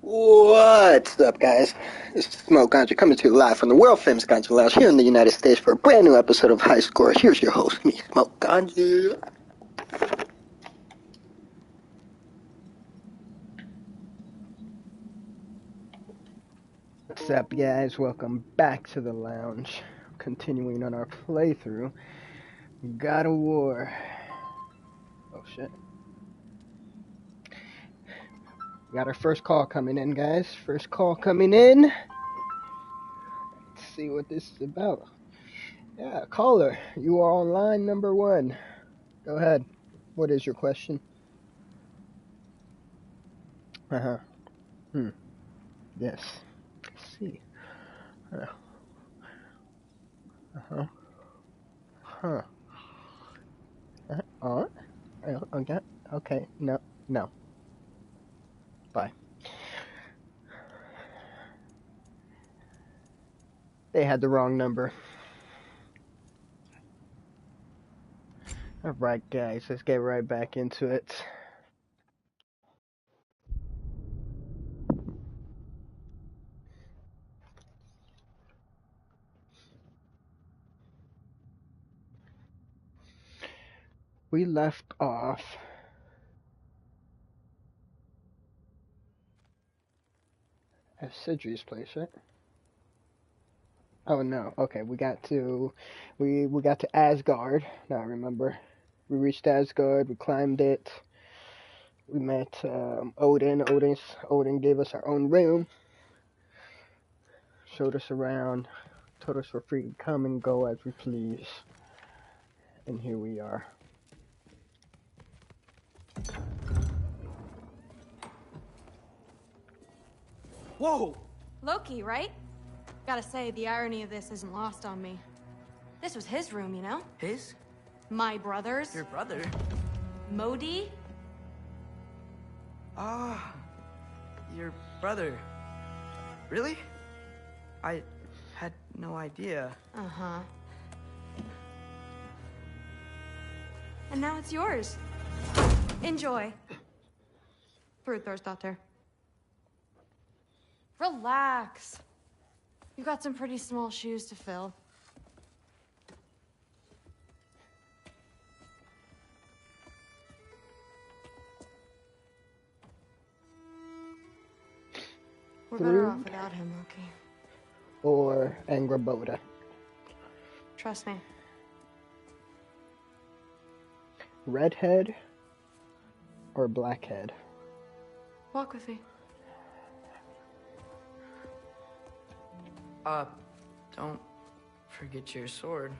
What's up, guys? This is Smoke Ganja coming to you live from the world famous Ganja Lounge here in the United States for a brand new episode of High Score. Here's your host, me, Smoke Ganja. What's up, guys? Welcome back to the lounge. Continuing on our playthrough, God of War. Oh shit. We got our first call coming in, guys. First call coming in. Let's see what this is about. Yeah, caller, you are on line number 1. Go ahead. What is your question? Uh-huh. Yes. Let's see. Uh-huh. Huh. Okay. Okay. No. Bye. They had the wrong number. Alright, guys. Let's get right back into it. We left off at Sidri's place, right? Oh no. Okay, we got to Asgard. Now I remember. We reached Asgard. We climbed it. We met Odin. Odin gave us our own room. Showed us around. Told us we're free to come and go as we please. And here we are. Whoa! Loki, right? Gotta say, the irony of this isn't lost on me. This was his room, you know? His? My brother's. Your brother? Modi? Ah, your brother. Really? I had no idea. Uh-huh. And now it's yours. Enjoy. Brudthorstdotter. Relax. You've got some pretty small shoes to fill. We're better off without him, Loki. Or Angraboda. Trust me. Redhead or blackhead? Walk with me. Don't forget your sword.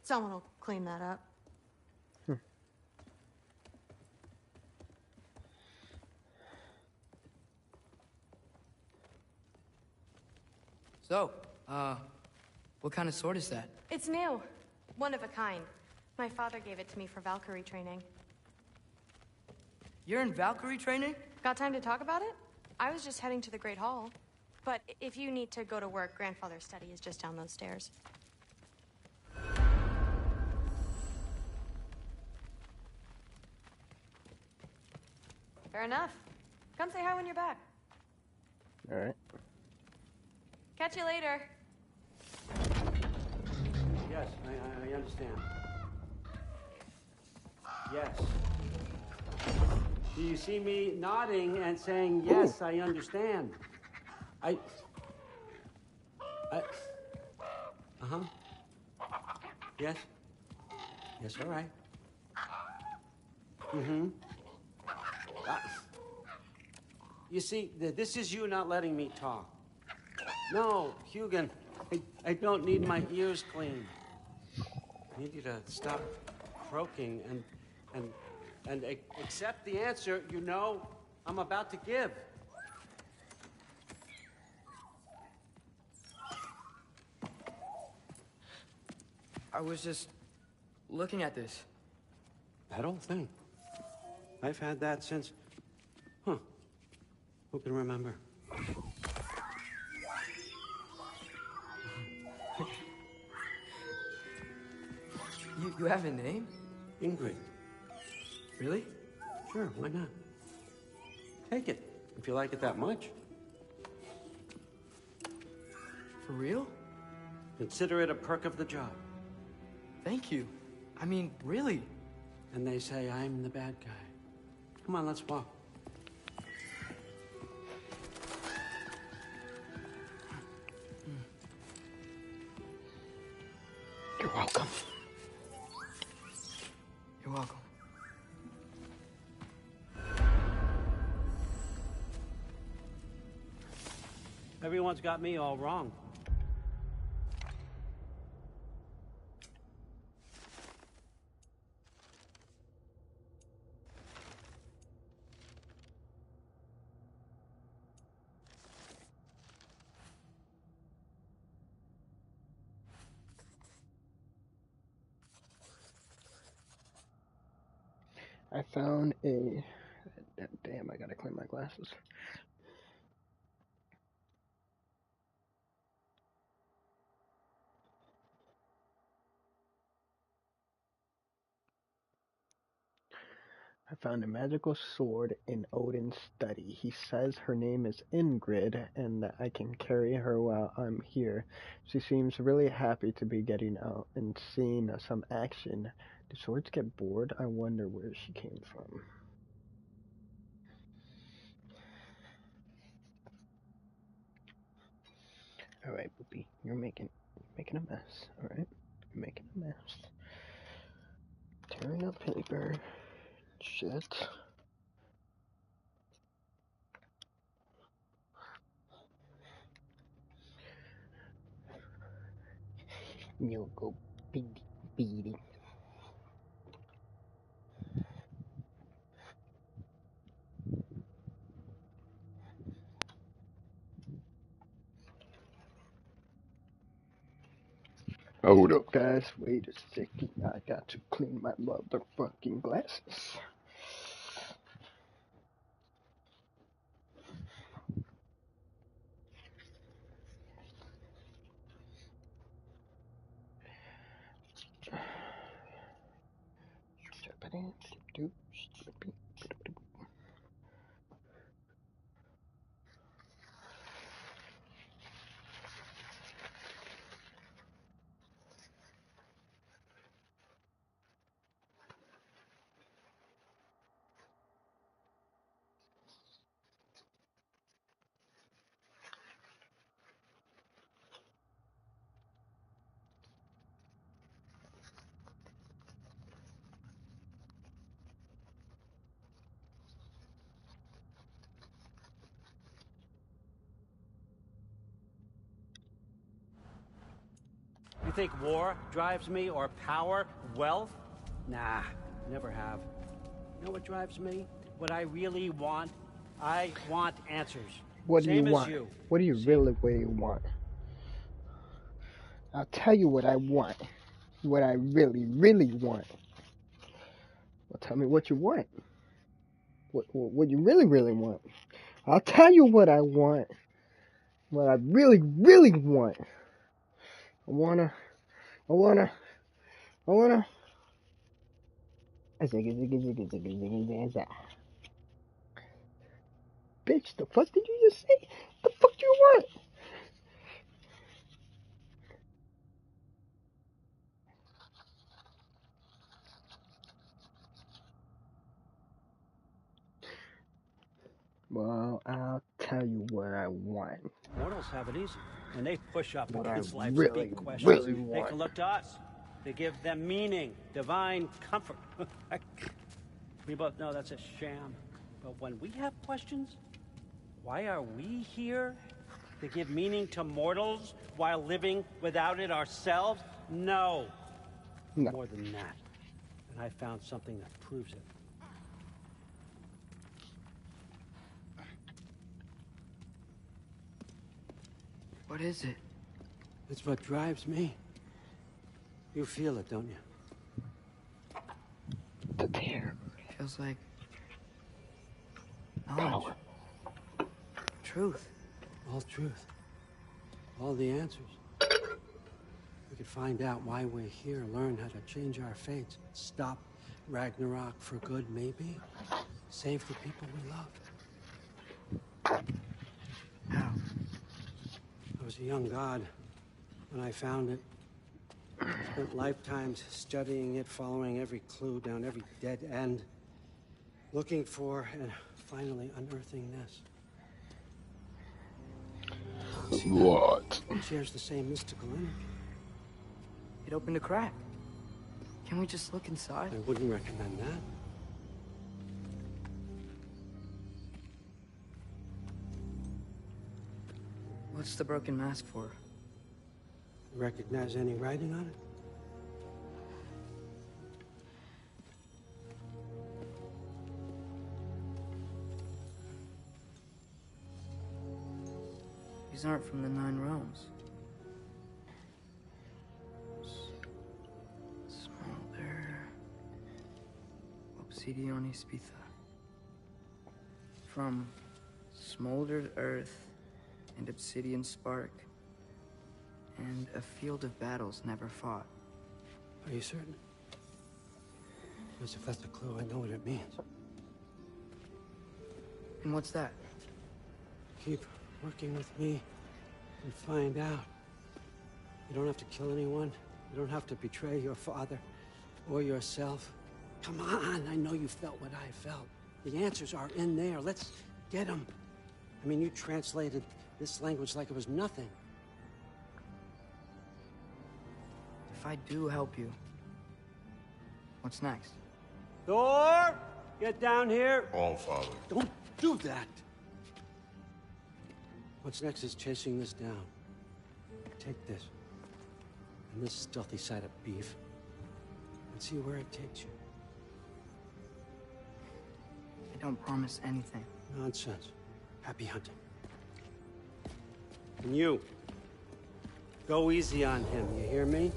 Someone will clean that up. So, what kind of sword is that? It's new. One of a kind. My father gave it to me for Valkyrie training. You're in Valkyrie training? Got time to talk about it? I was just heading to the Great Hall. But if you need to go to work, Grandfather's study is just down those stairs. Fair enough. Come say hi when you're back. All right. Catch you later. Yes, I understand. Yes. Do you see me nodding and saying, yes, I understand? Uh-huh. Yes? Yes, all right. Mm-hmm. You see, this is you not letting me talk. No, Hugin, I don't need my ears cleaned. I need you to stop croaking and accept the answer you know I'm about to give. I was just looking at this. That old thing. I've had that since... Who can remember? You have a name? Ingrid. Really? Sure, why not? Take it, if you like it that much. For real? Consider it a perk of the job. Thank you. I mean, really. And they say I'm the bad guy. Come on, let's walk. You're welcome. You're welcome. Everyone's got me all wrong. I found a... Damn, I gotta clean my glasses. I found a magical sword in Odin's study. He says her name is Ingrid and that I can carry her while I'm here. She seems really happy to be getting out and seeing some action. Do swords get bored? I wonder where she came from. Alright, Boopy, you're making a mess, alright? You're making a mess. Tearing up paper. Shit. You'll go beady. Hold up, guys. Wait a second. I got to clean my motherfucking glasses. You think war drives me, or power, wealth? Nah, never have. You know what drives me? What I really want? I want answers. What do you Same as want? you. What do you really want? I'll tell you what I want. What I really want. Well, tell me what you want. What you really want. I'll tell you what I want. What I really want. I wanna. Bitch, the fuck did you just say? The fuck you want? Well, I'll tell you what I want. Mortals have it easy, and they push up What I against life's really big questions. They want. can look to us to give them meaning, divine comfort. We both know that's a sham. But when we have questions, why are we here? To give meaning to mortals while living without it ourselves? No. No. More than that. And I found something that proves it. What is it? It's what drives me. You feel it, don't you? The terror. Feels like knowledge. Power. Truth. All truth. All the answers. We could find out why we're here, learn how to change our fates, stop Ragnarok for good, maybe. Save the people we love. How? I was a young god when I found it. Spent lifetimes studying it, following every clue down every dead end, looking for and finally unearthing this. See that? What? It shares the same mystical energy. It opened a crack. Can we just look inside? I wouldn't recommend that. What's the broken mask for? Recognize any writing on it? These aren't from the 9 realms. Smolder. Obsidion Ispitha. From smoldered earth and obsidian spark. And a field of battles never fought. Are you certain? Because if that's a clue, I know what it means. And what's that? Keep working with me and find out. You don't have to kill anyone. You don't have to betray your father or yourself. Come on, I know you felt what I felt. The answers are in there. Let's get them. I mean, you translated this language like it was nothing. If I do help you, what's next? Thor, get down here. All Father. Don't do that. What's next is chasing this down. Take this and this stealthy side of beef and see where it takes you. I don't promise anything. Nonsense. Happy hunting. And you, go easy on him, you hear me?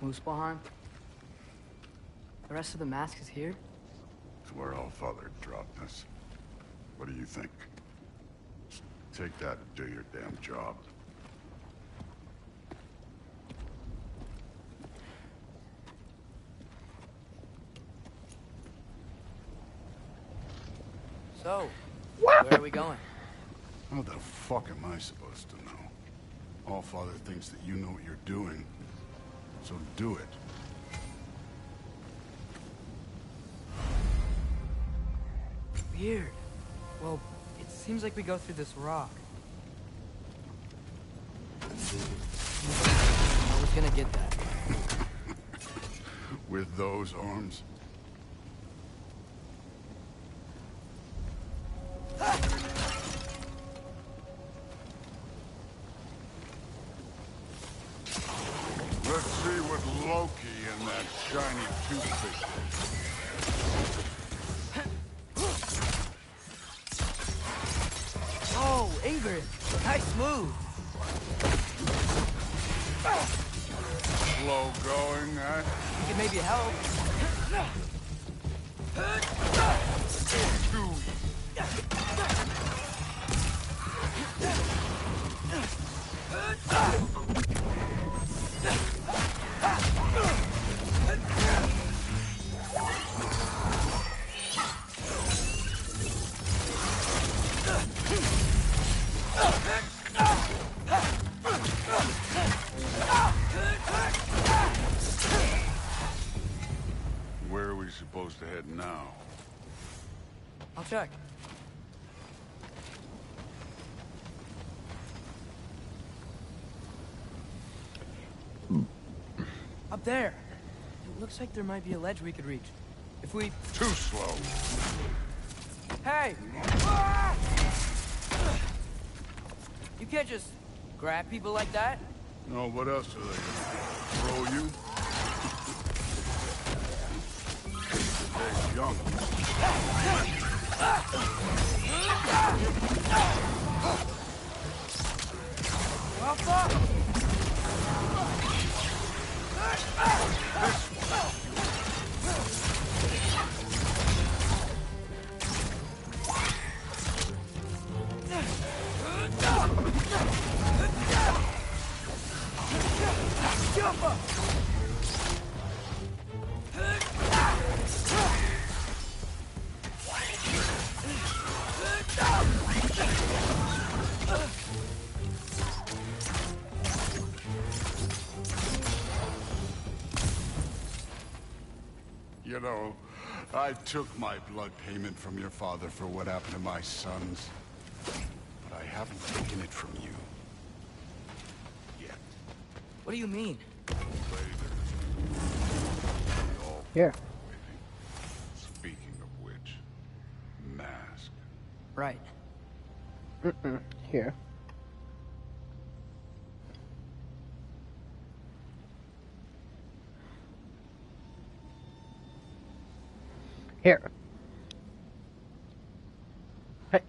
Muspelheim? The rest of the mask is here? It's where All Father dropped us. What do you think? Just take that and do your damn job. So, where are we going? What the fuck am I supposed to know? All Father thinks that you know what you're doing, so do it. Weird. Well, it seems like we go through this rock. I was gonna get that. With those arms? Let's see what Loki and that shiny toothpick did. Oh, Ingrid! Nice move! Slow going, eh? You could maybe help. Too Where are we supposed to head now? I'll check. Up there. It looks like there might be a ledge we could reach. If we... Too slow. Hey! You can't just grab people like that. No, what else are they gonna throw you? They're young. Well, fuck! You know, I took my blood payment from your father for what happened to my sons. But I haven't taken it from you. Yet. What do you mean? Here. Speaking of which, mask. Right. Here. Here. Hey.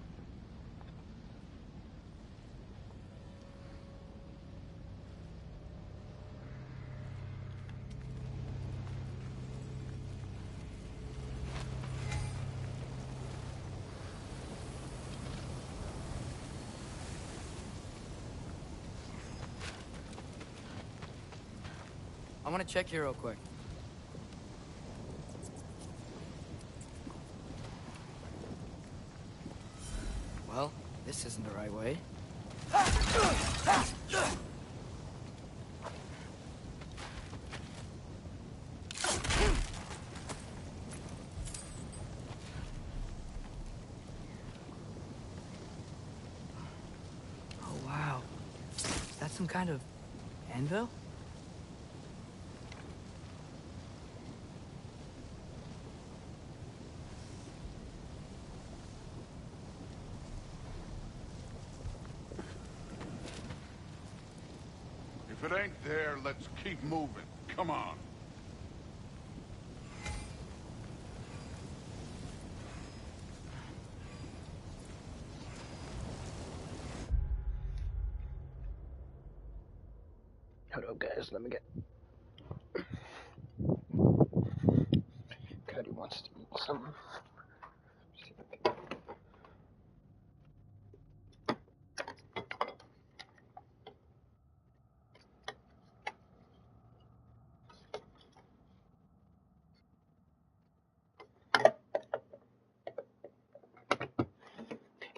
I want to check here real quick. Well, this isn't the right way. Oh, wow. Is that some kind of anvil? If it ain't there, let's keep moving. Come on. Hold up, guys. Let me get. Cody wants to eat some.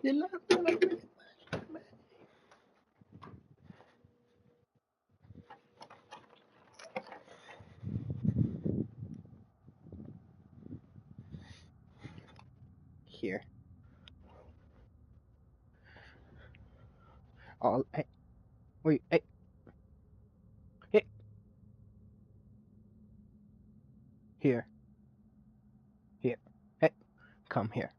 You love me. Here. All. Hey. Wait. Hey. Hey. Here. Here. Hey. Come here.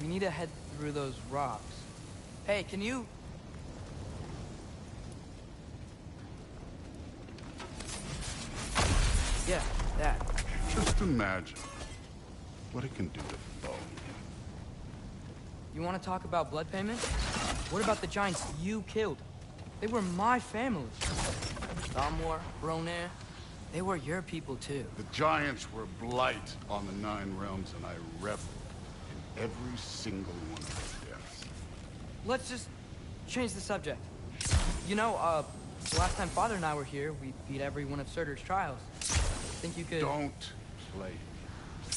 We need to head through those rocks. Hey, can you... Yeah, that. Just imagine what it can do to bone. You want to talk about blood payment? What about the giants you killed? They were my family. Thamor, Ronair, they were your people too. The giants were blight on the Nine Realms, and I reveled in every single one of their deaths. Let's just change the subject. You know, the last time Father and I were here, we beat every one of Surtur's trials. Think you could... Don't play.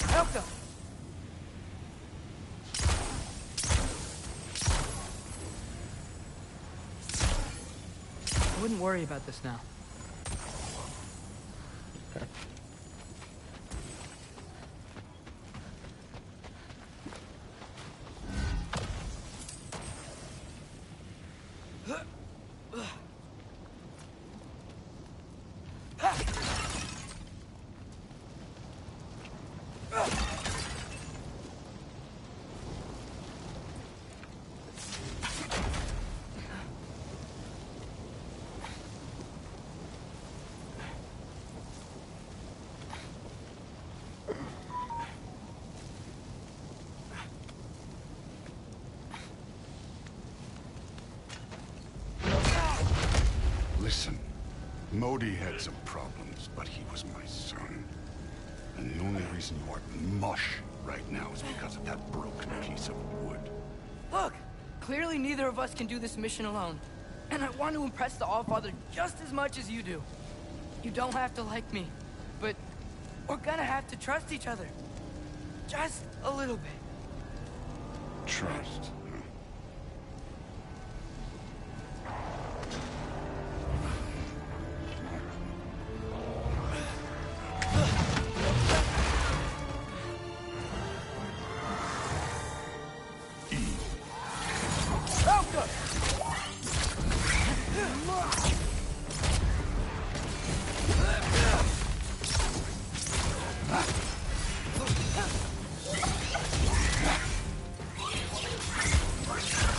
Help them! I wouldn't worry about this now. Listen, Modi had some problems, but he was my son. And the only reason you are mush right now is because of that broken piece of wood. Look! Clearly neither of us can do this mission alone. And I want to impress the Allfather just as much as you do. You don't have to like me, but we're gonna have to trust each other. Just a little bit. Trust.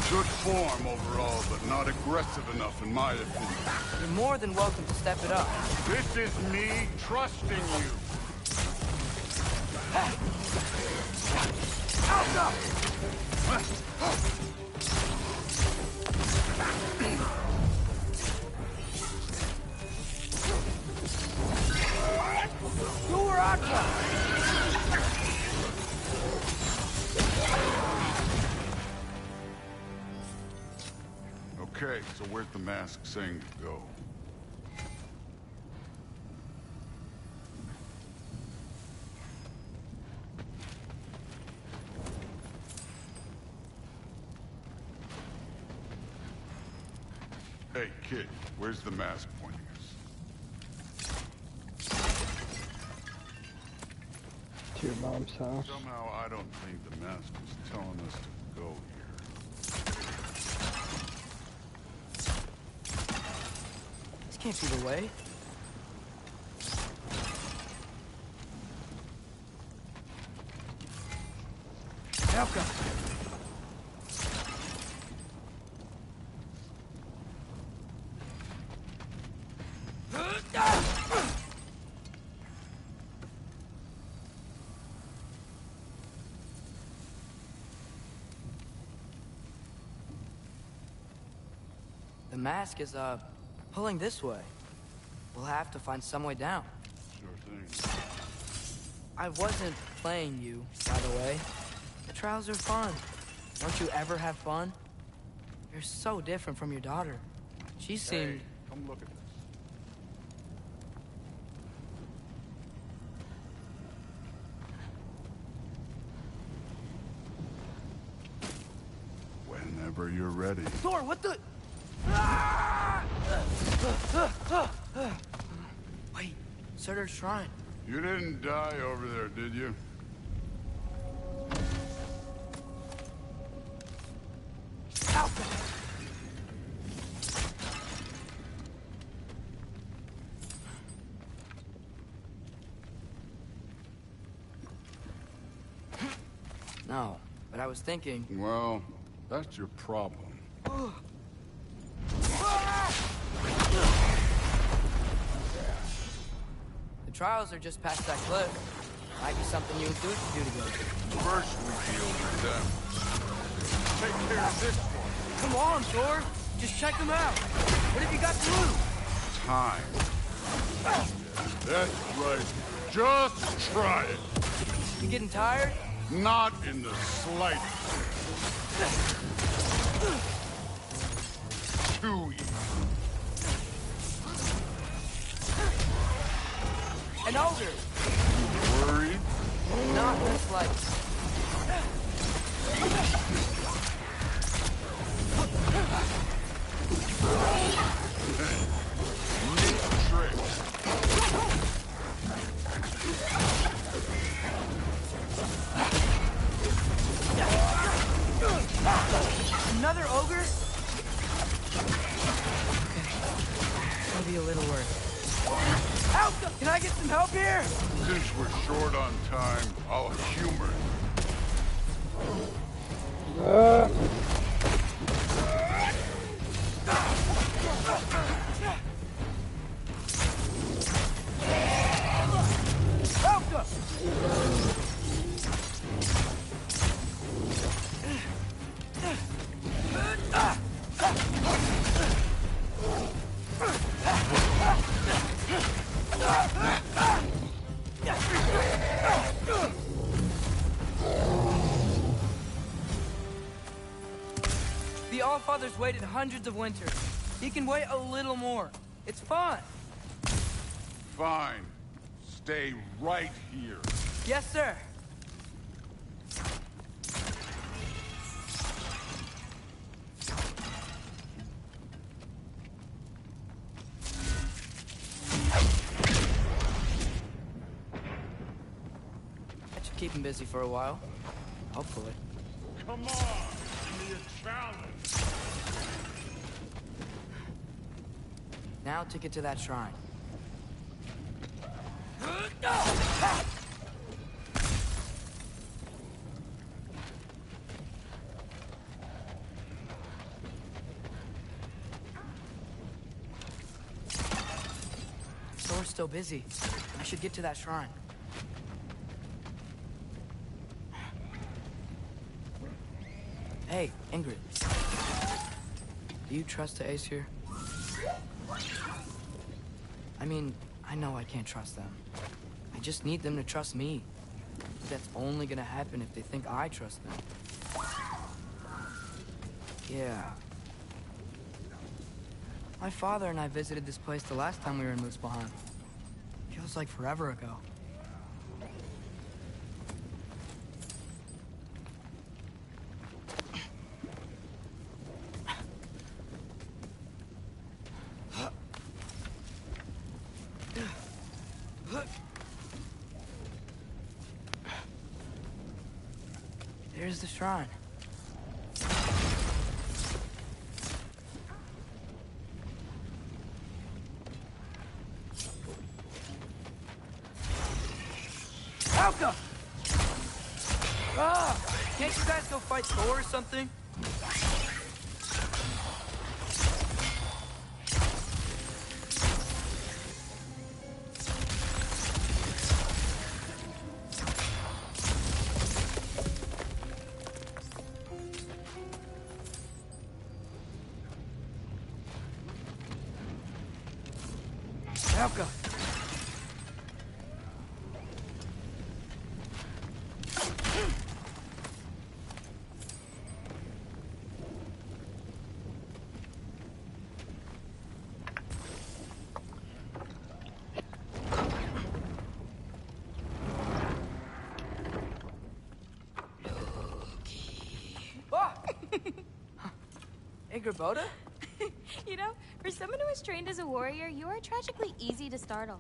Good form overall, but not aggressive enough in my opinion. You're more than welcome to step it up. This is me trusting you. You're Aqua! Okay, so where's the mask saying to go? Hey, kid, where's the mask pointing us? To your mom's house. Somehow I don't think the mask was telling us to go here. This can't be the way. Helka! The mask is, pulling this way. We'll have to find some way down. Sure thing. I wasn't playing you, by the way. The trials are fun. Don't you ever have fun? You're so different from your daughter. She seemed... Hey, come look at this. Whenever you're ready. Thor, what the... Wait, Surtur's shrine. You didn't die over there, did you? No, but I was thinking... Well, that's your problem. The trials are just past that cliff. Might be something you and Duke can do together. First we deal with them. Take care of this one. Come on, Thor! Just check them out! What have you got to lose? Time. That's right. Just try it. You getting tired? Not in the slightest. Too easy. An ogre! Worried? Not the slightest. Neat trick. Another ogre? Okay. Maybe a little worse. Help! Can I get some help here? Since we're short on time, I'll humor it. father's waited hundreds of winters. He can wait a little more. It's fun. Fine. Stay right here. Yes, sir. That should keep him busy for a while. Hopefully. Come on! Give me a challenge! Now to get to that shrine. Store's still busy. I should get to that shrine. Hey, Ingrid. Do you trust the Ace here? I mean, I know I can't trust them. I just need them to trust me. That's only gonna happen if they think I trust them. Yeah. My father and I visited this place the last time we were in Muspelheim. Feels like forever ago. There's the shrine. Alka! Ah! Can't you guys go fight Thor or something? Alka! Boda? You know, for someone who was trained as a warrior, you are tragically easy to startle.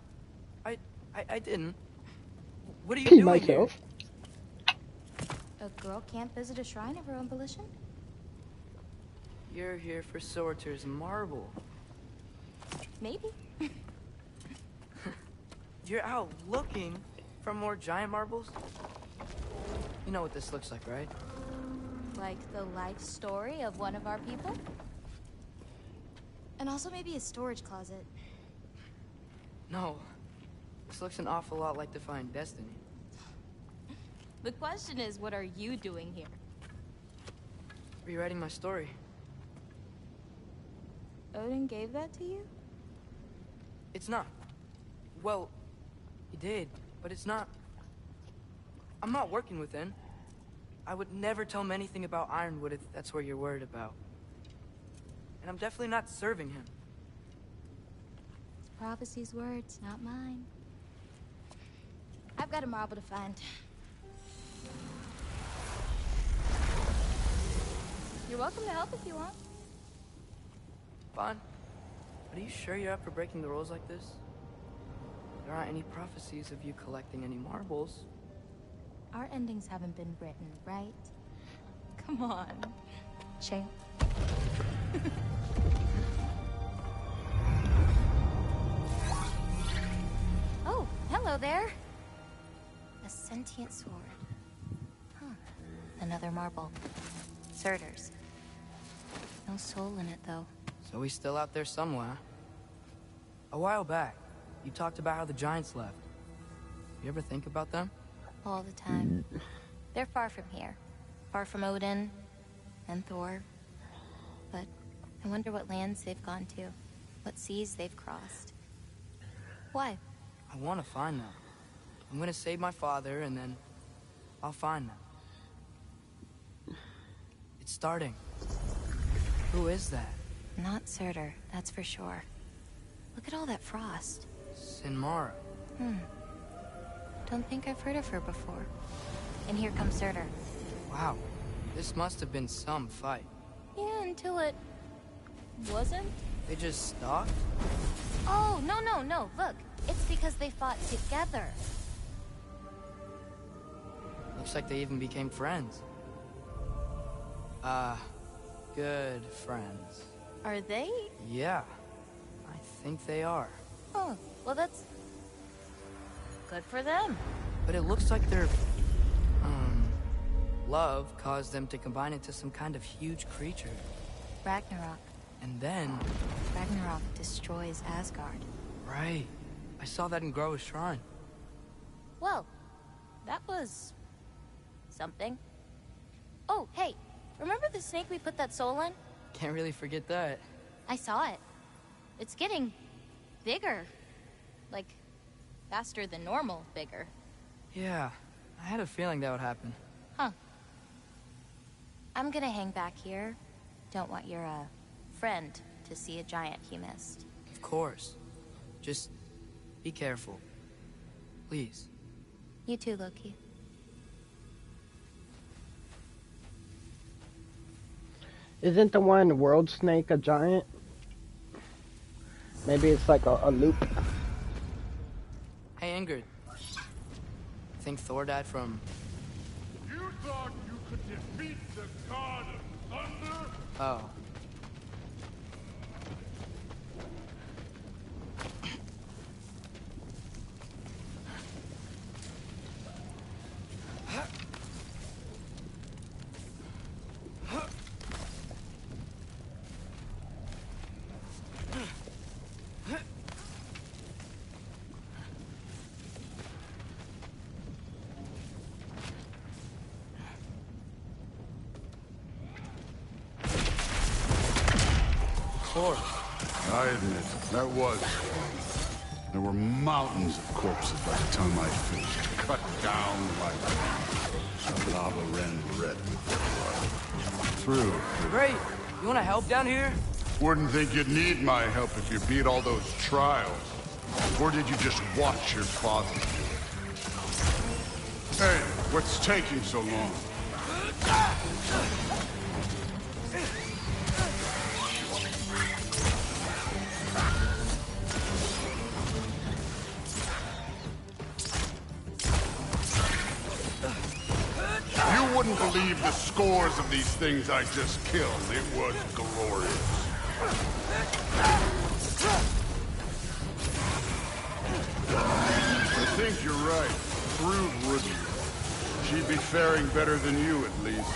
I didn't. What are you Pee doing here? myself. A girl can't visit a shrine of her own volition? You're here for Sorter's marble. Maybe. You're out looking for more giant marbles? You know what this looks like, right? Like the life story of one of our people? And also maybe a storage closet. No. This looks an awful lot like Defying Destiny. The question is, what are you doing here? Rewriting my story. Odin gave that to you? It's not. Well, he did, but it's not. I'm not working with him. I would never tell him anything about Ironwood if that's what you're worried about. And I'm definitely not serving him. It's prophecy's words, not mine. I've got a marble to find. You're welcome to help if you want. Fine. But are you sure you're up for breaking the rules like this? There aren't any prophecies of you collecting any marbles. Our endings haven't been written, right? Come on, champ. Oh, hello there. A sentient sword. Huh. Another marble. Surtur's. No soul in it, though. So he's still out there somewhere. A while back, you talked about how the giants left. You ever think about them? All the time. They're far from here. Far from Odin and Thor. But I wonder what lands they've gone to. What seas they've crossed. Why? I want to find them. I'm gonna save my father, and then I'll find them. It's starting. Who is that? Not Surtur, that's for sure. Look at all that frost. Sinmara. Don't think I've heard of her before. And here comes Surtur. Wow. This must have been some fight. Yeah, until it... wasn't? They just stopped? Oh, no. Look, it's because they fought together. Looks like they even became friends. Good friends. Are they? Yeah, I think they are. Oh, well that's... good for them. But it looks like their, love caused them to combine into some kind of huge creature. Ragnarok. And then... Ragnarok destroys Asgard. Right. I saw that in Groa's shrine. Well, that was... something. Oh, hey, remember the snake we put that soul in? Can't really forget that. I saw it. It's getting... bigger. Like, faster than normal bigger. Yeah, I had a feeling that would happen. Huh. I'm gonna hang back here. Don't want your, friend to see a giant he missed. Of course. Just be careful. Please. You too, Loki. Isn't the one world snake a giant? Maybe it's like a loop. Hey, Ingrid. Think Thor died from... You thought you could defeat the god of thunder? Oh. I admit, that was. There were mountains of corpses by the time I finished. Cut down like lava ran red with blood. Through. Great! You wanna help down here? Wouldn't think you'd need my help if you beat all those trials. Or did you just watch your father do it? Hey, what's taking so long? You wouldn't believe the scores of these things I just killed. It was glorious. I think you're right. Thrud wouldn't. She'd be faring better than you, at least.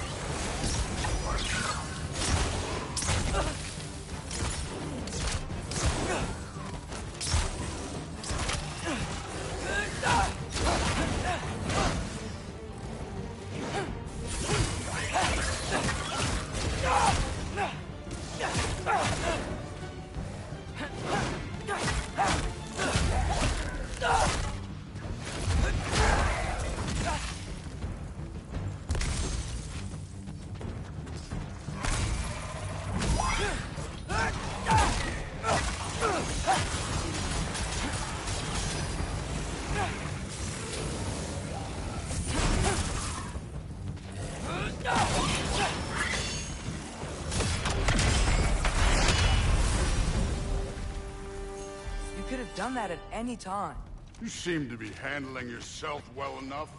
Done that at any time. You seem to be handling yourself well enough.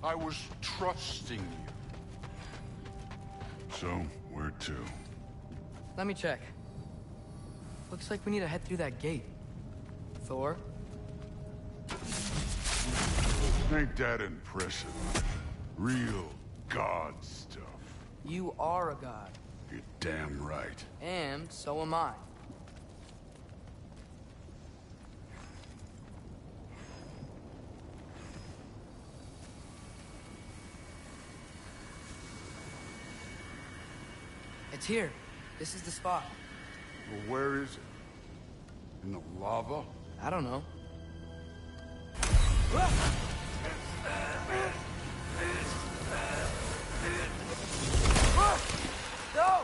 I was trusting you. So, where to? Let me check. Looks like we need to head through that gate. Thor? Ain't that impressive? Real god stuff. You are a god. You're damn right. And so am I. It's here. This is the spot. Well, where is it? In the lava? I don't know. No!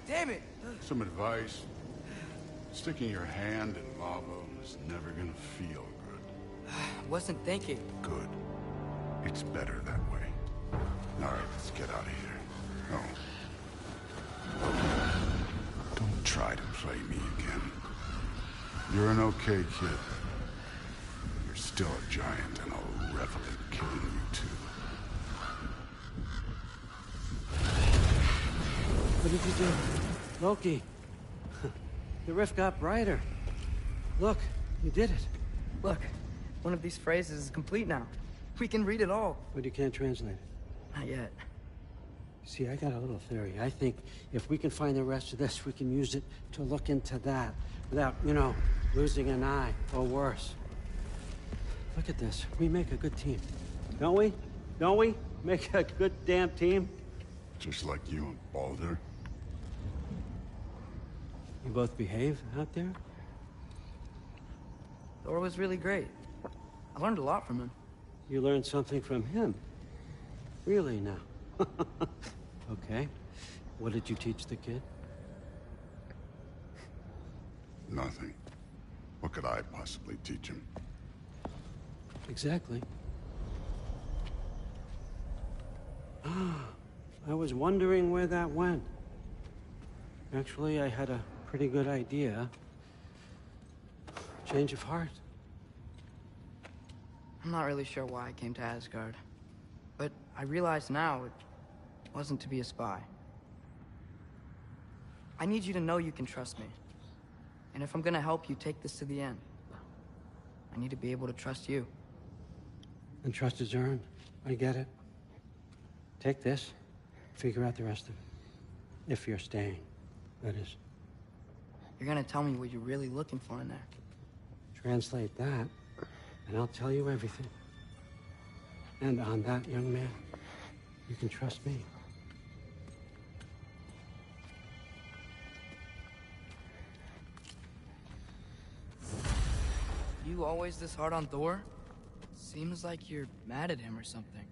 Damn it! Some advice. Sticking your hand in lava is never gonna feel good. Wasn't thinking. Good. It's better that way. Alright, let's get out of here. Oh. Don't try to play me again. You're an okay kid. You're still a giant, and I'll revel in killing you too. What did you do? Loki. The rift got brighter. Look, you did it. Look, one of these phrases is complete now. We can read it all. But you can't translate it. Not yet. See, I got a little theory. I think if we can find the rest of this, we can use it to look into that without, you know, losing an eye or worse. Look at this. We make a good team. Don't we? Don't we? Make a good damn team? Just like you and Baldur. You both behave out there? Thor was really great. I learned a lot from him. You learned something from him? Really now? Okay. What did you teach the kid? Nothing. What could I possibly teach him? Exactly. I was wondering where that went. Actually, I had a pretty good idea. Change of heart. I'm not really sure why I came to Asgard. But I realize now it wasn't to be a spy. I need you to know you can trust me. And if I'm gonna help you take this to the end, I need to be able to trust you. And trust is earned. I get it. Take this. Figure out the rest of it. If you're staying, that is. You're gonna tell me what you're really looking for in there. Translate that, and I'll tell you everything. And on that, young man, you can trust me. You always this hard on Thor? Seems like you're mad at him or something.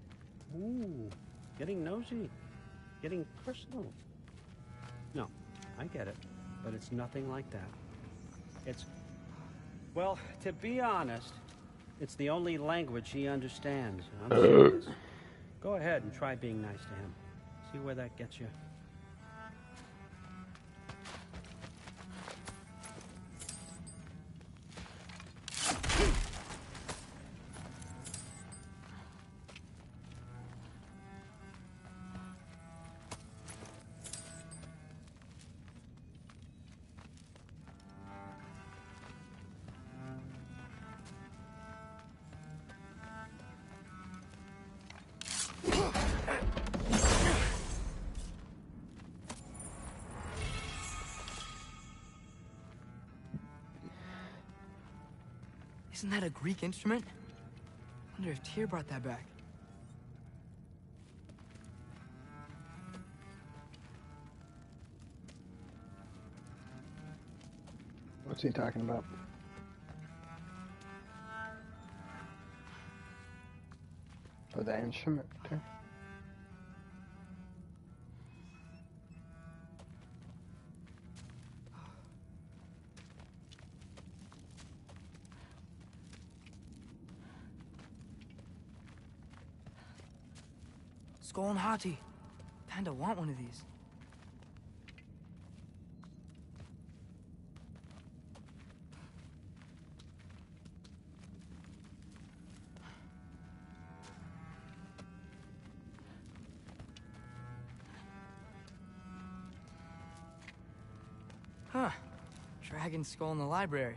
Ooh, getting nosy. Getting personal. No, I get it. But it's nothing like that. It's... Well, to be honest, it's the only language he understands. I'm serious. Go ahead and try being nice to him. See where that gets you. Isn't that a Greek instrument? Wonder if Tyr brought that back. What's he talking about? Oh, that instrument there. Skull and Hati. Kinda want one of these. Huh. Dragon skull in the library.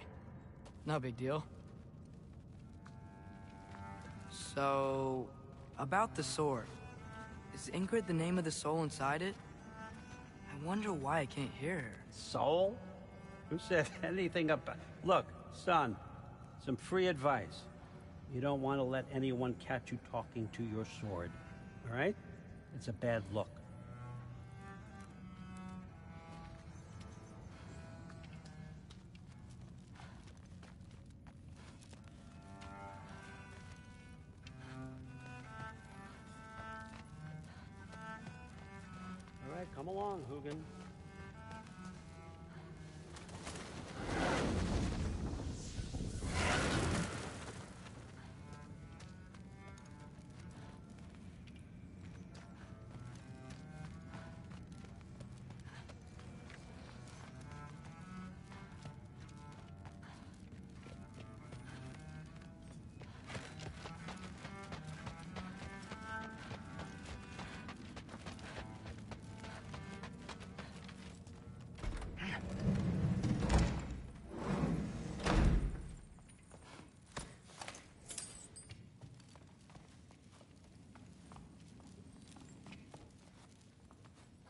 No big deal. So, about the sword. Is Ingrid the name of the soul inside it? I wonder why I can't hear her. Soul? Who said anything about... Look, son, some free advice. You don't want to let anyone catch you talking to your sword, all right? It's a bad look. All right, come along, Hugin.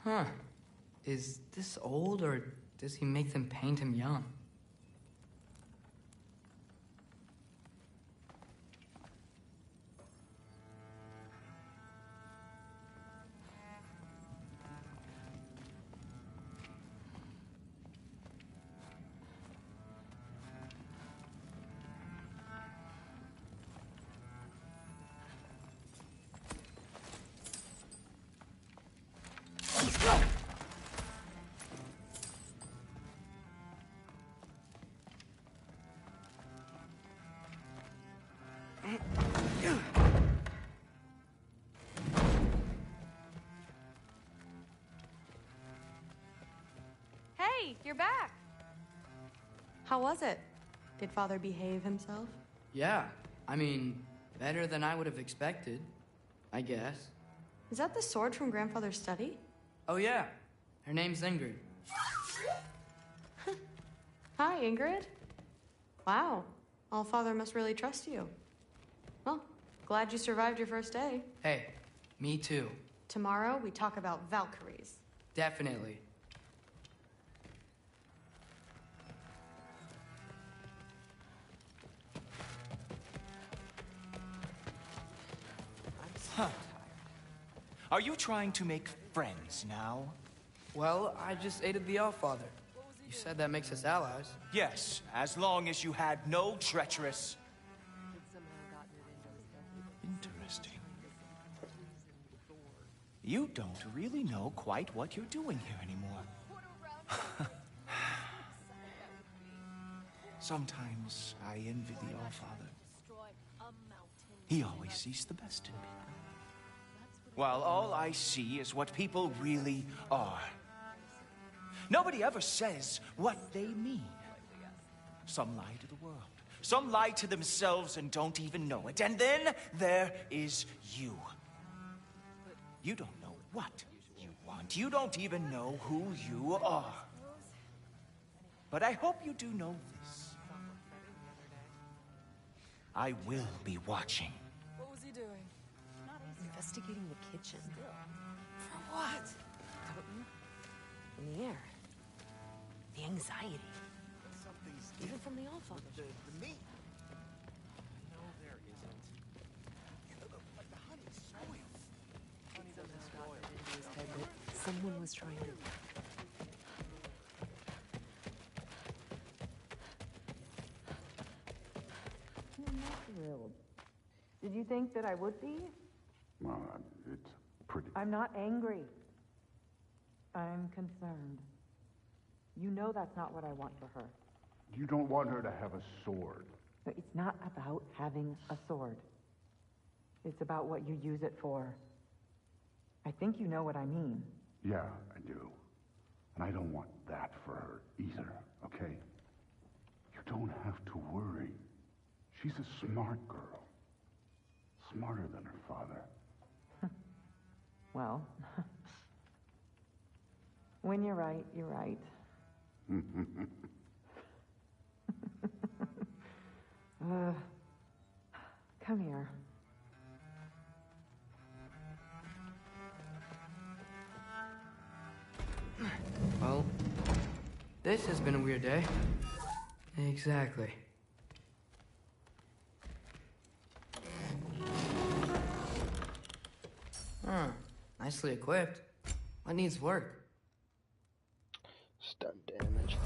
Huh. Is this old, or does he make them paint him young? Hey, you're back. How was it? Did Father behave himself? Yeah, I mean, better than I would have expected, I guess. Is that the sword from Grandfather's study? Oh yeah, her name's Ingrid. Hi, Ingrid. Wow, All-Father must really trust you. Well, glad you survived your first day. Hey, me too. Tomorrow, we talk about Valkyries. Definitely. Huh. Are you trying to make friends now? Well, I just aided the All-Father. You said that makes us allies. Yes, as long as you had no treacherous... Interesting. You don't really know quite what you're doing here anymore. Sometimes I envy the All-Father. He always sees the best in people. While all I see is what people really are. Nobody ever says what they mean. Some lie to the world. Some lie to themselves and don't even know it. And then there is you. You don't know what you want. You don't even know who you are. But I hope you do know this. I will be watching. What was he doing? Investigating the kitchen. For what? Don't you? In the air. The anxiety. Even from the All-Father. The meat. No, there isn't. Like the honey's spoiled. Honey doesn't spoil. Someone was trying to... I'm not thrilled. Did you think that I would be? Well, it's pretty... I'm not angry. I'm concerned. You know that's not what I want for her. You don't want her to have a sword. No, it's not about having a sword. It's about what you use it for. I think you know what I mean. Yeah, I do. And I don't want that for her either, okay? You don't have to worry. She's a smart girl. Smarter than her father. Well, when you're right, you're right. Come here. Well, this has been a weird day. Exactly. Huh. Nicely equipped. What needs work? Stun damage.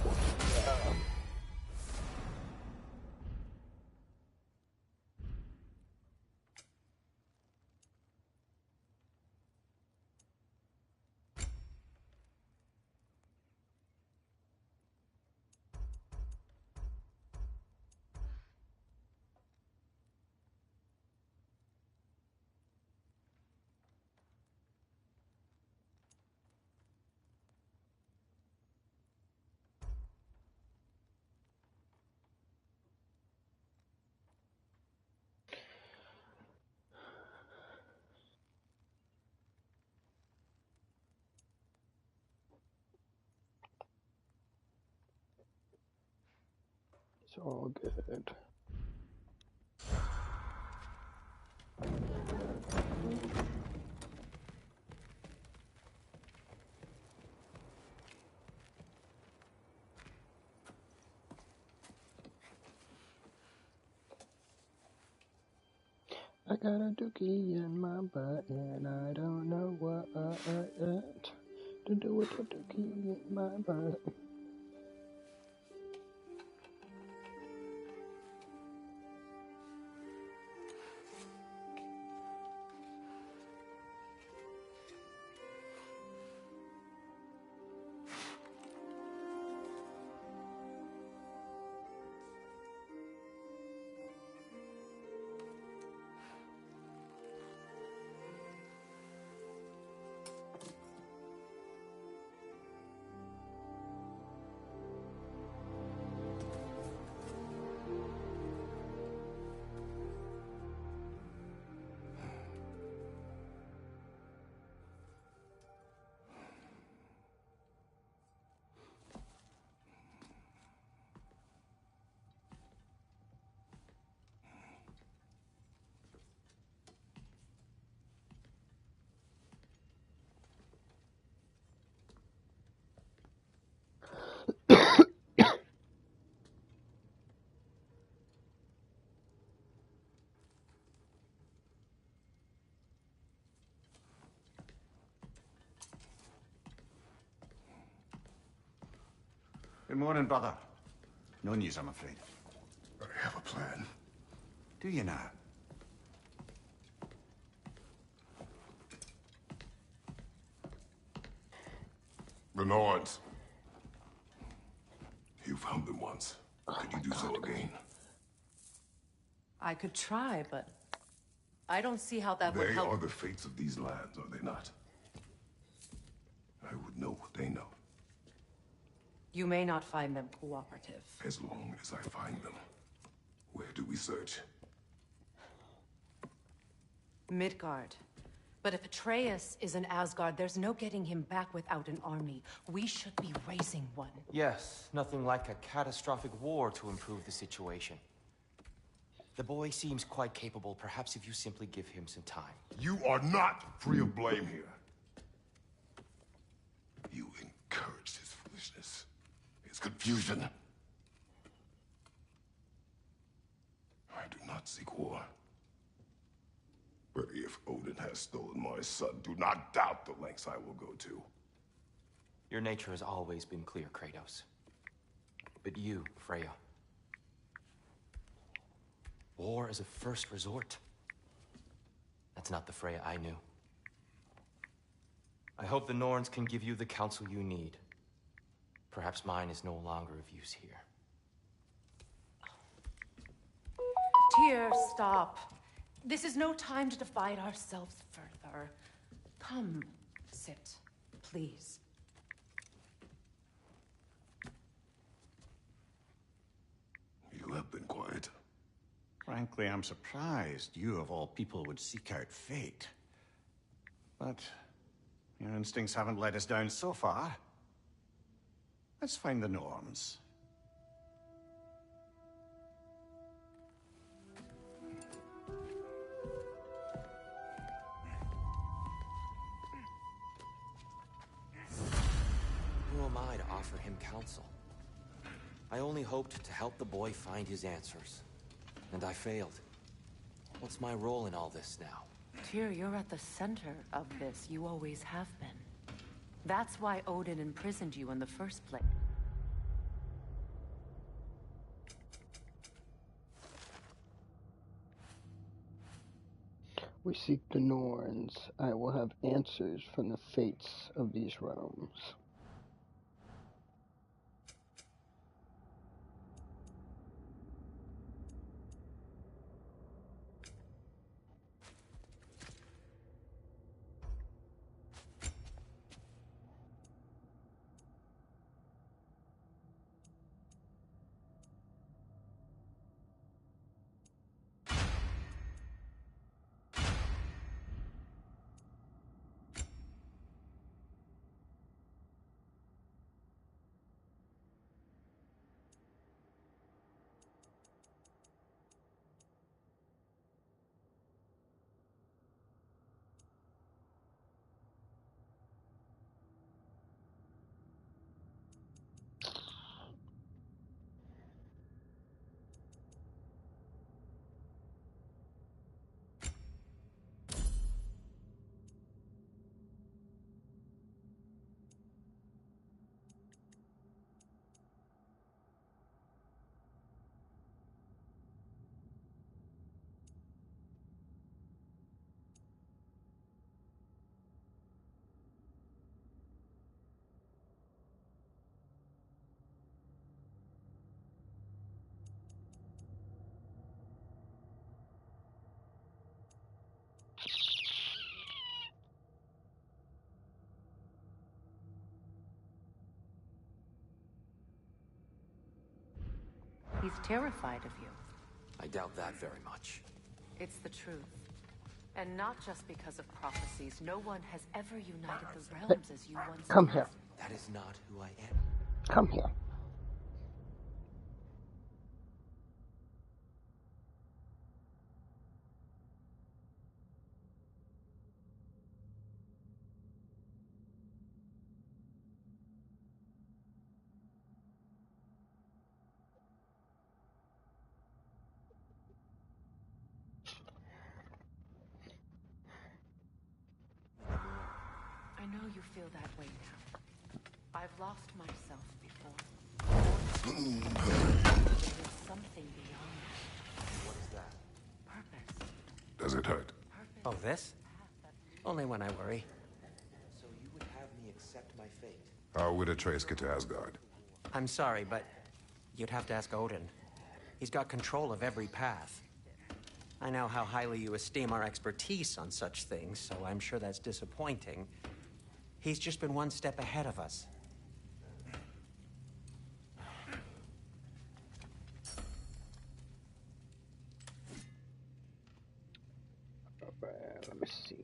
It's all good. I got a dookie in my butt and I don't know what to do with a dookie in my butt. Good morning, brother. No news, I'm afraid. I have a plan. Do you now? The Norns. You found them once. Could you do so again? I could try, but I don't see how that would They help. are the fates of these lands, are they not? I would know what they know, You may not find them cooperative. as long as I find them. Where do we search? Midgard. But if Atreus is in Asgard, there's no getting him back without an army. We should be raising one. Yes, nothing like a catastrophic war to improve the situation. The boy seems quite capable. Perhaps if you simply give him some time. You are not free of blame here. You encouraged his foolishness, his confusion. I do not seek war. But if Odin has stolen my son, do not doubt the lengths I will go to. Your nature has always been clear, Kratos. But you, Freya. War is a first resort. That's not the Freya I knew. I hope the Norns can give you the counsel you need. Perhaps mine is no longer of use here. Tyr, stop. This is no time to divide ourselves further. Come, sit, please. You have been quiet. Frankly, I'm surprised you, of all people, would seek out fate. But your instincts haven't let us down so far. Let's find the Norns. Who am I to offer him counsel? I only hoped to help the boy find his answers. And I failed. What's my role in all this now? Tyr, you're at the center of this. You always have been. That's why Odin imprisoned you in the first place. We seek the Norns. I will have answers from the fates of these realms. He's terrified of you. I doubt that very much. It's the truth. And not just because of prophecies. No one has ever united the realms as you once Come did. here. That is not who I am. Come here. I know you feel that way now. I've lost myself before. There's something beyond that. What is that? Purpose. Does it hurt? Oh, this? Only when I worry. So you would have me accept my fate? How would Atreus get to Asgard? I'm sorry, but you'd have to ask Odin. He's got control of every path. I know how highly you esteem our expertise on such things, so I'm sure that's disappointing. He's just been one step ahead of us. Let me see.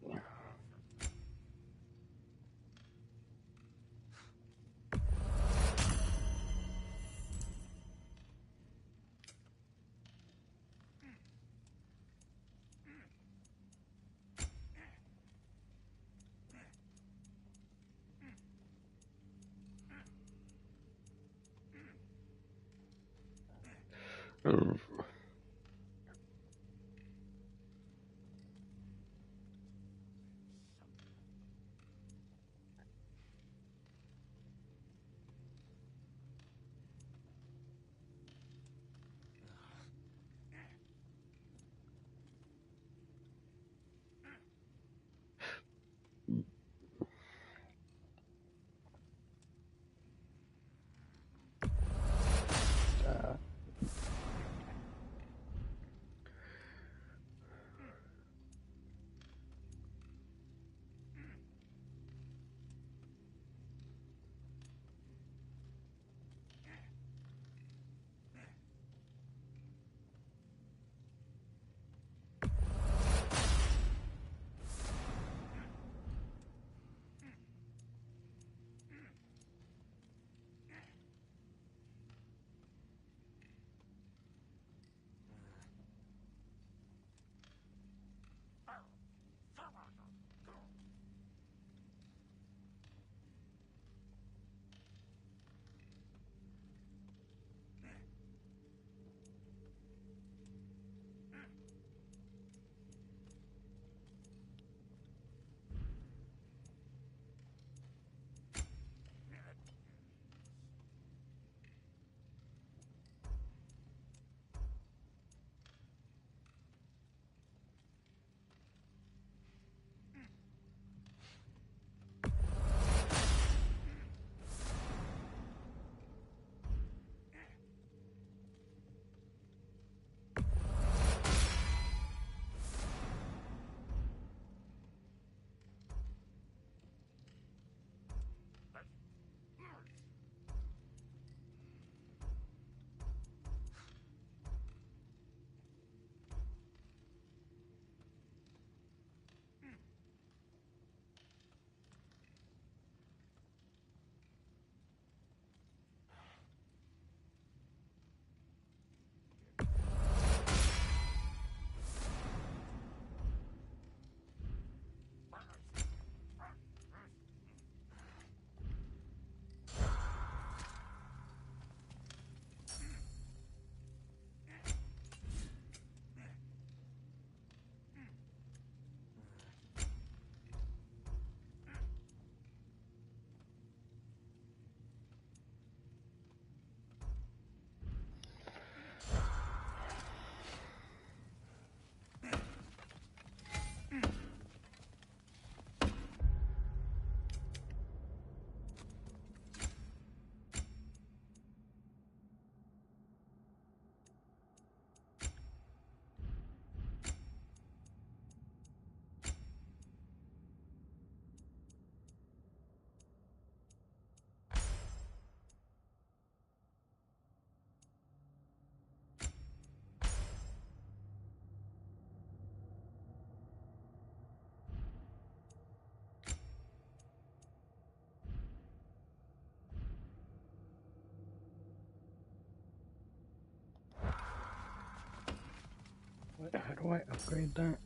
do I upgrade that?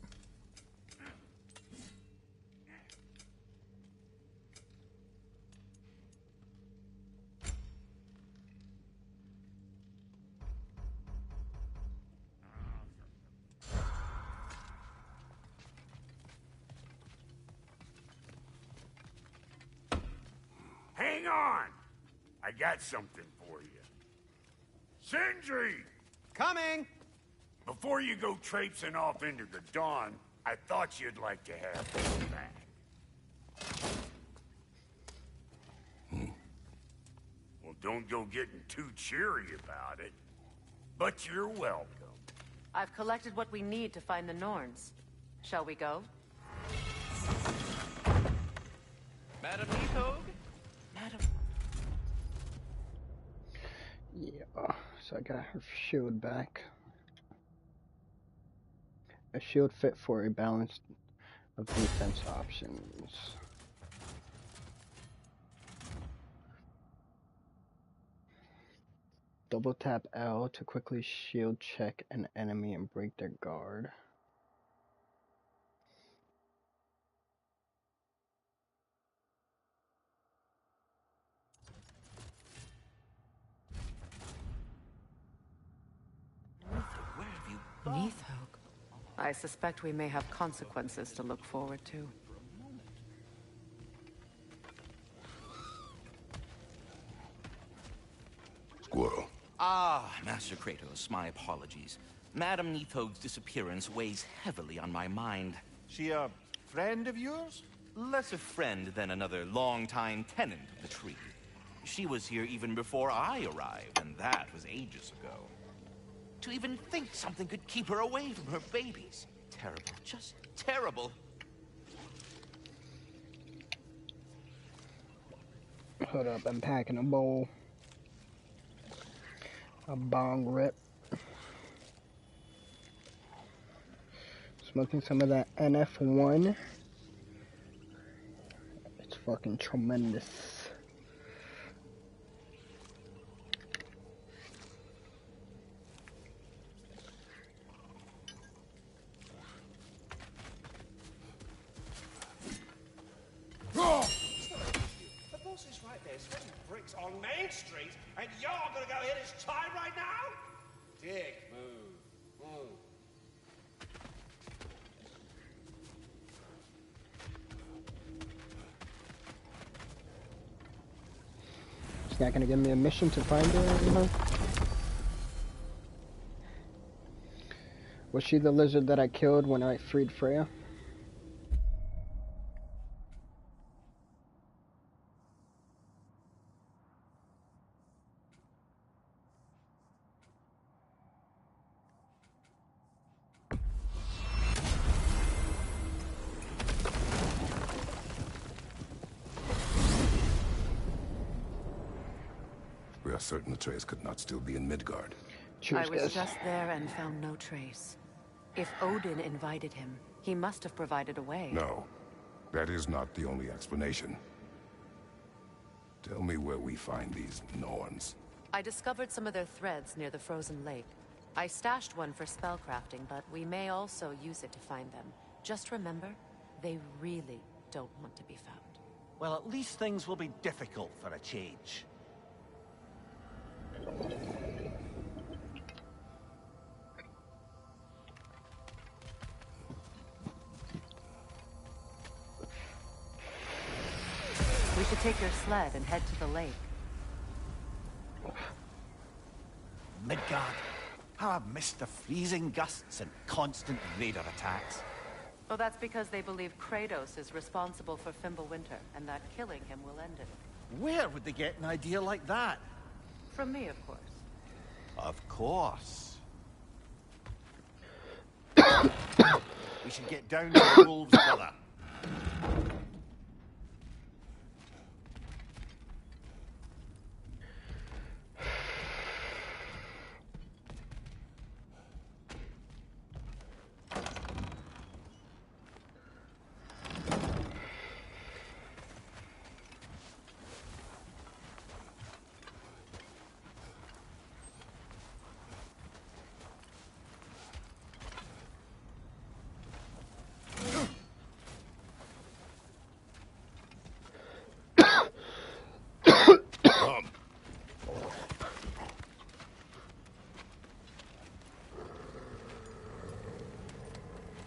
Hang on! I got something for you. Sindri! Coming! Before you go traipsing off into the dawn, I thought you'd like to have this back. Well, don't go getting too cheery about it. But you're welcome. I've collected what we need to find the Norns. Shall we go? Madam Neathog? Madam... Yeah, so I got her shield back. A shield fit for a balance of defense options. Double tap L to quickly shield check an enemy and break their guard. Where have you gone? Neathog. I suspect we may have consequences to look forward to. Squirrel. Ah, Master Kratos, my apologies. Madam Neathog's disappearance weighs heavily on my mind. She a friend of yours? Less a friend than another longtime tenant of the tree. She was here even before I arrived, and that was ages ago. To even think something could keep her away from her babies. Terrible, just terrible. Hold up, I'm packing a bowl. A bong rip. Smoking some of that NF1. It's fucking tremendous. The boss is right there, sweating bricks on Main Street, and you're gonna go hit his time right now? Dick move. It's not gonna give me a mission to find her, you know? Was she the lizard that I killed when I freed Freya? We are certain Atreus could not still be in Midgard. I was just there and found no trace. If Odin invited him, he must have provided a way. No, that is not the only explanation. Tell me where we find these Norns. I discovered some of their threads near the frozen lake. I stashed one for spellcrafting, but we may also use it to find them. Just remember, they really don't want to be found. Well, at least things will be difficult for a change. We should take your sled and head to the lake. Midgard. How I've missed the freezing gusts and constant raider attacks. Well, that's because they believe Kratos is responsible for Fimbulwinter, and that killing him will end it. Where would they get an idea like that? From me, of course. Of course. We should get down to the wolves, brother.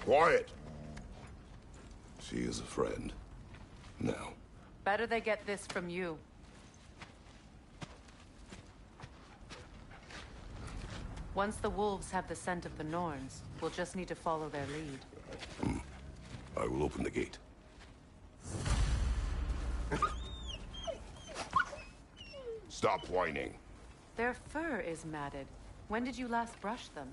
Quiet! She is a friend. Now. Better they get this from you. Once the wolves have the scent of the Norns, we'll just need to follow their lead. I will open the gate. Stop whining. Their fur is matted. When did you last brush them?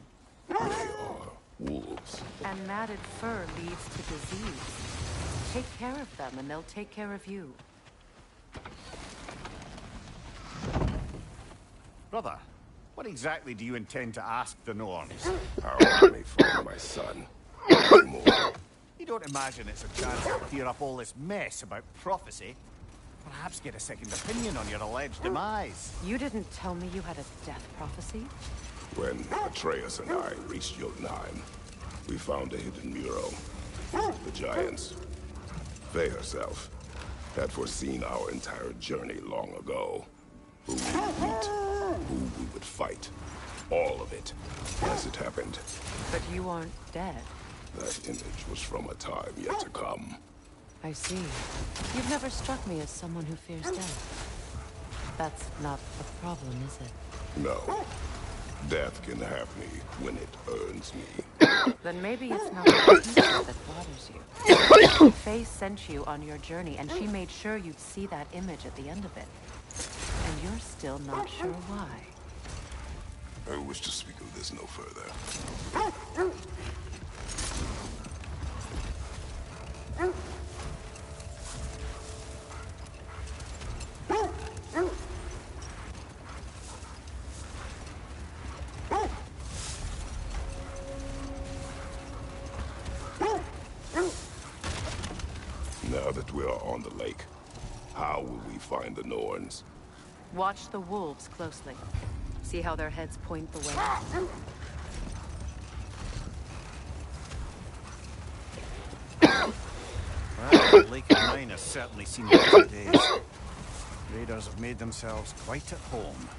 They are wolves. And matted fur leads to disease. Take care of them and they'll take care of you. Brother, what exactly do you intend to ask the Norns? How I may find my son. Nothing more. You don't imagine it's a chance to clear up all this mess about prophecy? Perhaps get a second opinion on your alleged demise. You didn't tell me you had a death prophecy? When Atreus and I reached Jotunheim, we found a hidden mural. The Giants, Faye herself, had foreseen our entire journey long ago. Who we would meet, who we would fight. All of it, as it happened. But you aren't dead. That image was from a time yet to come. I see. You've never struck me as someone who fears death. That's not a problem, is it? No. Death can have me when it earns me. Then maybe it's not the future that bothers you. Faye sent you on your journey, and she made sure you'd see that image at the end of it. And you're still not sure why. I wish to speak of this no further. Now that we are on the lake, how will we find the Norns? Watch the wolves closely. See how their heads point the way. Well, the Lake of Mine has certainly seen better days. Raiders have made themselves quite at home.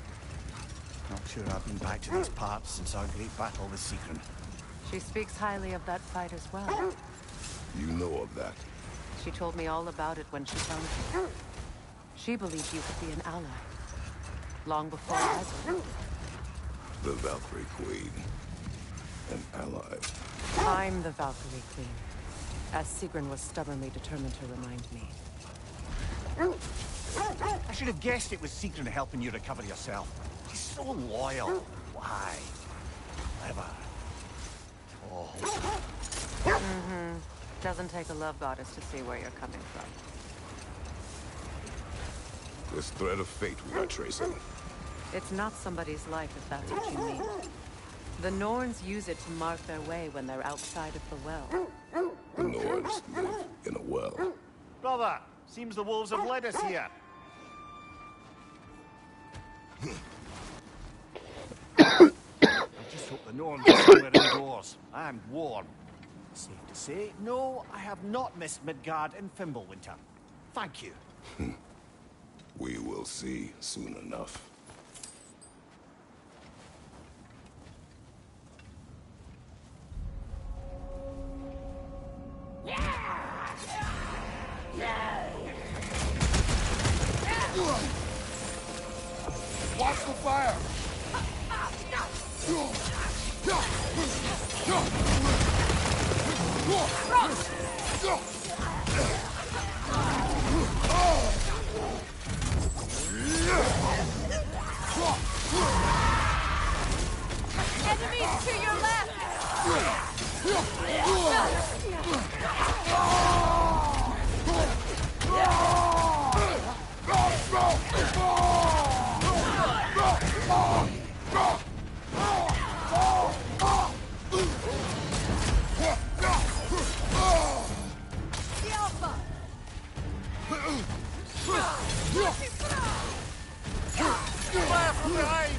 Not sure I've been back to these parts since our great battle with Sigrun. She speaks highly of that fight as well. You know of that? She told me all about it when she found you. She believed you could be an ally. Long before I did. The Valkyrie Queen. An ally. I'm the Valkyrie Queen. As Sigrun was stubbornly determined to remind me. I should have guessed it was Sigrun helping you recover yourself. She's so loyal. Why? Clever. Oh. Mm-hmm. Doesn't take a love goddess to see where you're coming from. This thread of fate we are tracing. It's not somebody's life, if that's what you mean. The Norns use it to mark their way when they're outside of the well. The Norns live in a well. Brother, seems the wolves have led us here. I just hope the Norns are somewhere indoors and warm. Safe to say, no, I have not missed Midgard and Fimbulwinter. Thank you. We will see soon enough. Watch the fire! Enemies to your left! The Alpha! Fire from behind!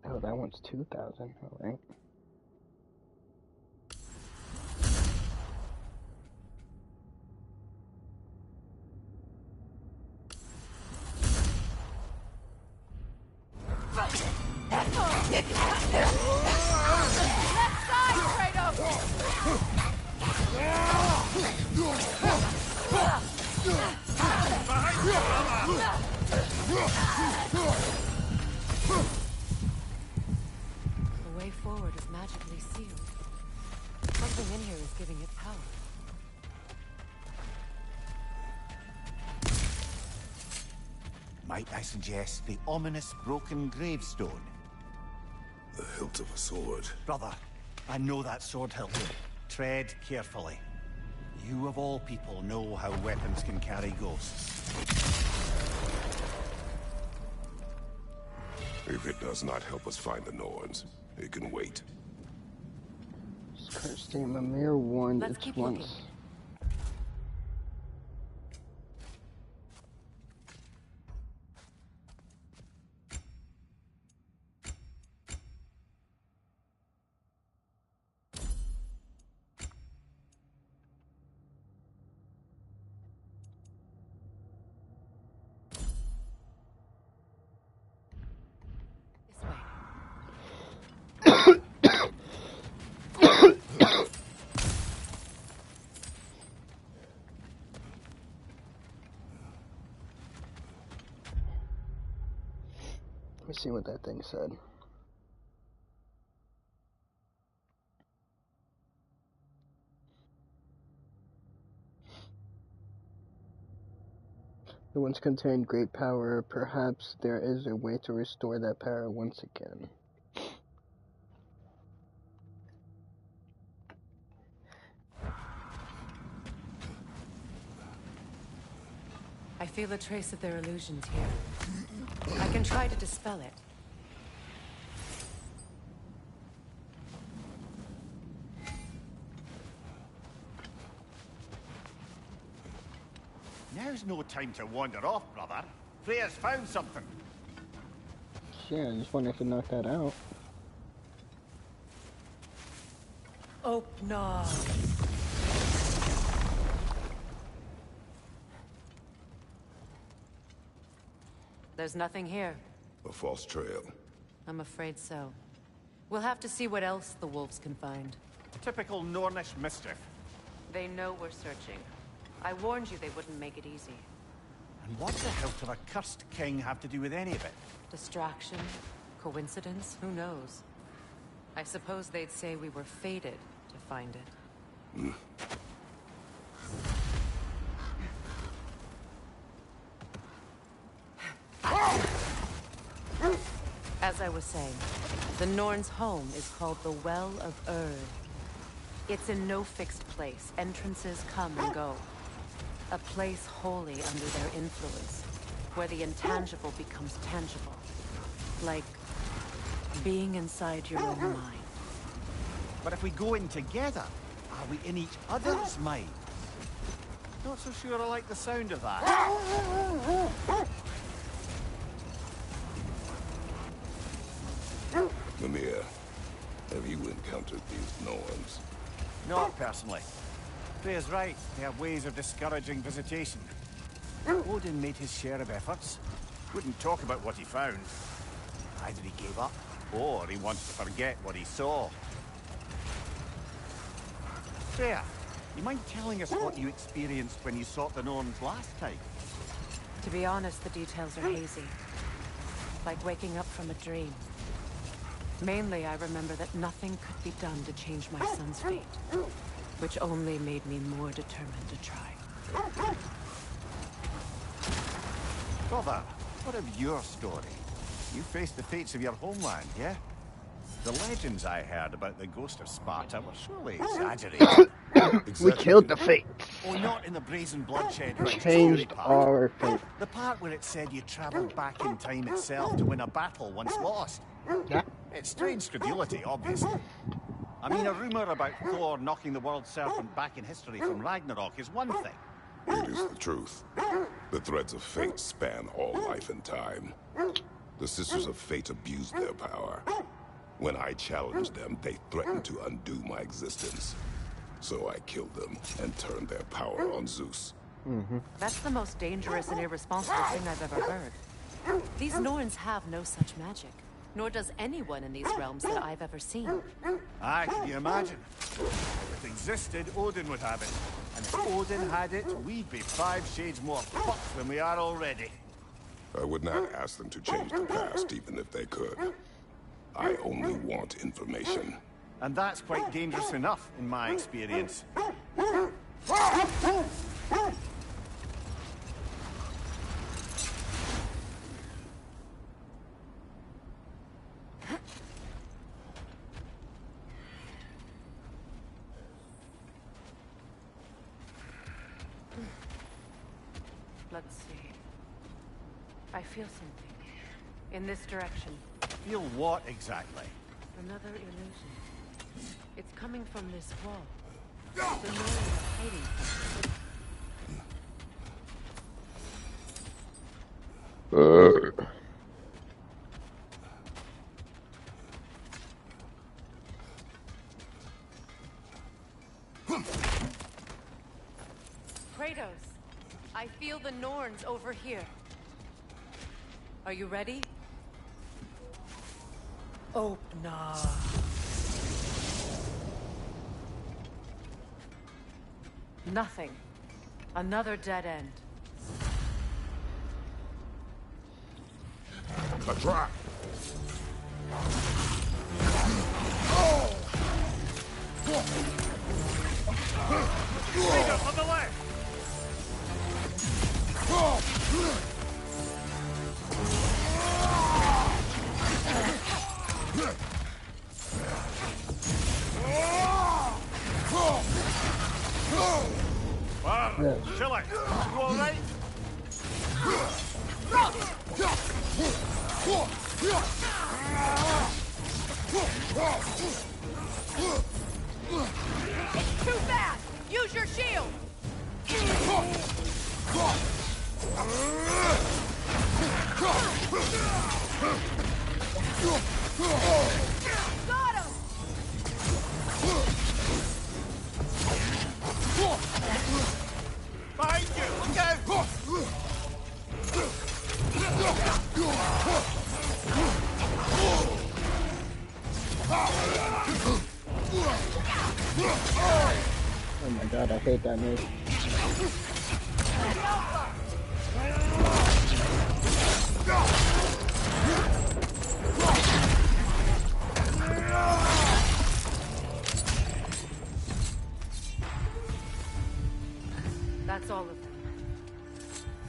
Oh, that one's 2,000. All right. The way forward is magically sealed. Something in here is giving it power. Might I suggest the ominous broken gravestone? The hilt of a sword. Brother, I know that sword hilt. Tread carefully. You of all people know how weapons can carry ghosts. If it does not help us find the Norns, it can wait. Cursing Mimir warned Let's its keep once. looking. Let me see what that thing said. It once contained great power. Perhaps there is a way to restore that power once again. I feel a trace of their illusions here. I can try to dispel it. Now's no time to wander off, brother. Freya's found something. Yeah, I just wanted to knock that out. Open. There's nothing here. A false trail. I'm afraid so. We'll have to see what else the wolves can find. Typical Nornish mischief. They know we're searching. I warned you they wouldn't make it easy. And what the hell did a cursed king have to do with any of it? Distraction? Coincidence? Who knows? I suppose they'd say we were fated to find it. As I was saying, the Norn's home is called the Well of Erd. It's in no fixed place. Entrances come and go. A place wholly under their influence, where the intangible becomes tangible. Like being inside your own mind. But if we go in together, are we in each other's mind? Not so sure I like the sound of that. Mimir, have you encountered these Norns? Not personally. Freya's right. They have ways of discouraging visitation. Odin made his share of efforts. Wouldn't talk about what he found. Either he gave up, or he wants to forget what he saw. Freya, you mind telling us what you experienced when you sought the Norns last time? To be honest, the details are hazy. Like waking up from a dream. Mainly, I remember that nothing could be done to change my son's fate. Which only made me more determined to try. Brother, what of your story? You faced the fates of your homeland, yeah? The legends I heard about the ghost of Sparta were surely exaggerated. We killed the fate. Oh, not in the brazen bloodshed right Changed part. our fate. The part where it said you travelled back in time itself to win a battle once lost. Yeah. It's strange credulity, obviously. I mean, a rumor about Thor knocking the world serpent back in history from Ragnarok is one thing. It is the truth. The threads of fate span all life and time. The Sisters of Fate abused their power. When I challenged them, they threatened to undo my existence. So I killed them and turned their power on Zeus. That's the most dangerous and irresponsible thing I've ever heard. These Norns have no such magic, nor does anyone in these realms that I've ever seen. Aye, can you imagine? If it existed, Odin would have it. And if Odin had it, we'd be 5 shades more fucked than we are already. I would not ask them to change the past, even if they could. I only want information. And that's quite dangerous enough, in my experience. Let's see. I feel something. In this direction. Feel what exactly? Another illusion. It's coming from this wall. The Norns are hiding something. Kratos, I feel the Norns over here. Are you ready? Oh, nah. Nothing. Another dead end. A trap! Kratos, on the left! Wow, chill out. You all right? Too fast! Use your shield! Got him! Behind you! Look out! Oh my god, I hate that move. That's all of them.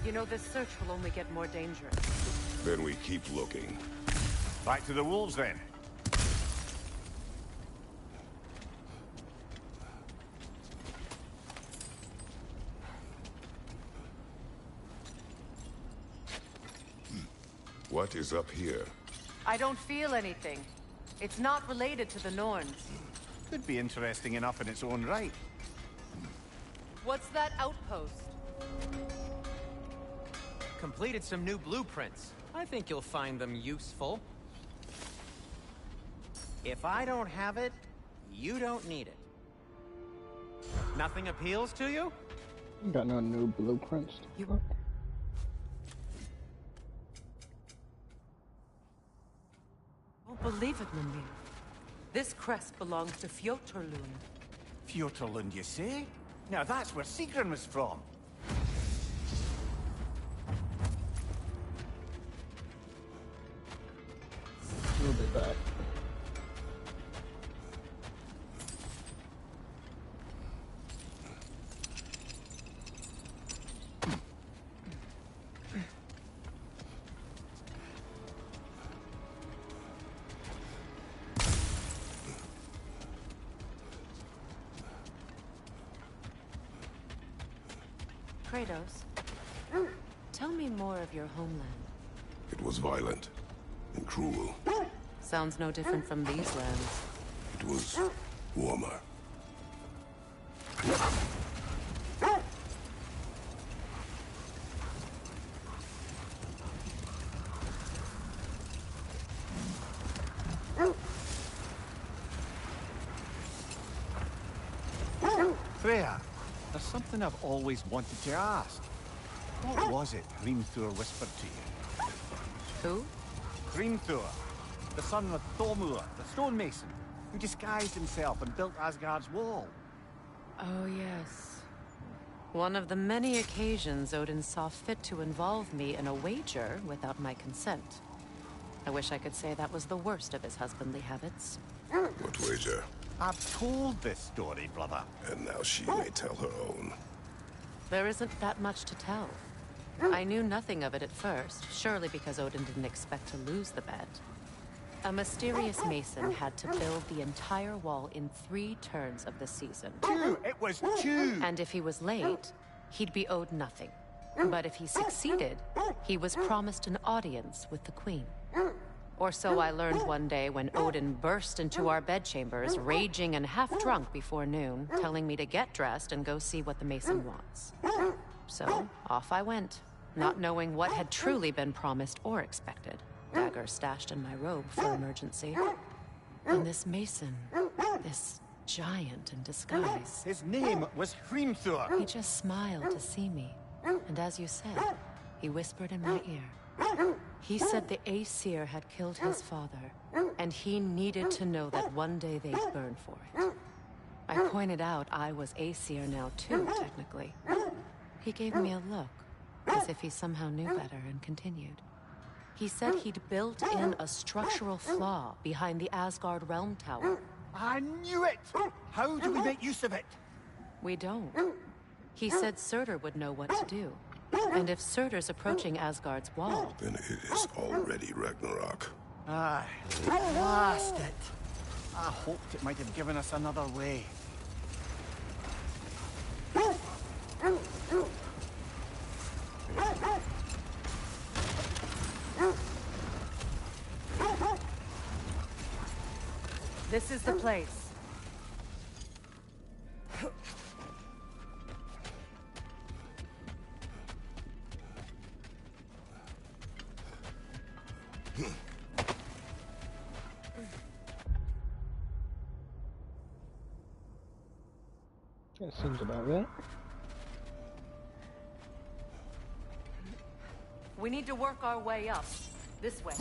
You know, this search will only get more dangerous. Then we keep looking. Back to the wolves, then. What is up here? I don't feel anything. It's not related to the Norns. Could be interesting enough in its own right. What's that outpost? Completed some new blueprints. I think you'll find them useful. If I don't have it, you don't need it. Nothing appeals to you? Got no new blueprints. Won't believe it, Mimir. This crest belongs to Fjotorlund. Fjotorlund, you say? Now that's where Sigrun was from. We'll be back. Kratos, tell me more of your homeland. It was violent and cruel. Sounds no different from these lands. It was Freya, there's something I've always wanted to ask. What was it Hrimthur whispered to you? Who? Hrimthur, the son of Thormur, the stonemason, who disguised himself and built Asgard's wall. Oh, yes. One of the many occasions Odin saw fit to involve me in a wager without my consent. I wish I could say that was the worst of his husbandly habits. What wager? I've told this story, brother. And now she may tell her own. There isn't that much to tell. I knew nothing of it at first, surely because Odin didn't expect to lose the bet. A mysterious mason had to build the entire wall in 3 turns of the season. 2! It was 2! And if he was late, he'd be owed nothing. But if he succeeded, he was promised an audience with the queen. Or so I learned one day when Odin burst into our bedchambers, raging and half-drunk before noon, telling me to get dressed and go see what the mason wants. So, off I went, not knowing what had truly been promised or expected. Dagger stashed in my robe for emergency. And this mason, this giant in disguise. His name was Hrimthur. He just smiled to see me. And as you said, he whispered in my ear. He said the Aesir had killed his father, and he needed to know that one day they'd burn for it. I pointed out I was Aesir now too, technically. He gave me a look, as if he somehow knew better, and continued. He said he'd built in a structural flaw behind the Asgard Realm Tower. I knew it! How do we make use of it? We don't. He said Surtur would know what to do. And if Surtur's approaching Asgard's wall... Then it is already Ragnarok. Aye, blast it! I hoped it might have given us another way. This is the place. That seems about right. We need to work our way up. This way.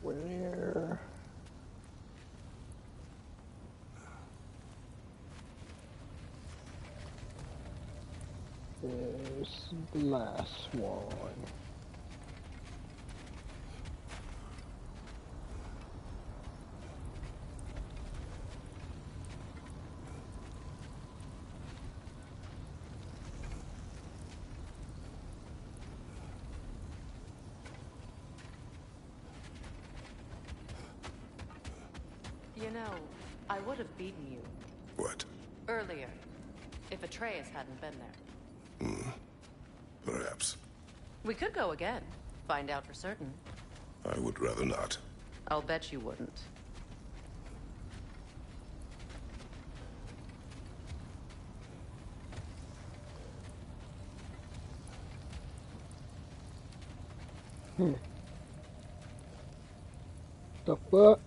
Where? There's the last one. You know, I would have beaten you. What? Earlier. If Atreus hadn't been there. Perhaps. We could go again. Find out for certain. I would rather not. I'll bet you wouldn't. The fuck?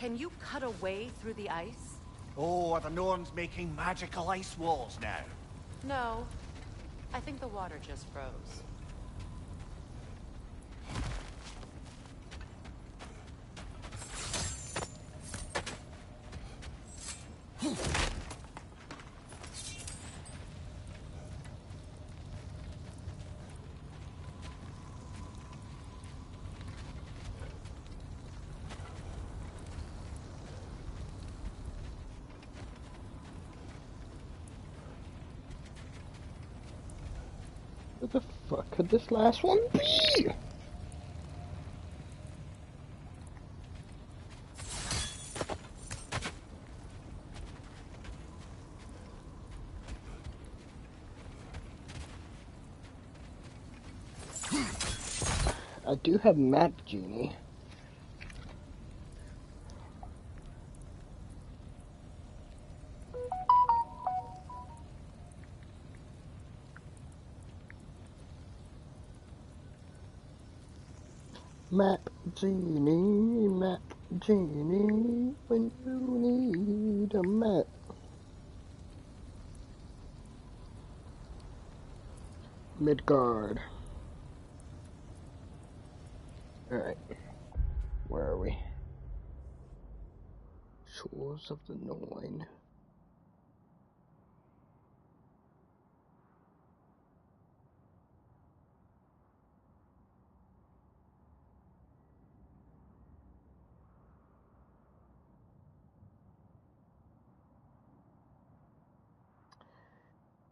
Can you cut a way through the ice? Oh, are the Norns making magical ice walls now? No. I think the water just froze. What the fuck could this last one be? I do have Map Genie. Map Genie, when you need a map. Midgard. Alright. Where are we? Shores of the Norn.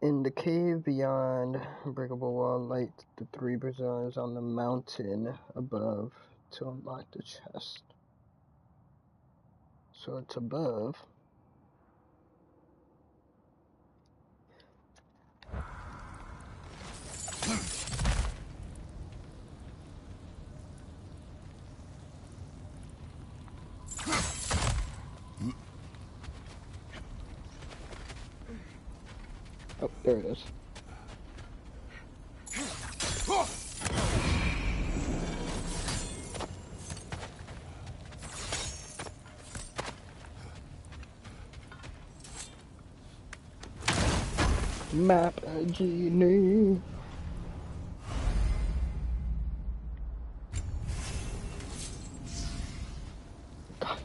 In the cave beyond Breakable Wall, light the 3 bazaars on the mountain above to unlock the chest. So it's above. Oh, there it is. Map Genie. God,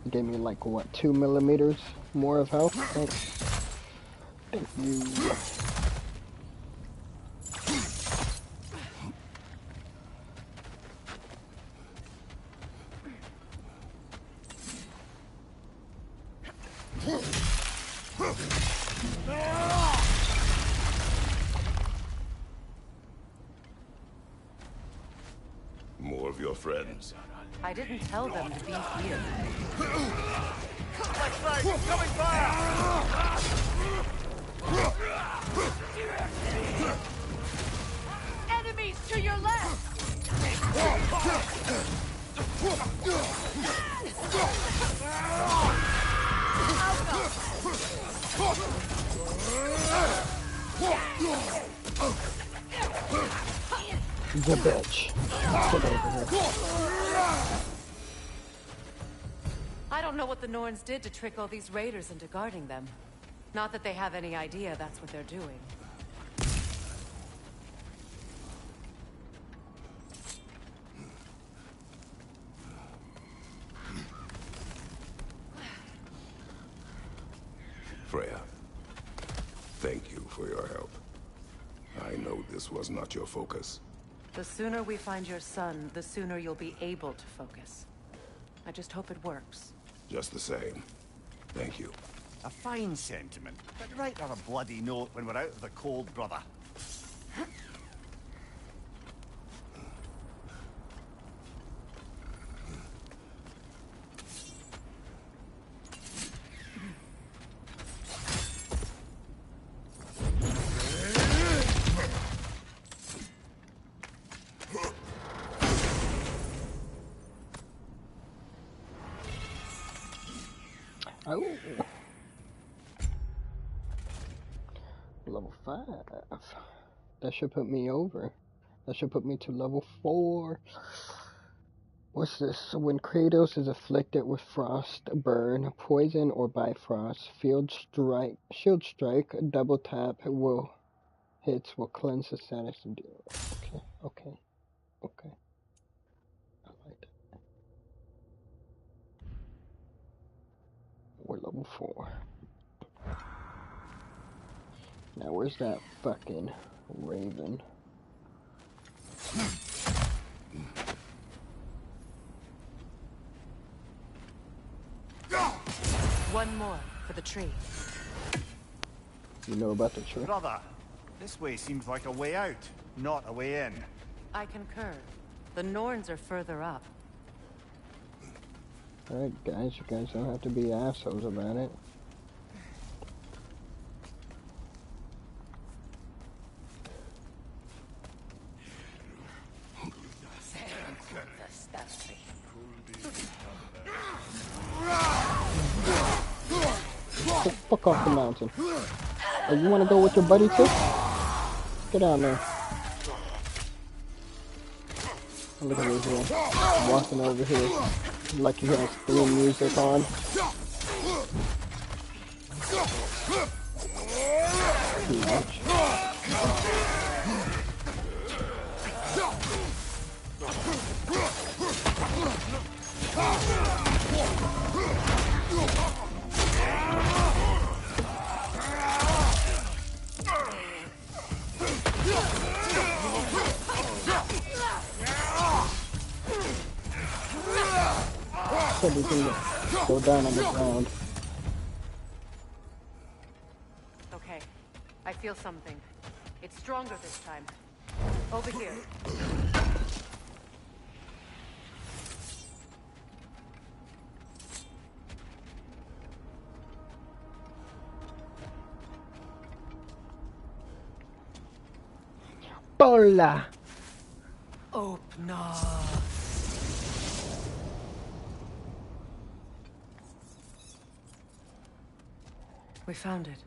it gave me like what, 2 millimeters more of health? Thanks. Thank you. More of your friends. I didn't tell them to be here. Let's fight! Coming fire! Enemies to your left! The bitch. Get over here. I don't know what the Norns did to trick all these raiders into guarding them. Not that they have any idea that's what they're doing. Freya, thank you for your help. I know this was not your focus. The sooner we find your son, the sooner you'll be able to focus. I just hope it works. Just the same. Thank you. A fine sentiment, but write on a bloody note when we're out of the cold, brother. Oh. Level 5. That should put me over. That should put me to level 4. What's this? When Kratos is afflicted with frost, burn, poison, or bifrost, shield strike, double tap will cleanse the status and deal. Okay. I like that. We're level 4. Now where's that fucking raven? One more for the tree. You know about the tree? Brother, this way seems like a way out, not a way in. I concur. The Norns are further up. Alright guys, you guys don't have to be assholes about it. Fuck off the mountain. Oh, you wanna go with your buddy too? Get down there. Look at this here. Walking over here like he has theme music on. Too much. So we can go down on the ground. Okay, I feel something. It's stronger this time. Over here. Bola! Open up. We found it.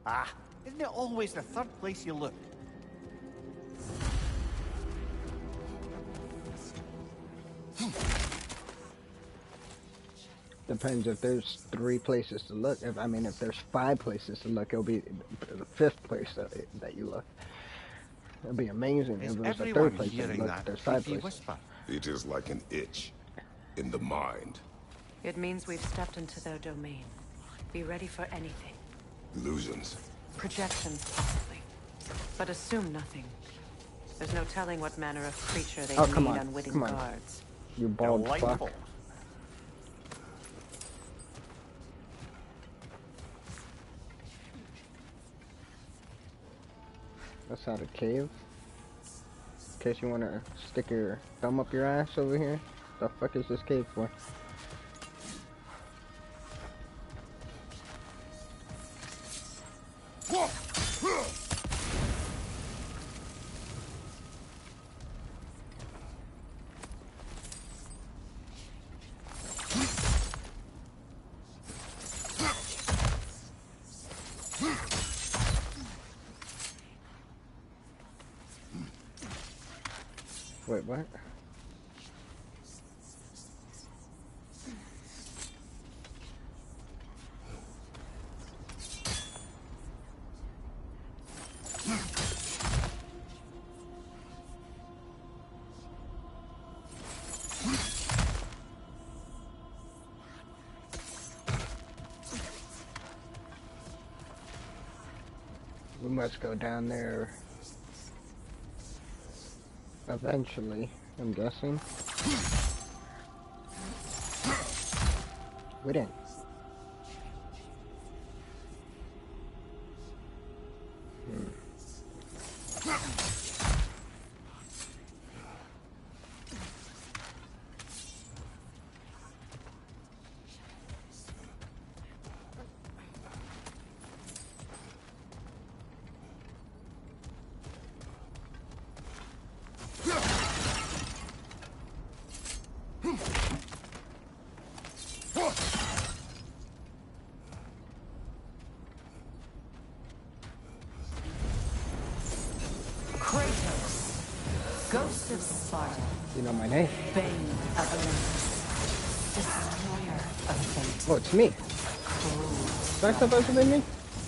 Ah, isn't it always the third place you look? Depends if there's 3 places to look. If there's 5 places to look, it'll be the 5th place that you look. It'd be amazing if it was the 3rd place that you look. There's 5 places. Whisper? It is like an itch in the mind. It means we've stepped into their domain. Be ready for anything. Illusions. Projections, possibly. But assume nothing. There's no telling what manner of creature they come need on. unwitting Come on. guards. You bald fuck. That's not a cave. In case you wanna stick your thumb up your ass over here. The fuck is this cave for? Wait, what? We must go down there eventually, I'm guessing. We didn't. Ghost of Sparta. You know my name. Bane of Olympus. Destroyer of fate. Oh, it's me. Is that supposed to be me?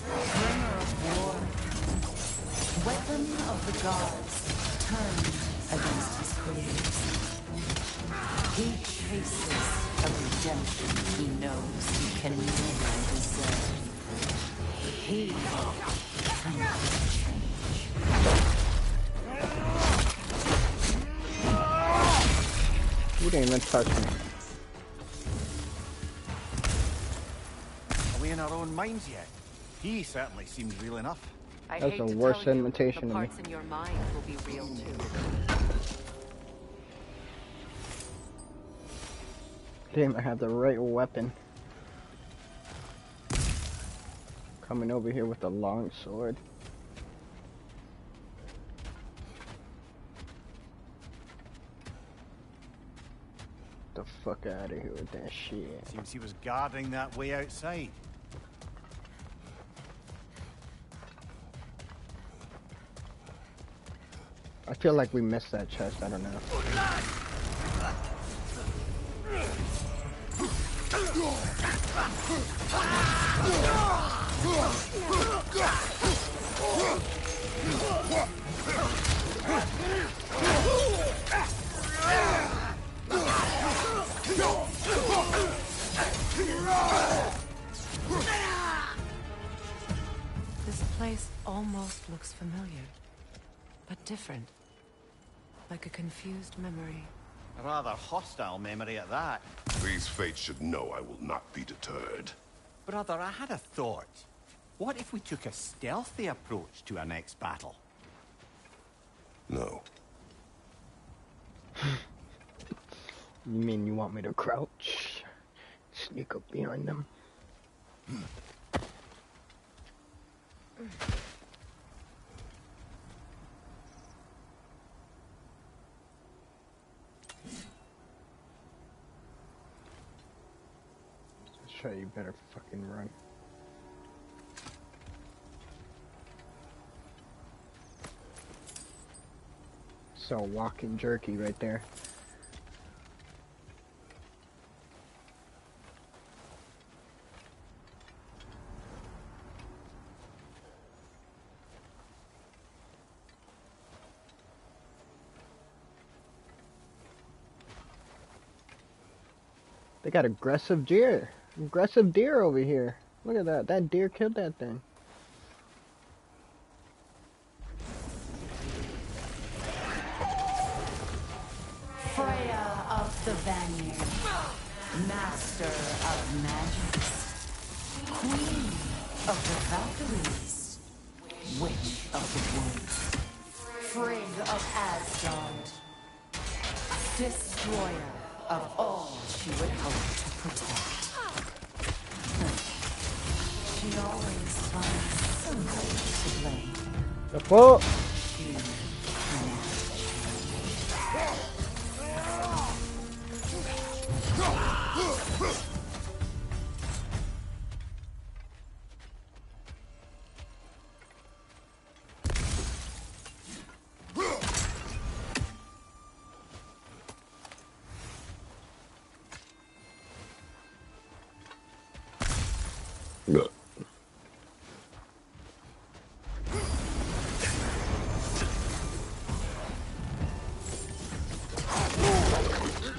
Bringer of war. Weapon of the gods. Turned against his creators. He chases a redemption he knows he can never deserve. He cannot change. You didn't even touch me. Are we in our own minds yet? He certainly seems real enough. That's the worst imitation the of me. parts in your mind will be real too. Damn, I have the right weapon. Coming over here with a long sword. The fuck out of here with that shit. Seems he was guarding that way outside. I feel like we missed that chest, I don't know. This place almost looks familiar, but different. Like a confused memory. A rather hostile memory at that. These fates should know I will not be deterred. Brother, I had a thought. What if we took a stealthy approach to our next battle? No. You mean you want me to crouch? Sneak up behind them? Sure, you better fucking run. So walking jerky right there. They got aggressive deer. Aggressive deer over here. Look at that. That deer killed that thing. Freya of the Vanir. Master of magics. Queen of the Valkyries. Witch of the woods. Frigg of Asgard. Destroyer of all she would hope to protect. She always finds somebody to blame. The fuck? She cannot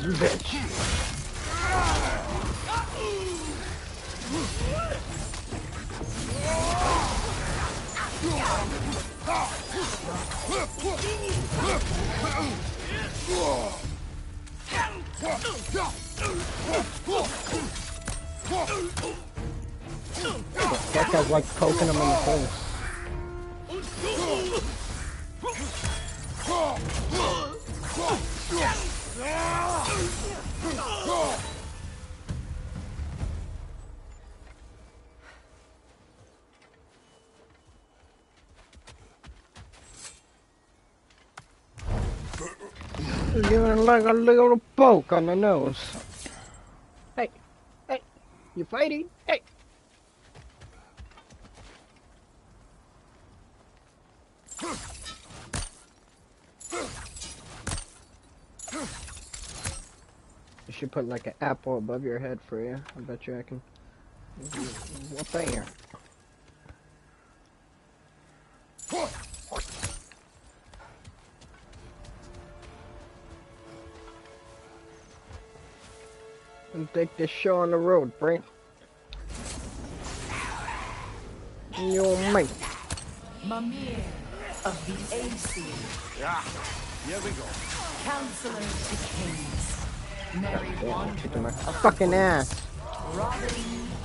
You bitch. That guy's like poking him in the face. You're giving like a little poke on the nose. Hey, hey, you fighting? Hey. should put like an apple above your head for you. I bet you I can. What there? And take this show on the road, Brent. Your mate. Mimir of the AC. Yeah, here we go. Counselor to Kings. Mary Yeah, kicking my Wanderer of fucking the ass. Robin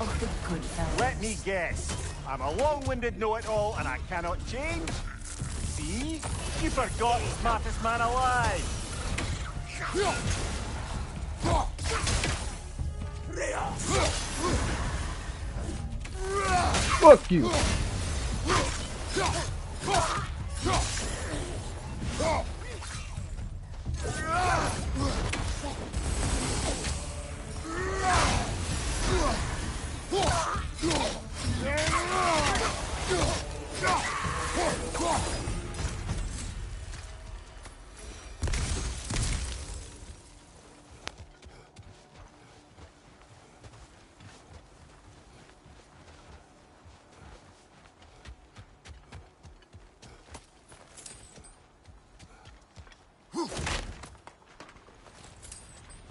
of the Goodfellas. Let me guess. I'm a long-winded know-it-all and I cannot change? See? You forgot smartest man alive. Fuck you.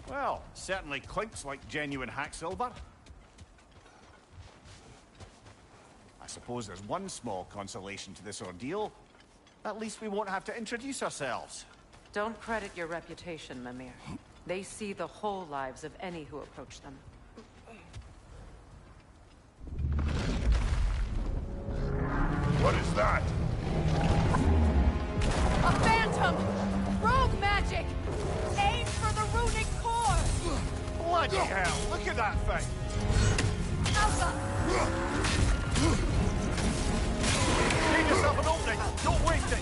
Well, certainly clinks like genuine hack silver. I suppose there's one small consolation to this ordeal. At least we won't have to introduce ourselves. Don't credit your reputation, Mimir. They see the whole lives of any who approach them. What is that? A phantom! Rogue magic! Aim for the runic core! Bloody hell, look at that thing! Alpha! Give yourself an opening, don't waste it!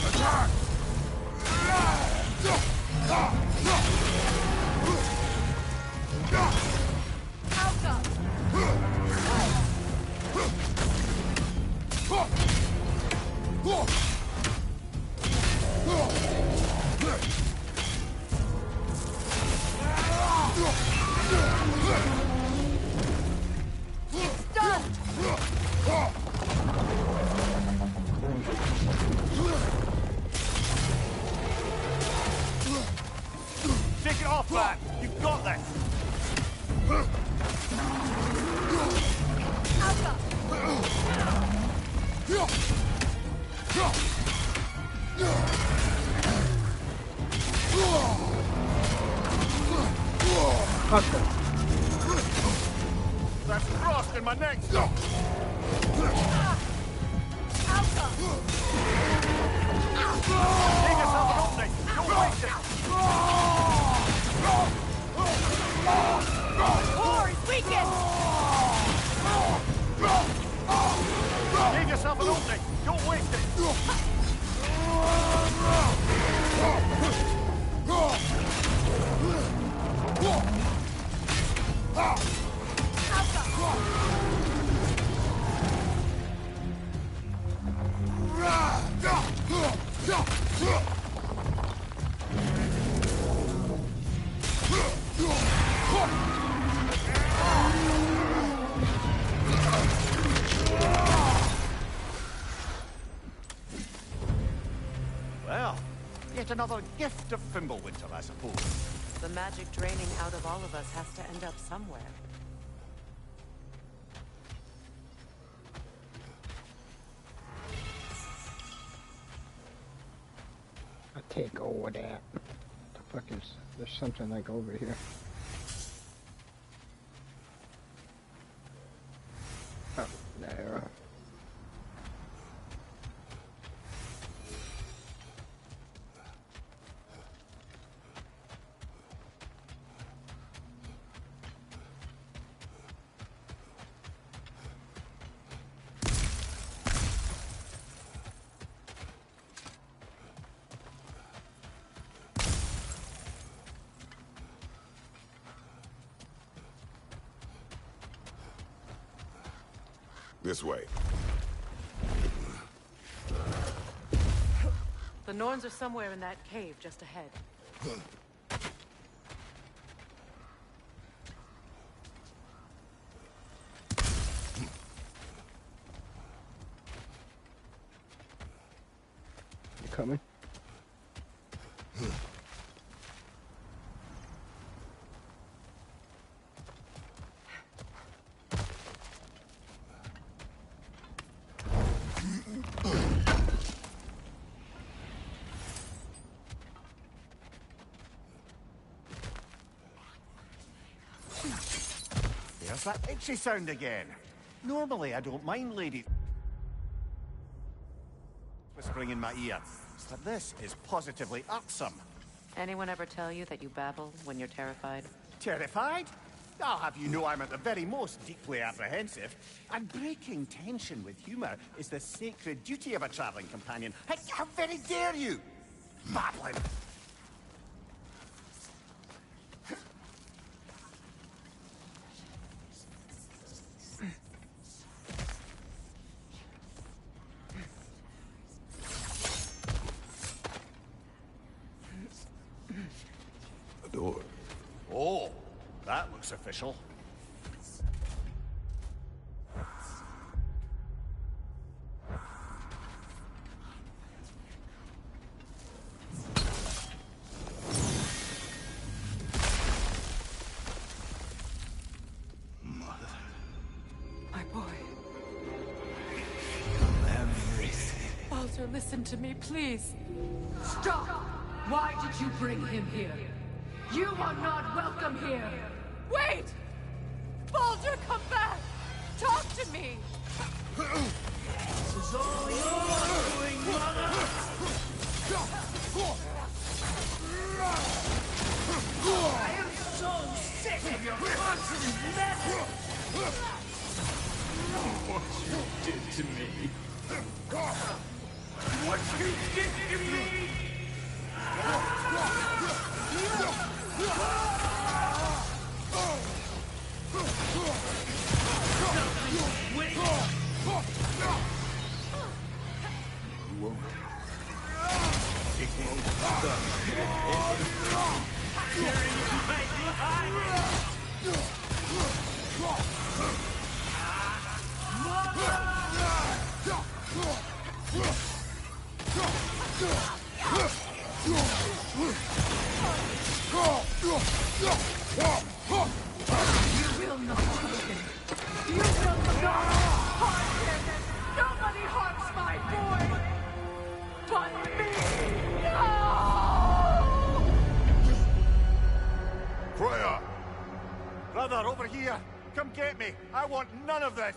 Attack! Take it off, lad! You've got this! That's frost in my neck! Give yourself an opening! Don't waste it! Core is weakened! Give yourself an opening! Don't waste it! Well, yet another gift of Fimbulwinter, I suppose. The magic draining out of all of us has to end up somewhere. I'll take over that. The fuck is there's something like over here. Oh, there. This way. The Norns are somewhere in that cave just ahead. You coming? There's that itchy sound again. Normally, I don't mind ladies whispering in my ear, but this is positively irksome. Anyone ever tell you that you babble when you're terrified? Terrified? I'll have you know I'm at the very most deeply apprehensive. And breaking tension with humor is the sacred duty of a traveling companion. How very dare you! Babbling! A door. Oh, that looks official. My boy. Baldur, listen to me, please. Stop! Why did you bring him here? You are not welcome here! Wait! Baldur, come back! Talk to me! This is all you're doing, mother! I am so sick of your constant mess! What you did to me! What you did to me! Nobody harms my boy! But me! No! Freya! Brother, over here! Come get me! I want none of this!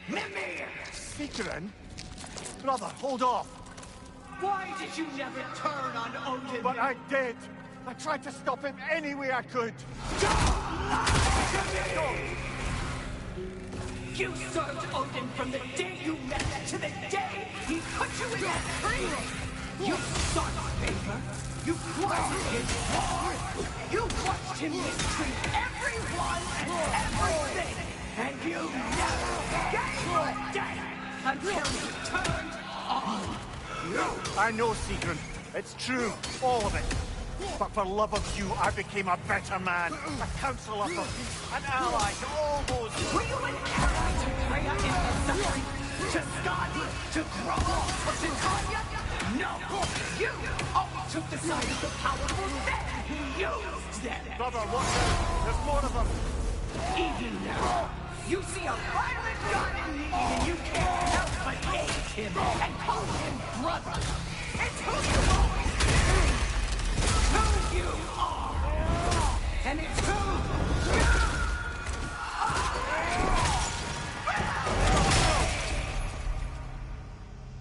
Mimir! Sigrun? Brother, hold off! Why did you never turn on Odin? But I did! I tried to stop him any way I could! You served Odin from the day you met to the day he put you in that tree! You sought favor, you plotted his war, you watched him mistreat everyone and everything, and you never gave a damn until he turned on you! I know, Sigrun. It's true, all of it. But for love of you, I became a better man, a counselor for peace, an ally to all those... Were you an ally to Freya in her suffering? To Skadi? To Groma? Or to Tanya? No! You always took the side of the powerful, then used them! Brother, watch out! There's more of them! Even now, you see a violent god in need and you can't help but hate him and call him brother! It's who you always been! Who you are! And it's who you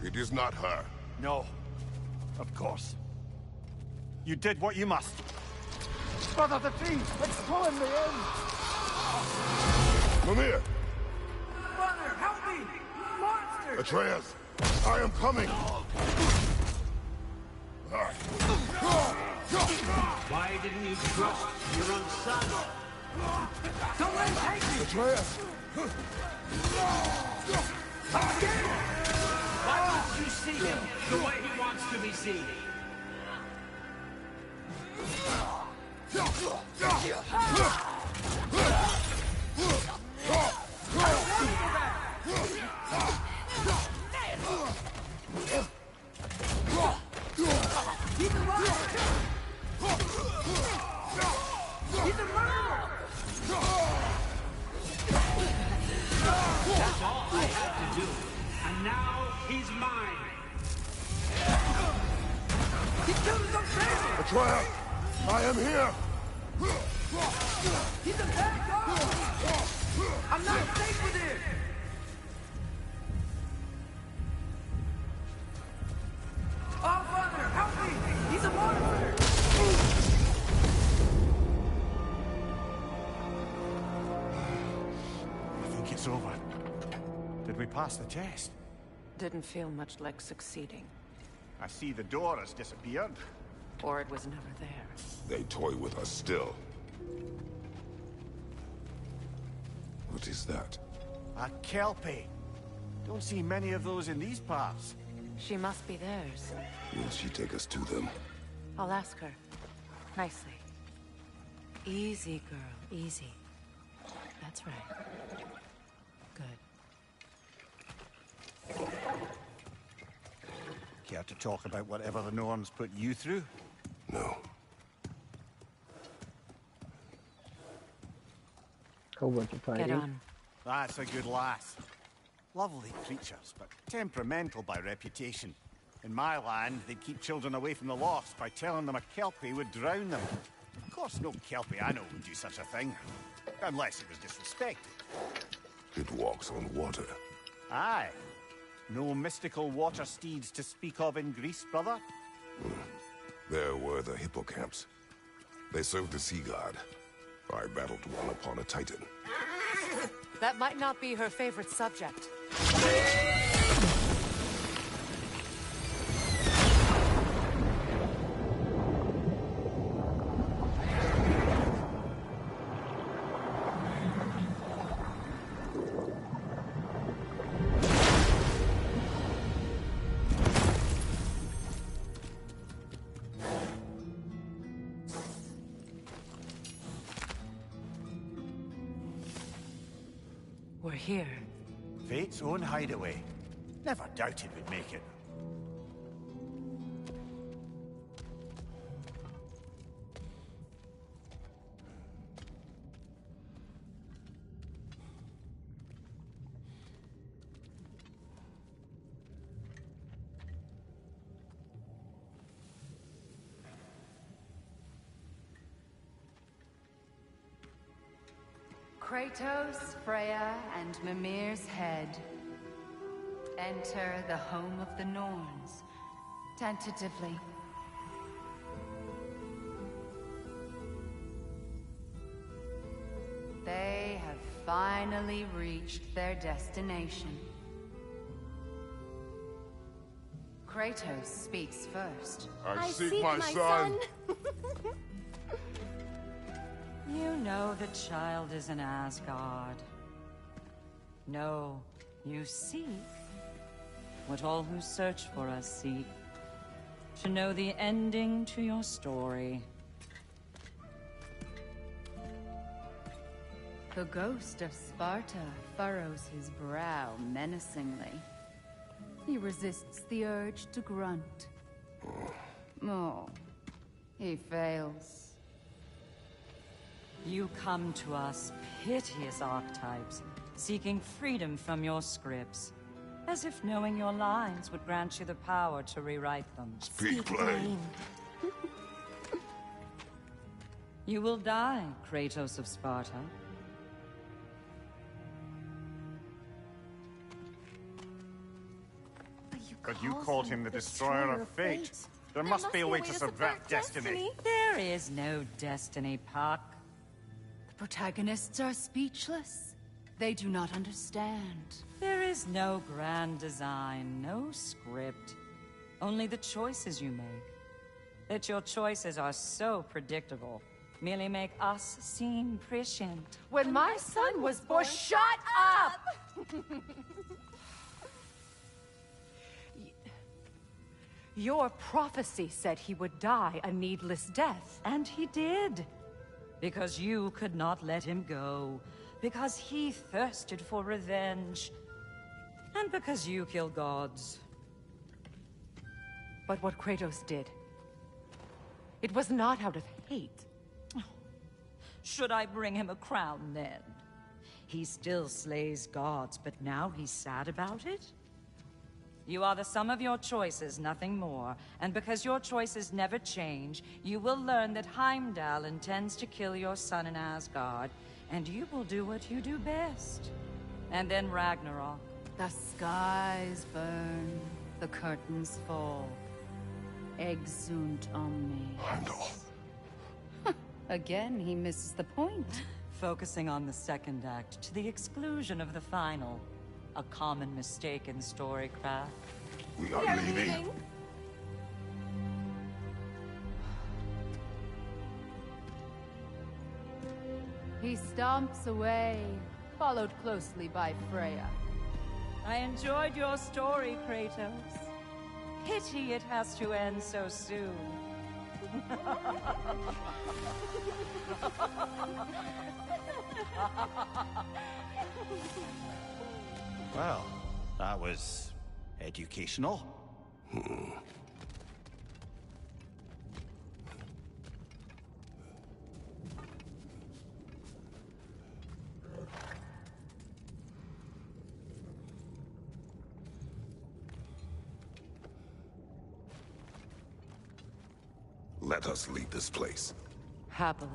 It is not her. No. Of course. You did what you must. Brother, the tree! It's pulling me in! Mimir! Brother, help me! Monster! Atreus! I am coming! Why didn't you trust your own son? Don't let him take me! Atreus! I'm scared! Why don't you see him the way he wants to be seen? He's a murderer! He's a murderer! That's all I had to do. And now he's mine. He killed his own family! Atreus! I am here! He's a bad guy! I'm not safe with him! Oh, Father, help me! He's a monster! I think it's over. Did we pass the test? Didn't feel much like succeeding. I see the door has disappeared. Or it was never there. They toy with us still. What is that? A Kelpie. Don't see many of those in these parts. She must be theirs. Will she take us to them? I'll ask her. Nicely. Easy, girl. Easy. That's right. Good. Care to talk about whatever the Norns put you through? No. Whole bunch of fighting. Get on. That's a good lass. Lovely creatures, but temperamental by reputation. In my land, they'd keep children away from the lost by telling them a Kelpie would drown them. Of course, no Kelpie I know would do such a thing. Unless it was disrespected. It walks on water. Aye. No mystical water steeds to speak of in Greece, brother? There were the hippocamps. They served the sea god. I battled one upon a titan. That might not be her favorite subject. We're here. Fate's own hideaway. Never doubted we'd make it. Kratos, Freya, and Mimir's head. Enter the home of the Norns, tentatively. They have finally reached their destination. Kratos speaks first. I seek my son. You know the child is in Asgard. No, you seek what all who search for us seek. To know the ending to your story. The ghost of Sparta furrows his brow menacingly. He resists the urge to grunt. Oh, he fails. You come to us, piteous archetypes, seeking freedom from your scripts. As if knowing your lines would grant you the power to rewrite them. Speak plain. You will die, Kratos of Sparta. But you called him the Destroyer of Fate. There must be a way to subvert destiny. There is no destiny, Puck. The protagonists are speechless. They do not understand. There is no grand design, no script. Only the choices you make. That your choices are so predictable, merely make us seem prescient. When my son was born, shut up! Your prophecy said he would die a needless death. And he did. Because you could not let him go. Because he thirsted for revenge. And because you kill gods. But what Kratos did, it was not out of hate. Should I bring him a crown then? He still slays gods, but now he's sad about it? You are the sum of your choices, nothing more. And because your choices never change, you will learn that Heimdall intends to kill your son in Asgard, and you will do what you do best. And then Ragnarok. The skies burn, the curtains fall. Exunt omni. Heimdall. Again, he misses the point. Focusing on the second act to the exclusion of the final. A common mistake in storycraft. We are leaving. He stomps away, followed closely by Freya. I enjoyed your story, Kratos. Pity it has to end so soon. Well, that was educational. Let us leave this place. Happily.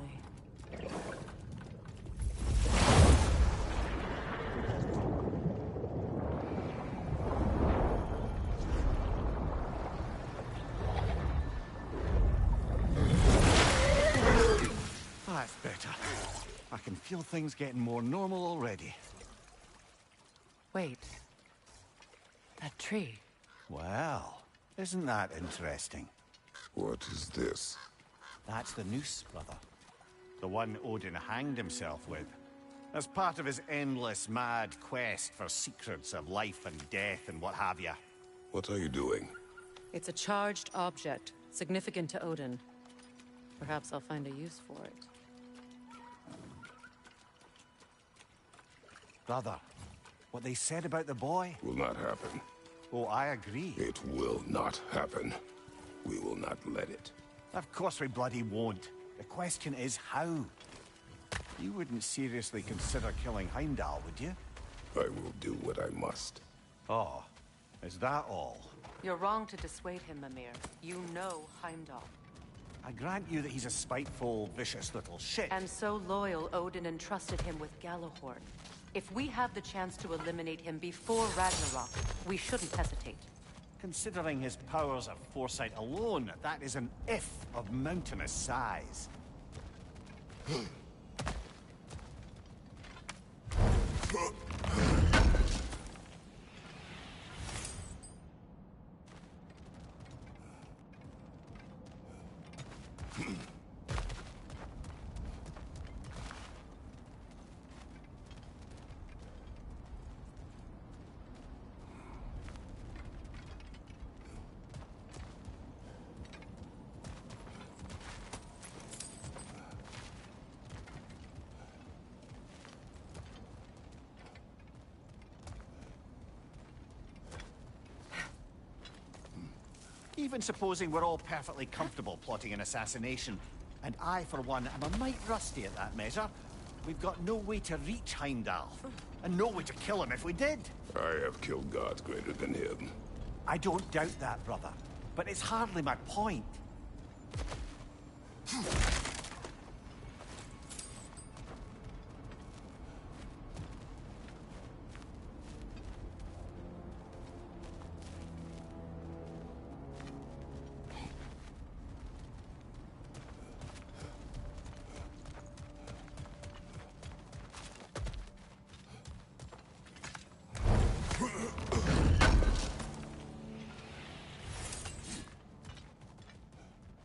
That's better. I can feel things getting more normal already. Wait. That tree. Well, isn't that interesting? What is this? That's the noose, brother. The one Odin hanged himself with. As part of his endless, mad quest for secrets of life and death and what have you. What are you doing? It's a charged object, significant to Odin. Perhaps I'll find a use for it. Brother, what they said about the boy? Will not happen. Oh, I agree. It will not happen. We will not let it. Of course we bloody won't. The question is how? You wouldn't seriously consider killing Heimdall, would you? I will do what I must. Oh, is that all? You're wrong to dissuade him, Mimir. You know Heimdall. I grant you that he's a spiteful, vicious little shit. And so loyal, Odin entrusted him with Gjallarhorn. If we have the chance to eliminate him before Ragnarok, we shouldn't hesitate. Considering his powers of foresight alone, that is an if of mountainous size. Even supposing we're all perfectly comfortable plotting an assassination, and I, for one, am a mite rusty at that measure, we've got no way to reach Heimdall, and no way to kill him if we did. I have killed gods greater than him. I don't doubt that, brother, but it's hardly my point.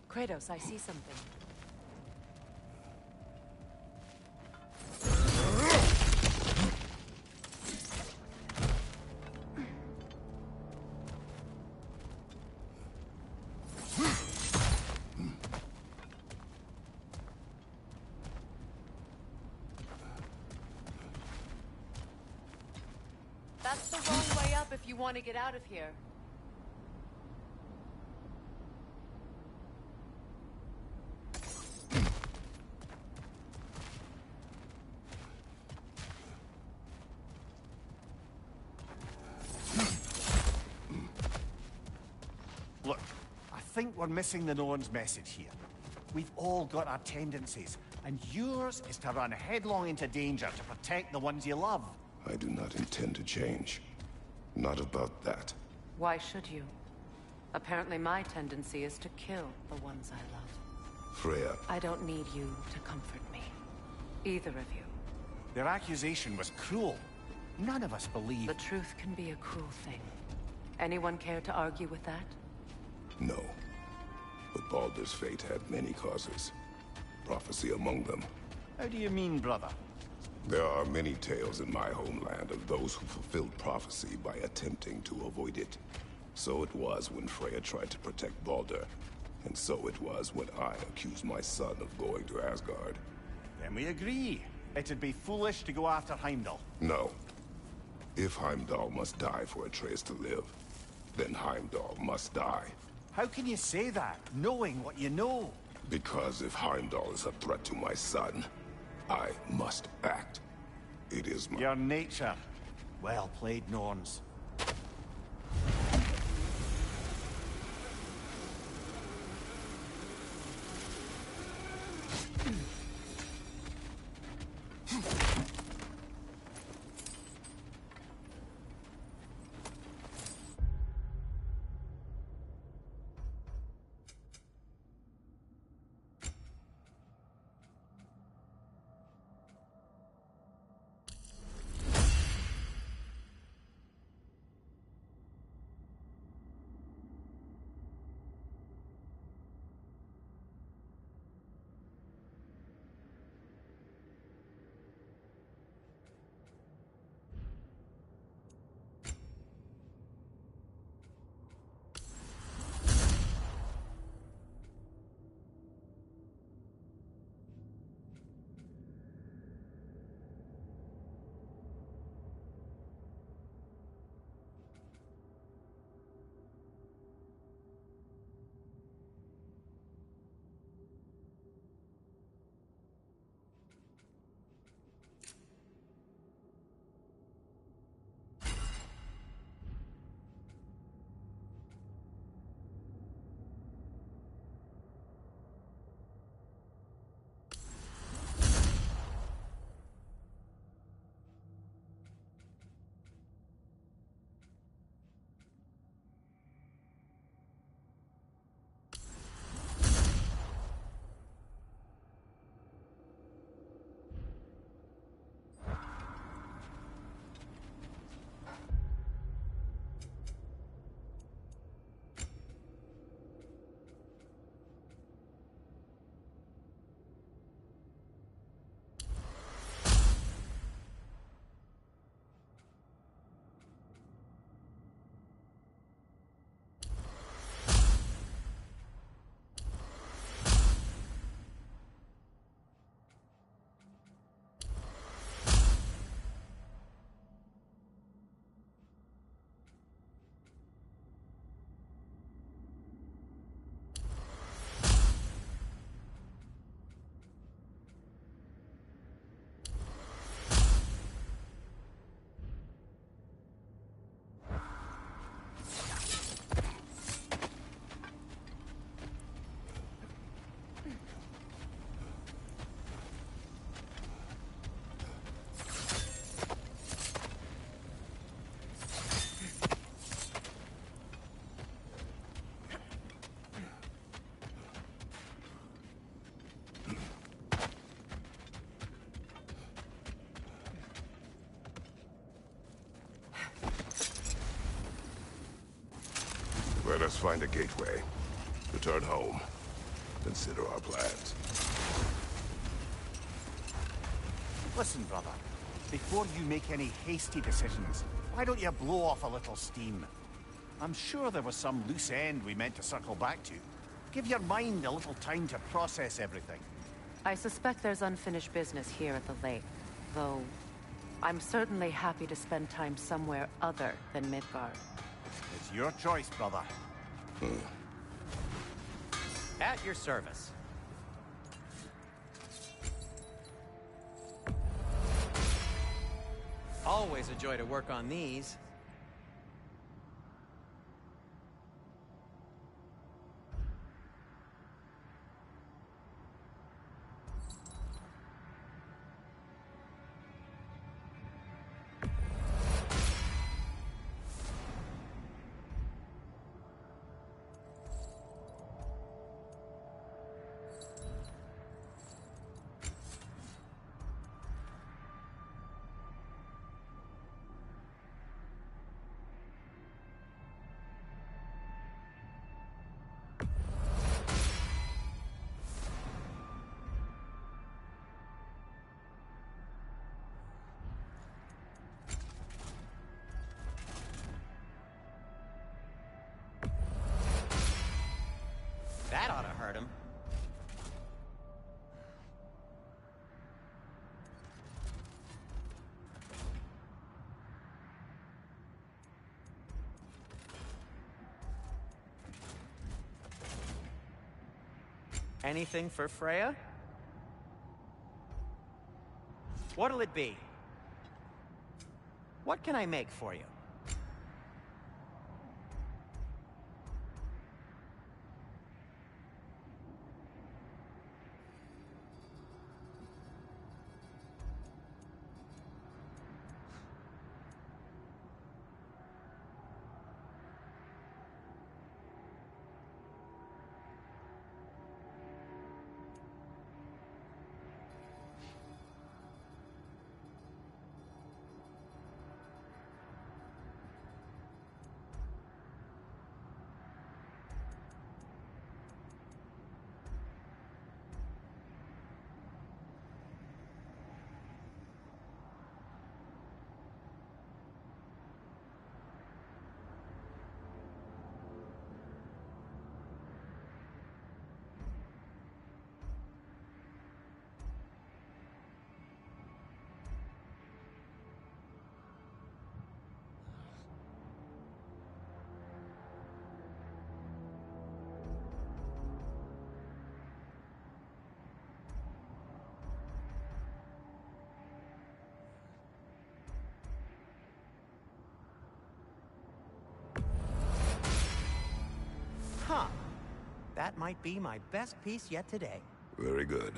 Kratos, I see something. That's the wrong way up if you want to get out of here. Look, I think we're missing the Norn's message here. We've all got our tendencies, and yours is to run headlong into danger to protect the ones you love. I do not intend to change. Not about that. Why should you? Apparently my tendency is to kill the ones I love. Freya. I don't need you to comfort me. Either of you. Their accusation was cruel. None of us believe... The truth can be a cruel thing. Anyone care to argue with that? No. But Baldur's fate had many causes. Prophecy among them. How do you mean, brother? There are many tales in my homeland of those who fulfilled prophecy by attempting to avoid it. So it was when Freya tried to protect Baldur. And so it was when I accused my son of going to Asgard. Then we agree. It'd be foolish to go after Heimdall. No. If Heimdall must die for Atreus to live, then Heimdall must die. How can you say that, knowing what you know? Because if Heimdall is a threat to my son, I must act. It is my... Your nature. Well played, Norns. Let us find a gateway. Return home. Consider our plans. Listen, brother. Before you make any hasty decisions, why don't you blow off a little steam? I'm sure there was some loose end we meant to circle back to. Give your mind a little time to process everything. I suspect there's unfinished business here at the lake, though I'm certainly happy to spend time somewhere other than Midgard. It's your choice, brother. At your service. Always a joy to work on these. That ought to hurt him. Anything for Freya? What'll it be? What can I make for you? Huh. That might be my best piece yet today. Very good.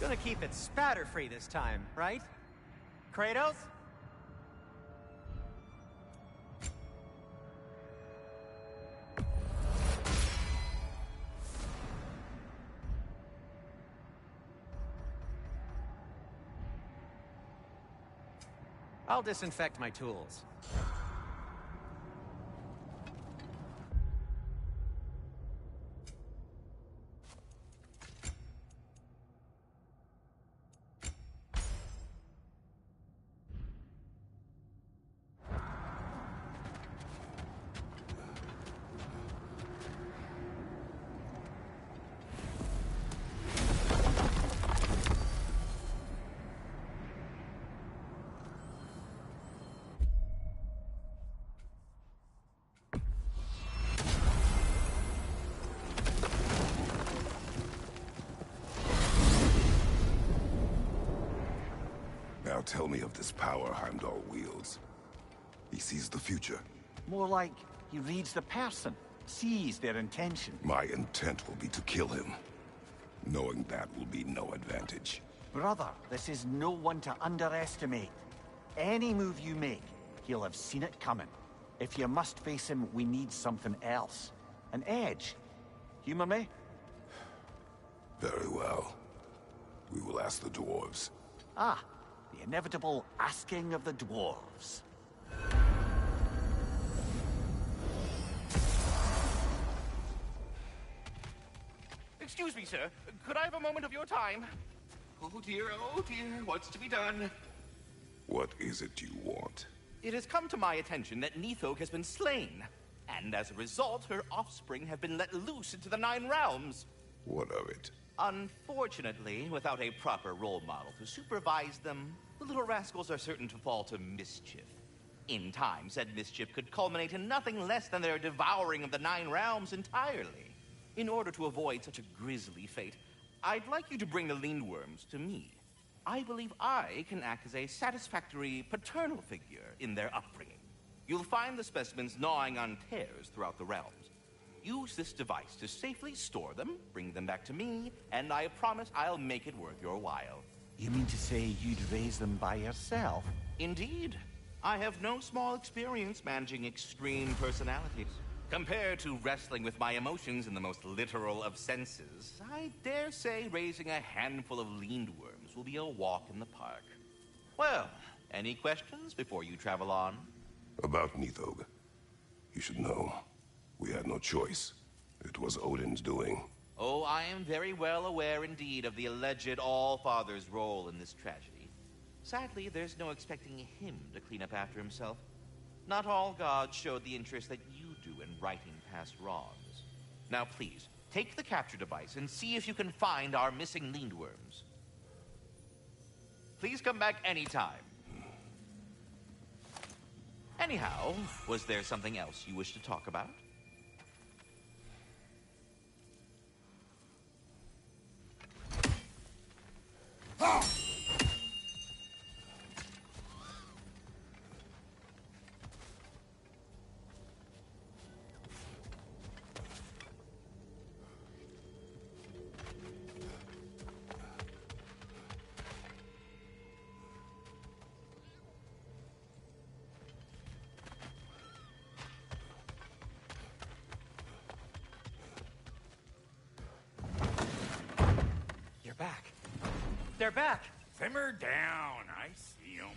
Gonna keep it spatter-free this time, right? Kratos? I'll disinfect my tools. Now tell me of this power Heimdall wields. He sees the future. More like he reads the person, sees their intention. My intent will be to kill him. Knowing that will be no advantage. Brother, this is no one to underestimate. Any move you make, he'll have seen it coming. If you must face him, we need something else. An edge. Humor me? Very well. We will ask the dwarves. Ah, the inevitable asking of the dwarves. Excuse me, sir. Could I have a moment of your time? Oh dear, what's to be done? What is it you want? It has come to my attention that Nithog has been slain, and as a result, her offspring have been let loose into the Nine Realms. What of it? Unfortunately, without a proper role model to supervise them, the little rascals are certain to fall to mischief. In time, said mischief could culminate in nothing less than their devouring of the Nine Realms entirely. In order to avoid such a grisly fate, I'd like you to bring the Lindworms to me. I believe I can act as a satisfactory paternal figure in their upbringing. You'll find the specimens gnawing on tears throughout the realms. Use this device to safely store them, bring them back to me, and I promise I'll make it worth your while. You mean to say you'd raise them by yourself? Indeed. I have no small experience managing extreme personalities. Compared to wrestling with my emotions in the most literal of senses, I dare say raising a handful of Lindworms will be a walk in the park. Well, any questions before you travel on? About Nithog. You should know. We had no choice. It was Odin's doing. Oh, I am very well aware indeed of the alleged All-Father's role in this tragedy. Sadly, there's no expecting him to clean up after himself. Not all gods showed the interest that you do in righting past wrongs. Now please, take the capture device and see if you can find our missing Lindworms. Please come back anytime. Anyhow, was there something else you wish to talk about? You're back. They're back. Simmer down. I see them.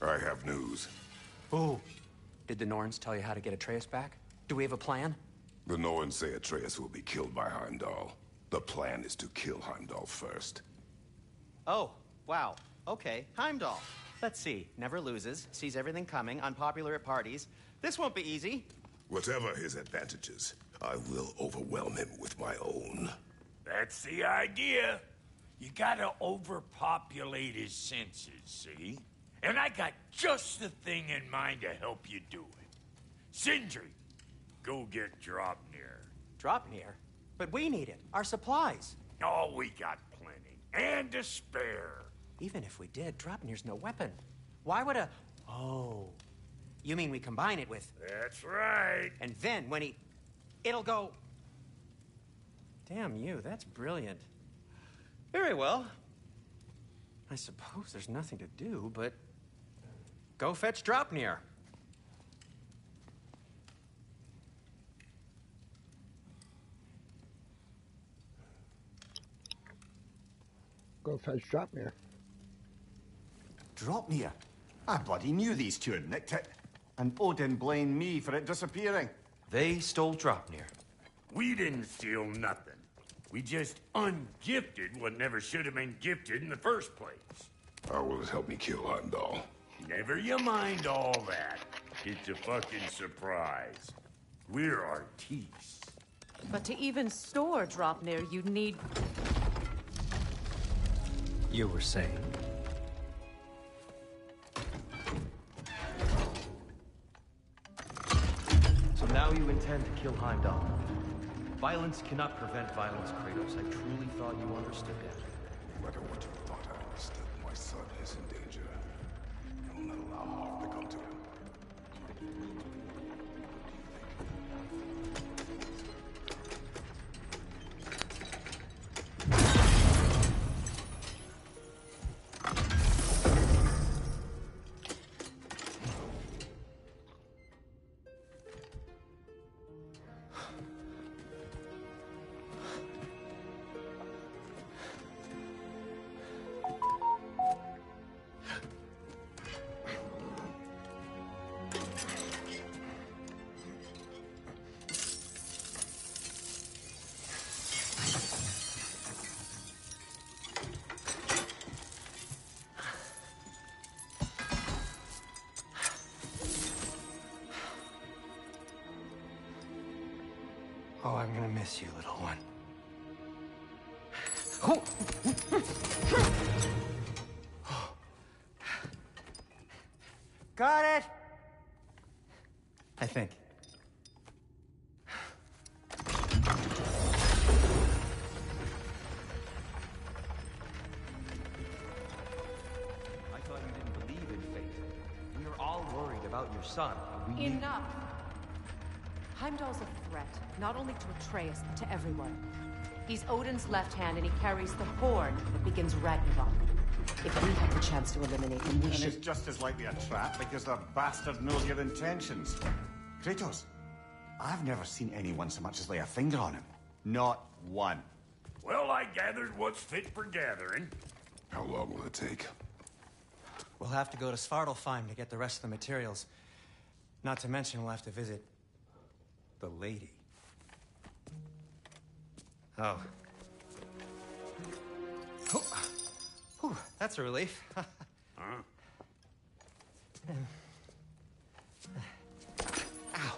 I have news. Ooh. Did the Norns tell you how to get Atreus back? Do we have a plan? The Norns say Atreus will be killed by Heimdall. The plan is to kill Heimdall first. Oh, wow. Okay, Heimdall. Let's see. Never loses, sees everything coming, unpopular at parties. This won't be easy. Whatever his advantages, I will overwhelm him with my own. That's the idea. You gotta overpopulate his senses, see? And I got just the thing in mind to help you do it. Sindri, go get Draupnir. Draupnir? But we need it. Our supplies. Oh, we got plenty. And to spare. Even if we did, Draupnir's no weapon. Why would a... Oh. You mean we combine it with... That's right. And then when he... It'll go... Damn you, that's brilliant. Very well. I suppose there's nothing to do, but... Go fetch Draupnir. Go fetch Draupnir. Draupnir? I bloody knew these two had nicked it. And Odin blamed me for it disappearing. They stole Draupnir. We didn't steal nothing. We just ungifted what never should have been gifted in the first place. How will it help me kill Heimdall? Never you mind all that. It's a fucking surprise. We're artistes. But to even store Draupnir, you'd need... You were saying? So now you intend to kill Heimdall? Violence cannot prevent violence, Kratos. I truly thought you understood that. No matter what you thought I understood, my son is in danger. I will not allow harm to come to him. Oh, I'm gonna miss you, little one. Got it! I think. I thought you didn't believe in fate. We were all worried about your son. We Enough! Heimdall's a threat, not only to Atreus, but to everyone. He's Odin's left hand, and he carries the horn that begins Ragnarok. If we have the chance to eliminate him, we And should... it's just as likely a trap because the bastard knows your intentions. Kratos, I've never seen anyone so much as lay a finger on him. Not one. Well, I gathered what's fit for gathering. How long will it take? We'll have to go to Svartalfheim to get the rest of the materials. Not to mention we'll have to visit the lady. Oh. Oh. Whew, that's a relief. Huh? Ow.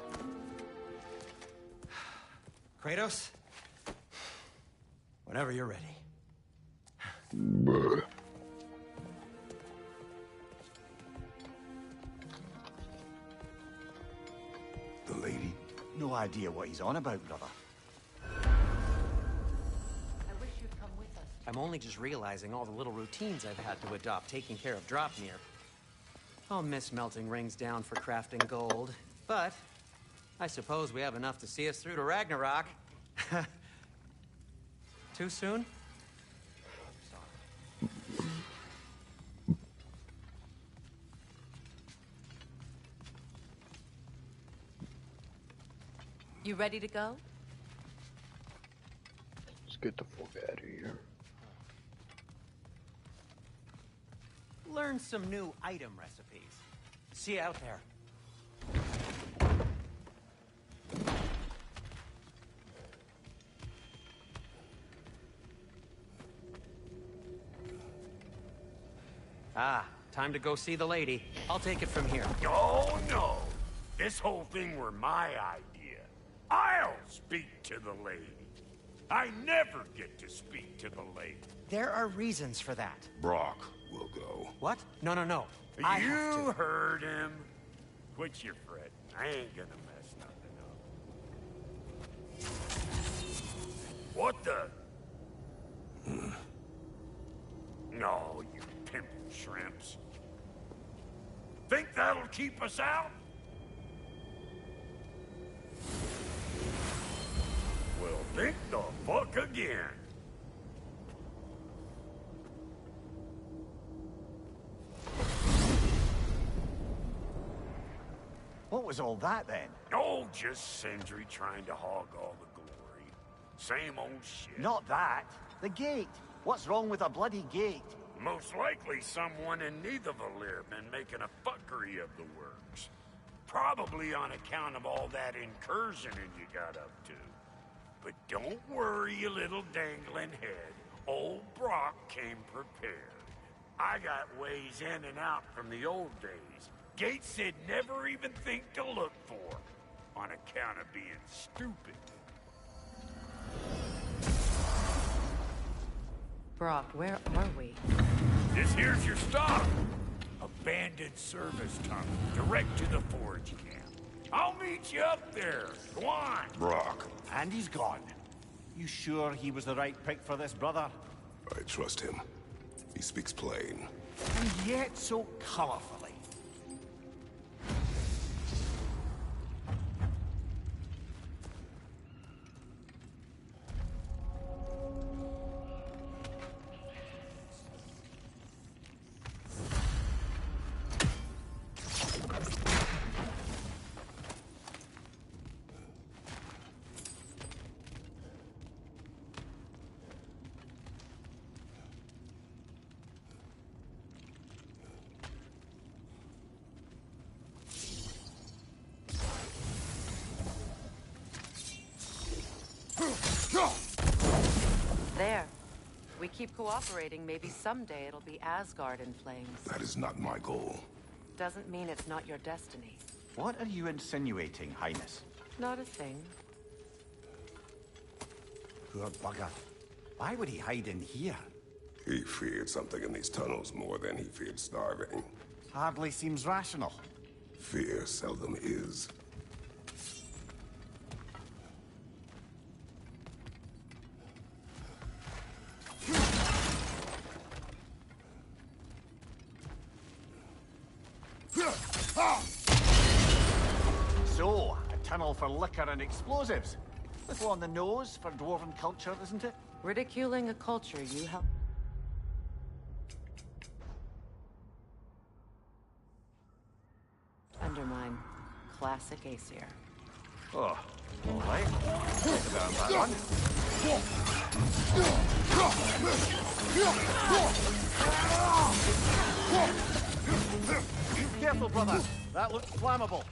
Kratos? Whenever you're ready. The lady? No idea what he's on about, brother. I'm only just realizing all the little routines I've had to adopt taking care of Dropnir. I'll miss melting rings down for crafting gold, but I suppose we have enough to see us through to Ragnarok. Too soon? You ready to go? Let's get the fuck out of here. Learn some new item recipes. See you out there. Ah, time to go see the lady. I'll take it from here. Oh, no. This whole thing were my idea. I'll speak to the lady. I never get to speak to the lady. There are reasons for that. Brock will go. What? No, no, no. I have You to. heard him. Quit your fretting. I ain't gonna mess nothing up. What the? No, you pimple shrimps. Think that'll keep us out? Well, think the fuck again. What was all that then? Oh, just Sindri trying to hog all the glory. Same old shit. Not that. The gate. What's wrong with a bloody gate? Most likely someone in Nidavellir been making a fuckery of the works. Probably on account of all that incursioning you got up to. But don't worry, you little dangling head. Old Brock came prepared. I got ways in and out from the old days. Gates said never even think to look for, on account of being stupid. Brock, where are we? This here's your stop. Abandoned service tunnel, direct to the forge camp. I'll meet you up there. Go on. Brock. And he's gone. You sure he was the right pick for this, brother? I trust him. He speaks plain. And yet so colorfully. There. We keep cooperating, maybe someday it'll be Asgard in flames. That is not my goal. Doesn't mean it's not your destiny. What are you insinuating, Highness? Not a thing. Poor bugger. Why would he hide in here? He feared something in these tunnels more than he feared starving. Hardly seems rational. Fear seldom is. So, a tunnel for liquor and explosives. Little on the nose for dwarven culture, isn't it? Ridiculing a culture you help. Undermine. Classic Aesir. Oh, all right. Think about that one. Careful, brother. That looks flammable.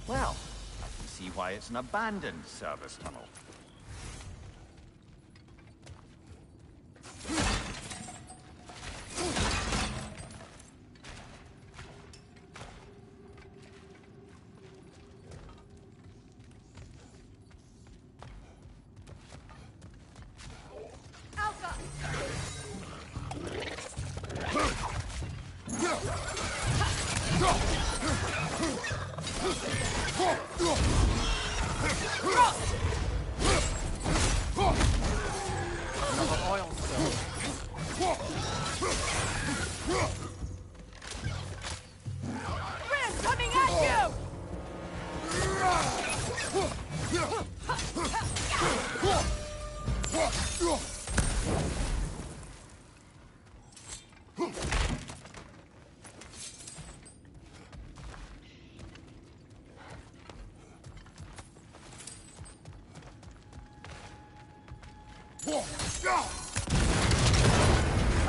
Well, I can see why it's an abandoned service tunnel. Another oil spill. Ram coming at you!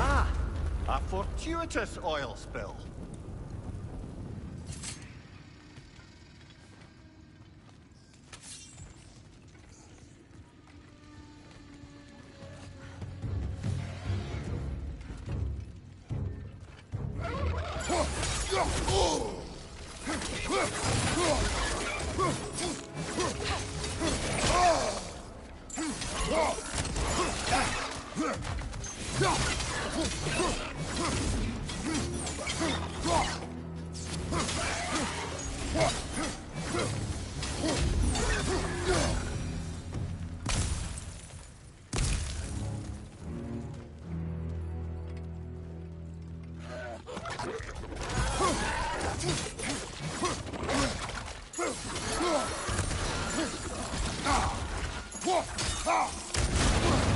Ah, a fortuitous oil spill.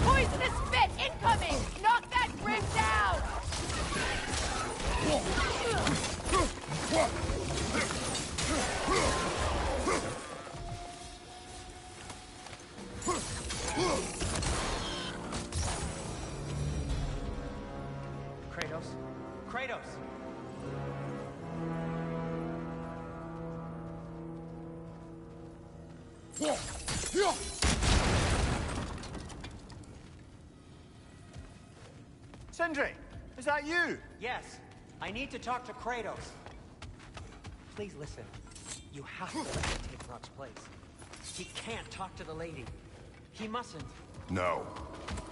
Poisonous spit incoming! Knock that grim down! Kratos? Kratos! Sindri, is that you? Yes, I need to talk to Kratos. Please listen. You have to let him take Rock's place. He can't talk to the lady. He mustn't. No.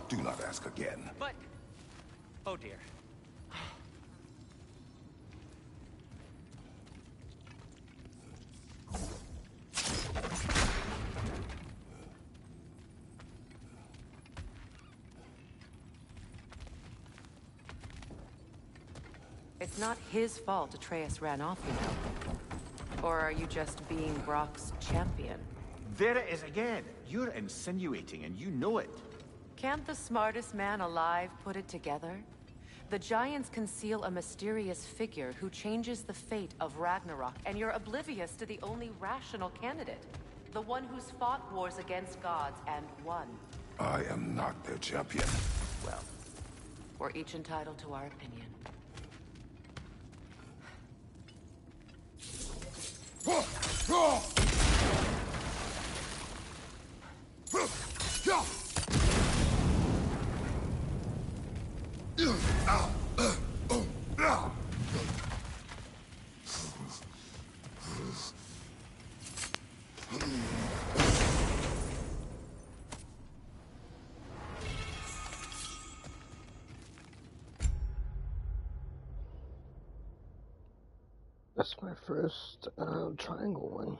Do not ask again. But... oh dear. It's not his fault Atreus ran off, you know. Or are you just being Brock's champion? There it is again. You're insinuating, and you know it. Can't the smartest man alive put it together? The Giants conceal a mysterious figure who changes the fate of Ragnarok, and you're oblivious to the only rational candidate. The one who's fought wars against gods and won. I am not their champion. Well, we're each entitled to our opinion. That's my first triangle one.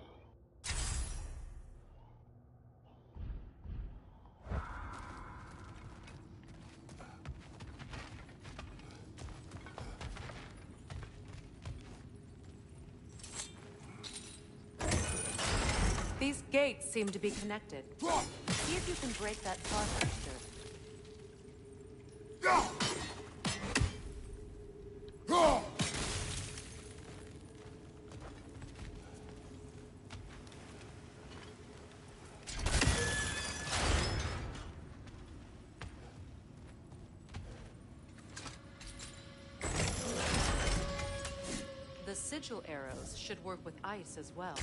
These gates seem to be connected. See if you can break that tar register. The sigil arrows should work with ice as well.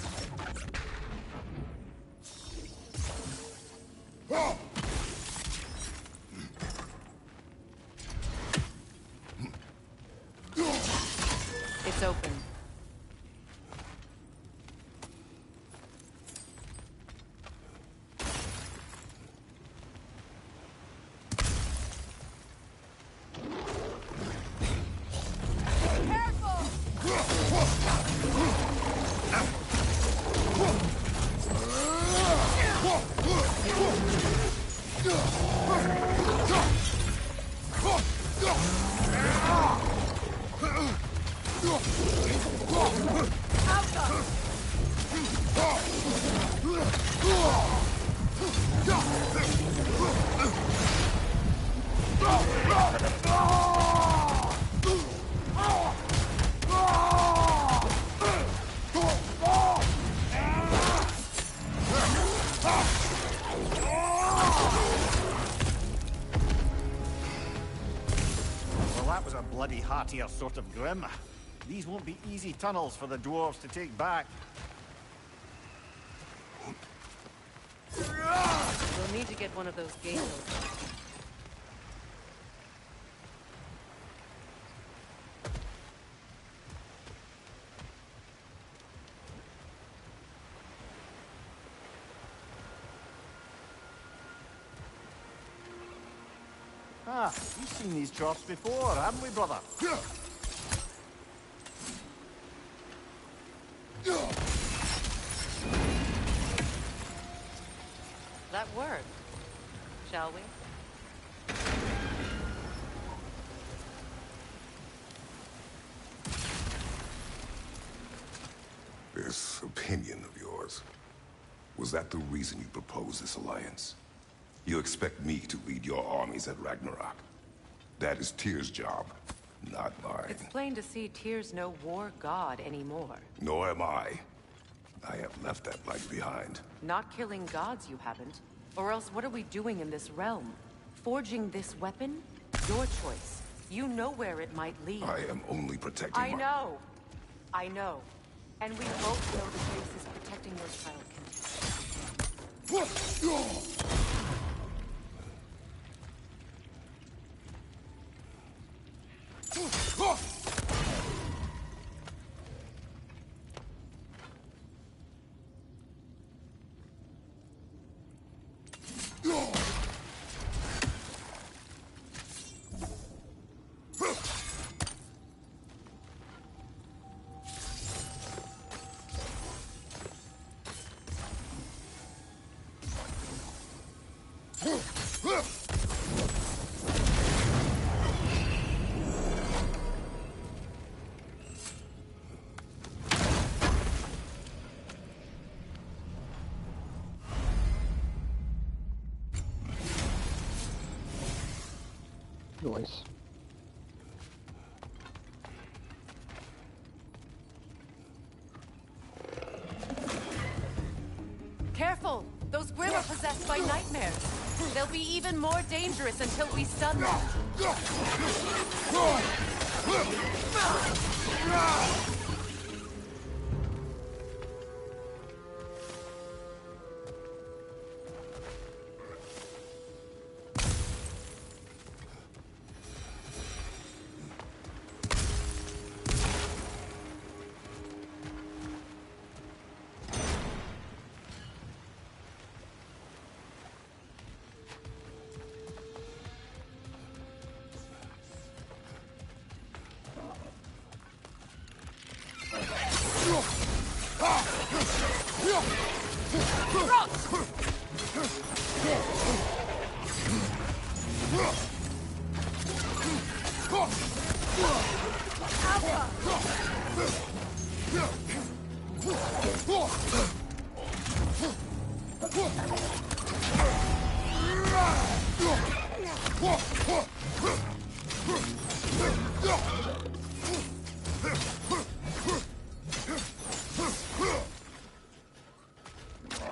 It's open. Bloody heartier sort of grim. These won't be easy tunnels for the dwarves to take back. We'll need to get one of those gates open. Ah, we've seen these drops before, haven't we, brother? That worked. Shall we? This opinion of yours, was that the reason you proposed this alliance? You expect me to lead your armies at Ragnarok. That is Tyr's job, not mine. It's plain to see Tyr's no war god anymore. Nor am I. I have left that life behind. Not killing gods, you haven't. Or else what are we doing in this realm? Forging this weapon? Your choice. You know where it might lead. I am only protecting I know. I know. And we both know the place is protecting your child. Noise. Careful! Those Grimm are possessed by nightmares. They'll be even more dangerous until we stun them.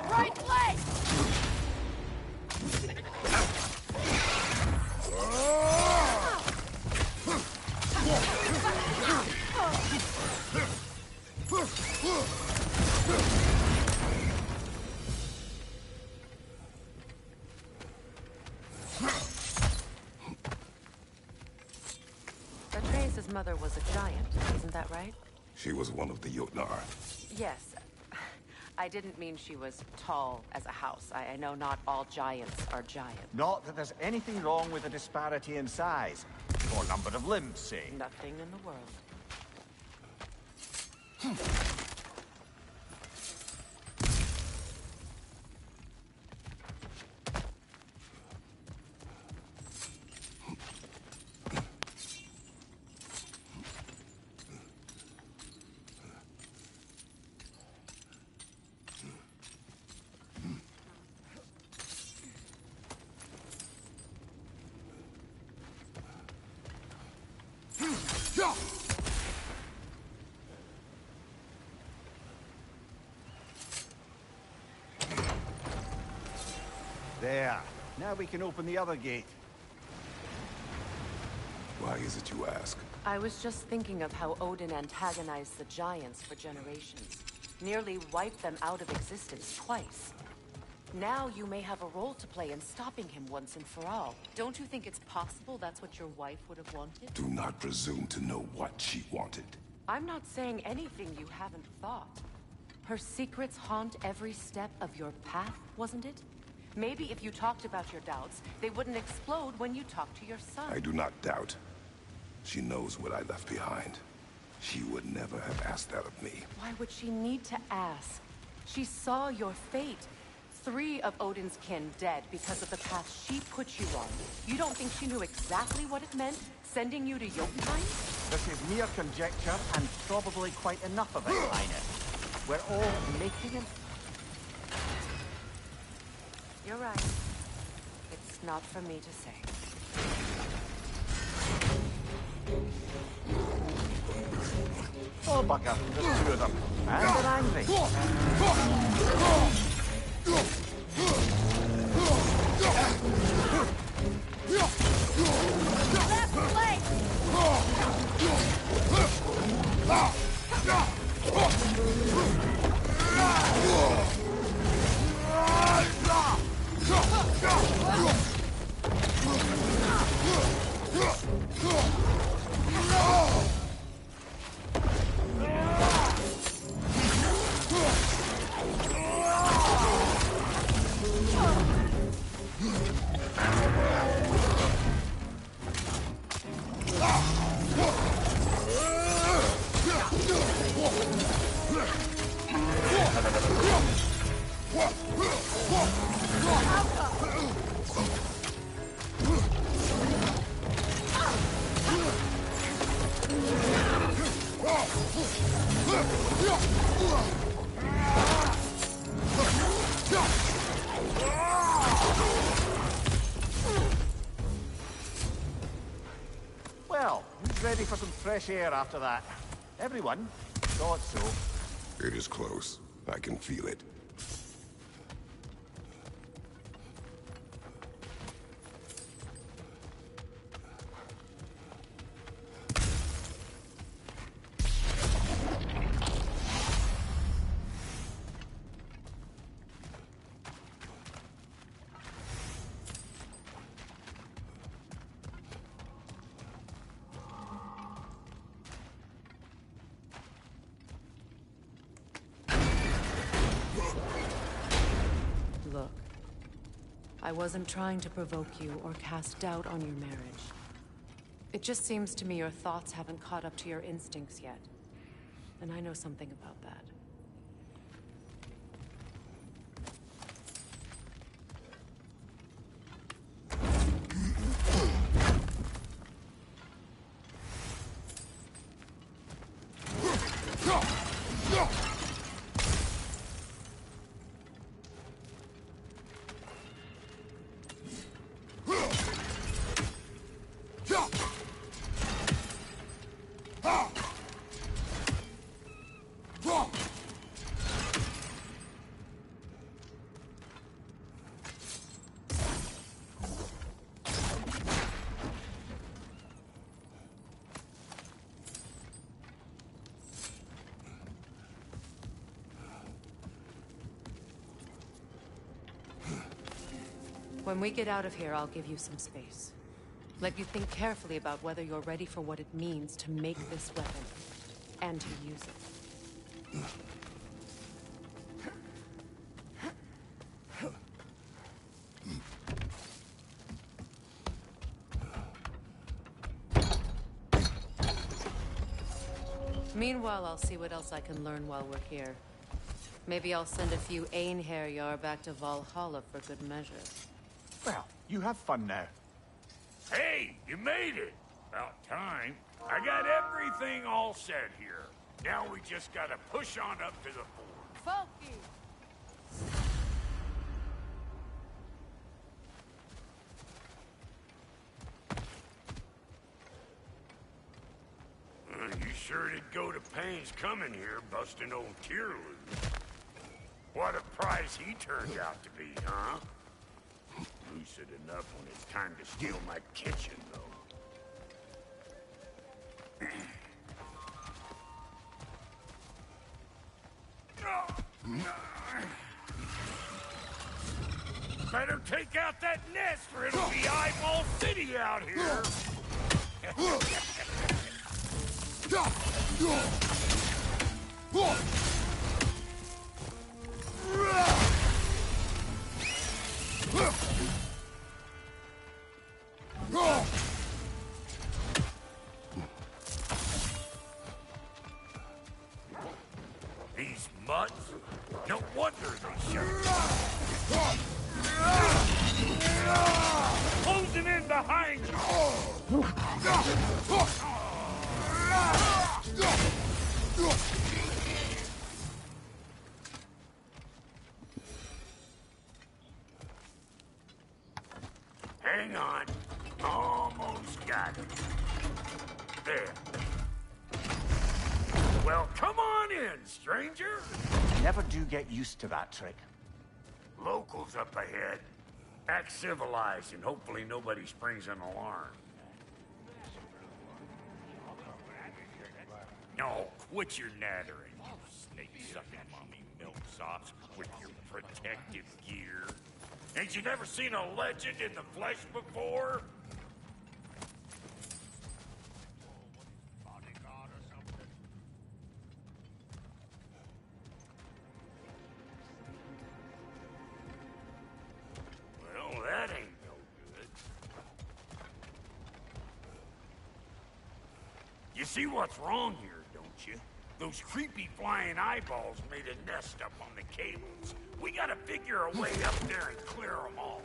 Right leg! Atreus' mother was a giant, isn't that right? She was one of the Jotnar. Yes. I didn't mean she was tall as a house. I know not all giants are giant. Not that there's anything wrong with the disparity in size. Or number of limbs, say. Nothing in the world. There. Now we can open the other gate. Why is it you ask? I was just thinking of how Odin antagonized the giants for generations. Nearly wiped them out of existence twice. Now you may have a role to play in stopping him once and for all. Don't you think it's possible that's what your wife would have wanted? Do not presume to know what she wanted. I'm not saying anything you haven't thought. Her secrets haunt every step of your path, wasn't it? Maybe if you talked about your doubts, they wouldn't explode when you talked to your son. I do not doubt. She knows what I left behind. She would never have asked that of me. Why would she need to ask? She saw your fate. 3 of Odin's kin dead because of the path she put you on. You don't think she knew exactly what it meant, sending you to Jotunheim? This is mere conjecture, and probably quite enough of it, Highness. We're all making an... You're right. It's not for me to say. Oh, bugger. There's 2 of them. And they're angry. Left leg! Well, who's ready for some fresh air after that? Everyone? Thought so. It is close. I can feel it. Look, I wasn't trying to provoke you or cast doubt on your marriage. It just seems to me your thoughts haven't caught up to your instincts yet. And I know something about that. When we get out of here, I'll give you some space. Let you think carefully about whether you're ready for what it means to make this weapon, and to use it. Meanwhile, I'll see what else I can learn while we're here. Maybe I'll send a few Einherjar back to Valhalla for good measure. Well, you have fun now. Hey, you made it! About time. I got everything all set here. Now we just gotta push on up to the fort. Funky! You sure did go to pains coming here, busting old Tyr loose. What a prize he turned out to be, huh? Lucid enough when it's time to steal my kitchen, though. Better take out that nest or it'll be Eyeball City out here! These mutts? No wonder they shut down. Closing in behind you! Hang on. Almost got it. There. Well, come on in, stranger. Never do get used to that trick. Locals up ahead. Act civilized and hopefully nobody springs an alarm. No, quit your nattering, you snake-sucking mommy milksops with your protective gear. Ain't you never seen a legend in the flesh before? Well, that ain't no good. You see what's wrong here, don't you? Those creepy flying eyeballs made a nest up on the cables. We gotta figure a way up there and clear them all.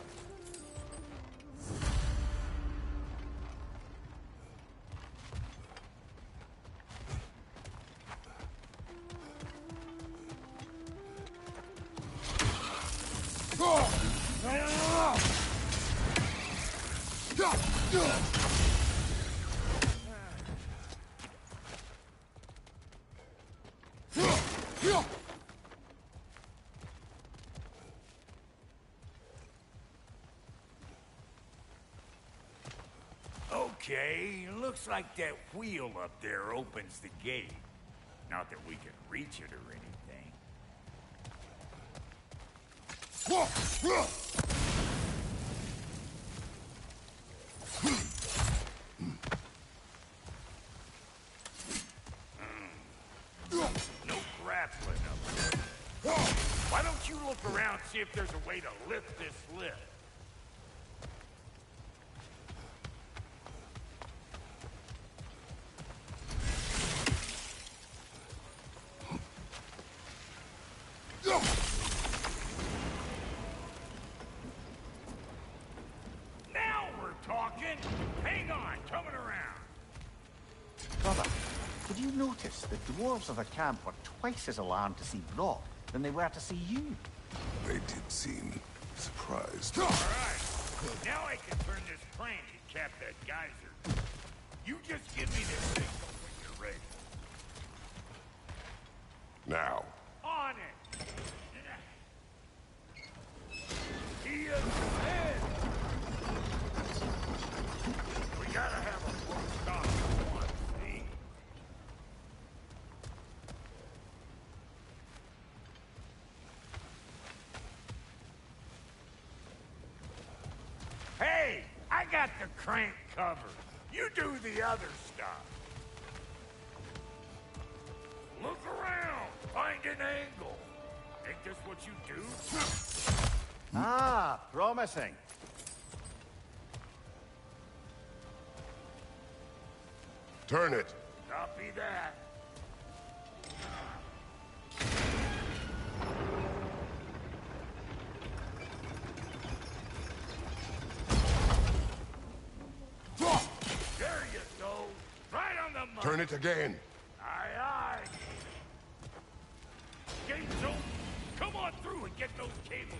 Okay, looks like that wheel up there opens the gate. Not that we can reach it or anything. No grappling up there. Why don't you look around, see if there's a way to lift this lid? Now we're talking. Hang on, coming around. Brother, did you notice the dwarves of the camp were twice as alarmed to see Brock than they were to see you? They did seem surprised. All right. Now I can turn this crank and cap that geyser. You just give me this signal when you're ready. Now. On it. He is dead. We gotta have a full stop at once, see? Hey, I got the crank covered. You do the other stuff. Look around. Find an angle. Ain't this what you do? Ah, promising. Turn it. Copy that. There you go. Right on the money. Turn it again. Aye, aye. Gates open. Come on through and get those cables.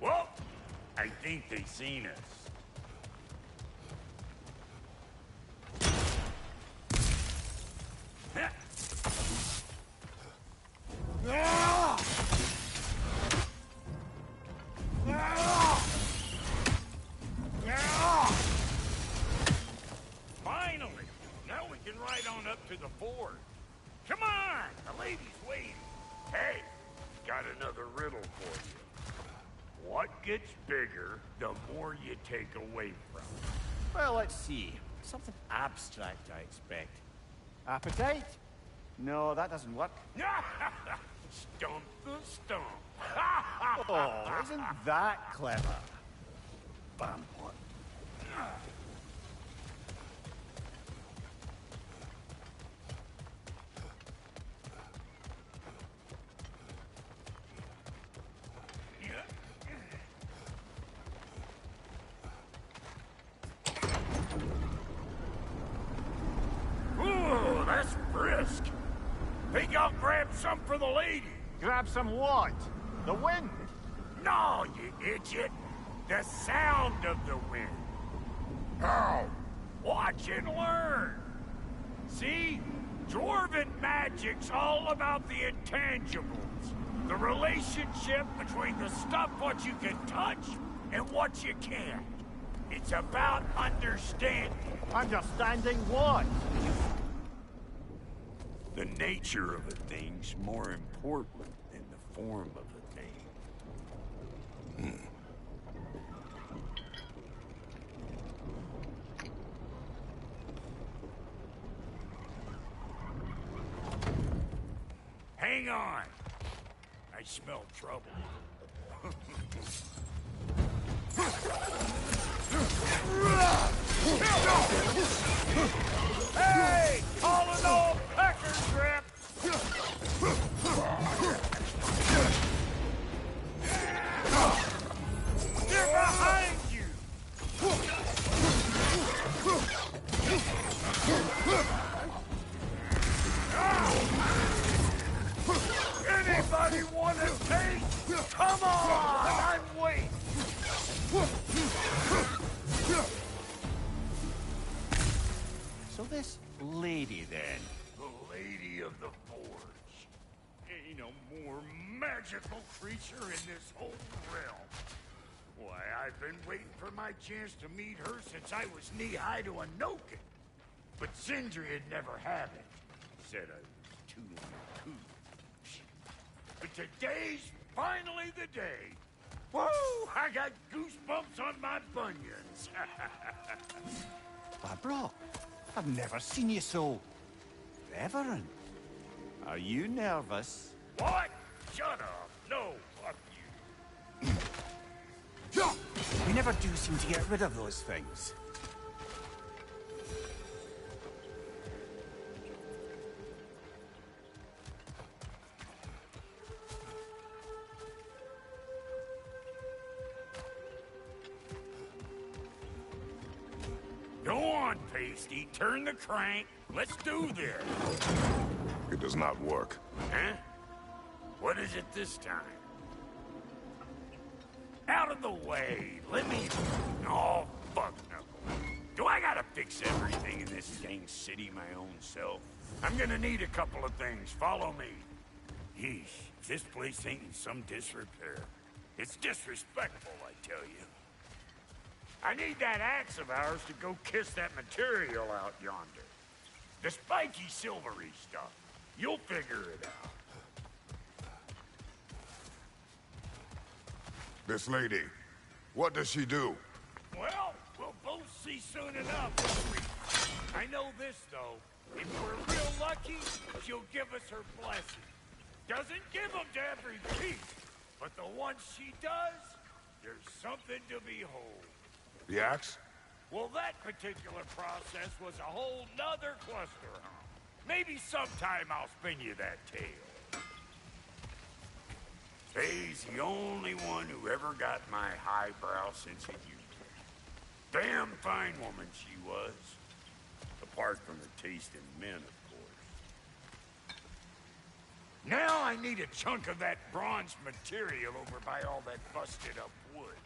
Well, I think they seen us. Finally! Now we can ride on up to the fort. Come on! The lady's waiting. Hey, got another riddle for you. What gets bigger, the more you take away from it? Well, let's see. Something abstract, I expect. Appetite? No, that doesn't work. Stump the stump. Oh, isn't that clever? Bam. Ooh, that's brisk. Think I'll grab some for the lady. Grab some what? The wind? No, you idiot. The sound of the wind. How? Watch and learn. See? Dwarven magic's all about the intangibles. The relationship between the stuff what you can touch and what you can't. It's about understanding. Understanding what? The nature of a thing's more important than the form of a thing. Hang on. I smell trouble. Hey! Calling all Packer trip! They're behind you! Anybody want a taste? Come on! I'm waiting! So this lady, then? The Lady of the Forge. Ain't no more magical creature in this whole realm. Why, I've been waiting for my chance to meet her since I was knee-high to a Noken. But Sindri'd never have it. Said I was too cool. But today's finally the day. Woo! I got goosebumps on my bunions. Why, bro, I've never seen you so reverent. Are you nervous? What? Shut up. No, fuck you. You never do seem to get rid of those things. Go on, Pasty. Turn the crank. Let's do this. It does not work. Huh? What is it this time? Out of the way. Let me... Oh, fuck no. Do I gotta fix everything in this dang city my own self? I'm gonna need a couple of things. Follow me. Yeesh, this place ain't in some disrepair. It's disrespectful, I tell you. I need that axe of ours to go kiss that material out yonder. The spiky silvery stuff. You'll figure it out. This lady, what does she do? Well, we'll both see soon enough, won't we? I know this, though. If we're real lucky, she'll give us her blessing. Doesn't give them to every piece, but the ones she does, there's something to behold. The axe? Well, that particular process was a whole nother cluster hump. Maybe sometime I'll spin you that tale. Faye's the only one who ever got my highbrow sense of humor. Damn fine woman she was. Apart from her taste in men, of course. Now I need a chunk of that bronze material over by all that busted up wood.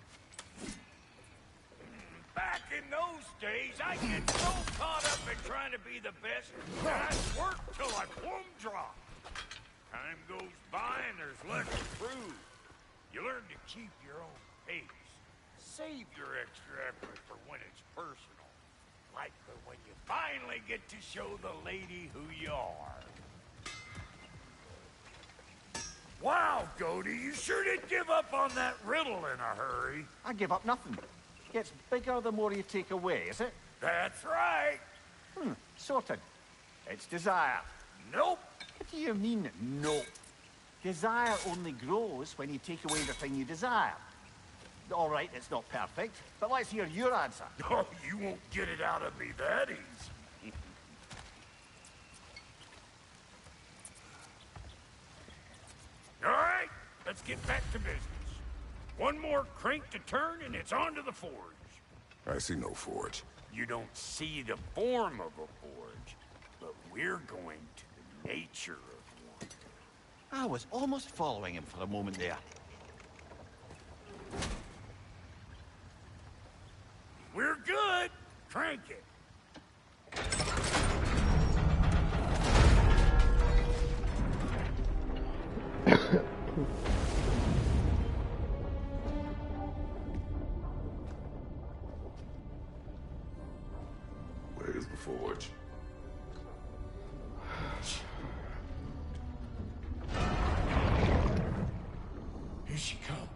Back in those days, I get so caught up in trying to be the best that I work till I plumb drop. Time goes by and there's less to prove. You learn to keep your own pace. Save your extra effort for when it's personal. Like for when you finally get to show the lady who you are. Wow, Cody, you sure did give up on that riddle in a hurry. I give up nothing. Gets bigger the more you take away, is it? That's right. Sorted. It's desire. Nope. What do you mean, nope? Desire only grows when you take away the thing you desire. All right, it's not perfect, but let's hear your answer. Oh, you won't get it out of me that easy. All right, let's get back to business. One more crank to turn and it's on to the forge. I see no forge. You don't see the form of a forge, but we're going to the nature of one. I was almost following him for a moment there. We're good. Crank it. Where's the forge? Here she comes.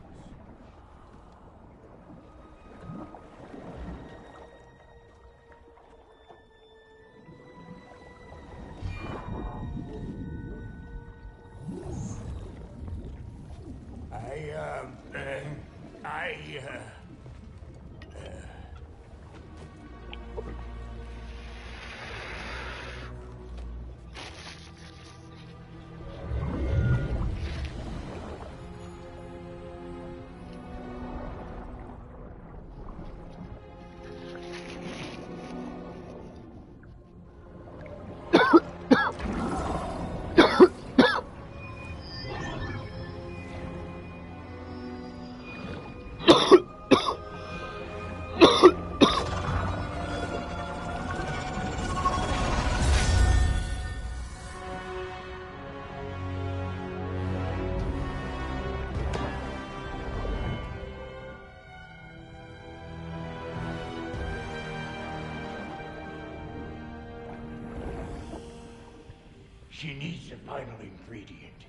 She needs the final ingredient.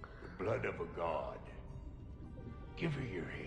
The blood of a god. Give her your hand.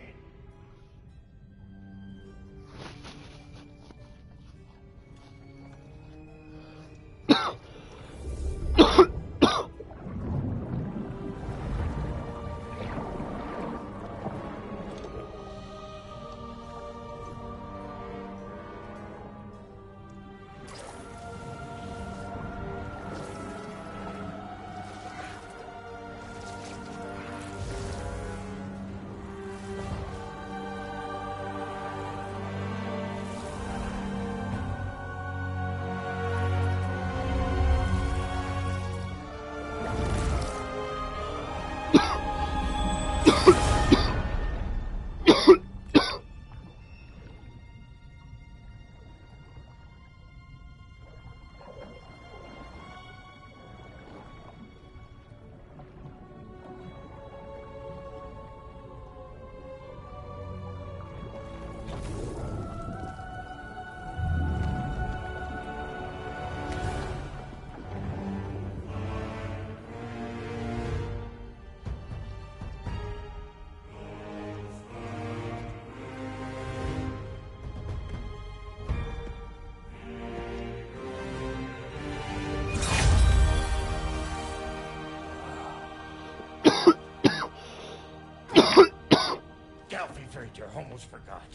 I almost forgot.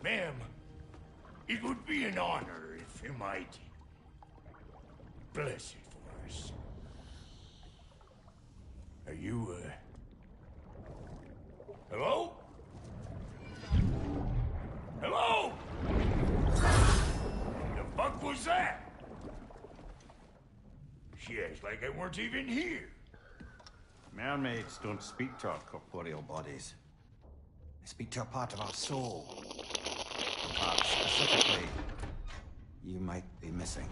Ma'am, it would be an honor if you might bless it for us. Are you, hello? Hello? The fuck was that? She acts like I weren't even here. Mermaids don't speak to our corporeal bodies. They speak to a part of our soul. A part specifically you might be missing.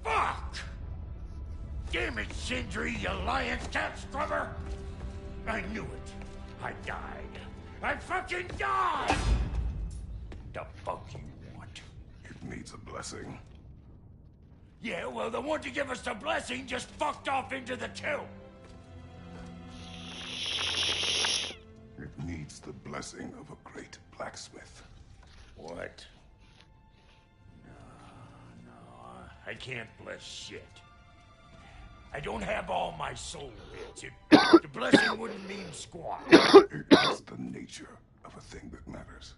Fuck! Damn it, Sindri, you lion cat scrubber! I knew it. I died. I fucking died! The fuck you want? It needs a blessing. Yeah, well, the one to give us the blessing just fucked off into the tomb. It needs the blessing of a great blacksmith. What? No, I can't bless shit. I don't have all my soul bits. The blessing wouldn't mean squat. It's the nature of a thing that matters,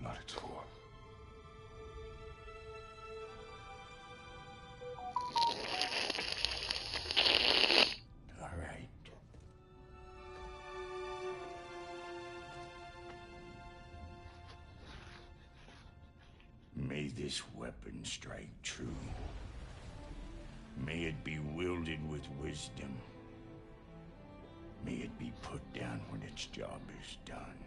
not its form. All right. May this weapon strike true. May it be wielded with wisdom. May it be put down when its job is done.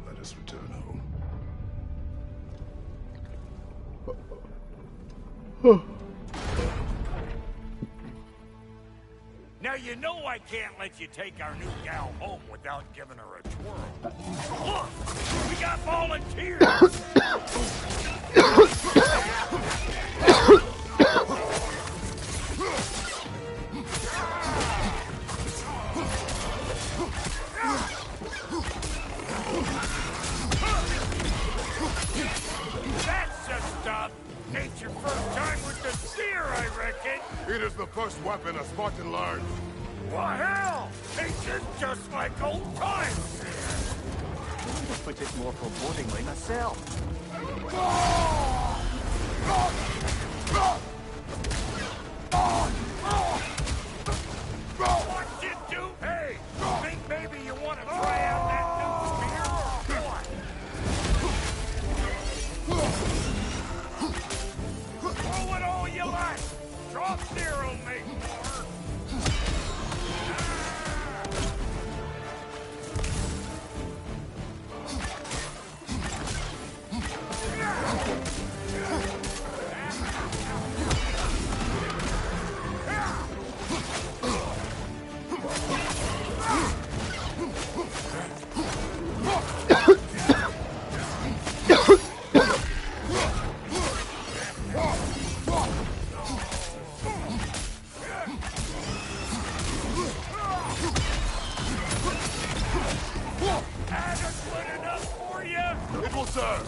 Let us return home. Now you know I can't let you take our new gal home without giving her a twirl. Look! We got volunteers! That's the stuff! Ain't your first time with the spear, I reckon! It is the first weapon a Spartan learned. Well, hell! Ain't this just like old times? Put it more forebodingly myself. What you do? Hey! Think maybe you want to try out that new spear or what? Throw it all you like! Drop zero, make more! Closer!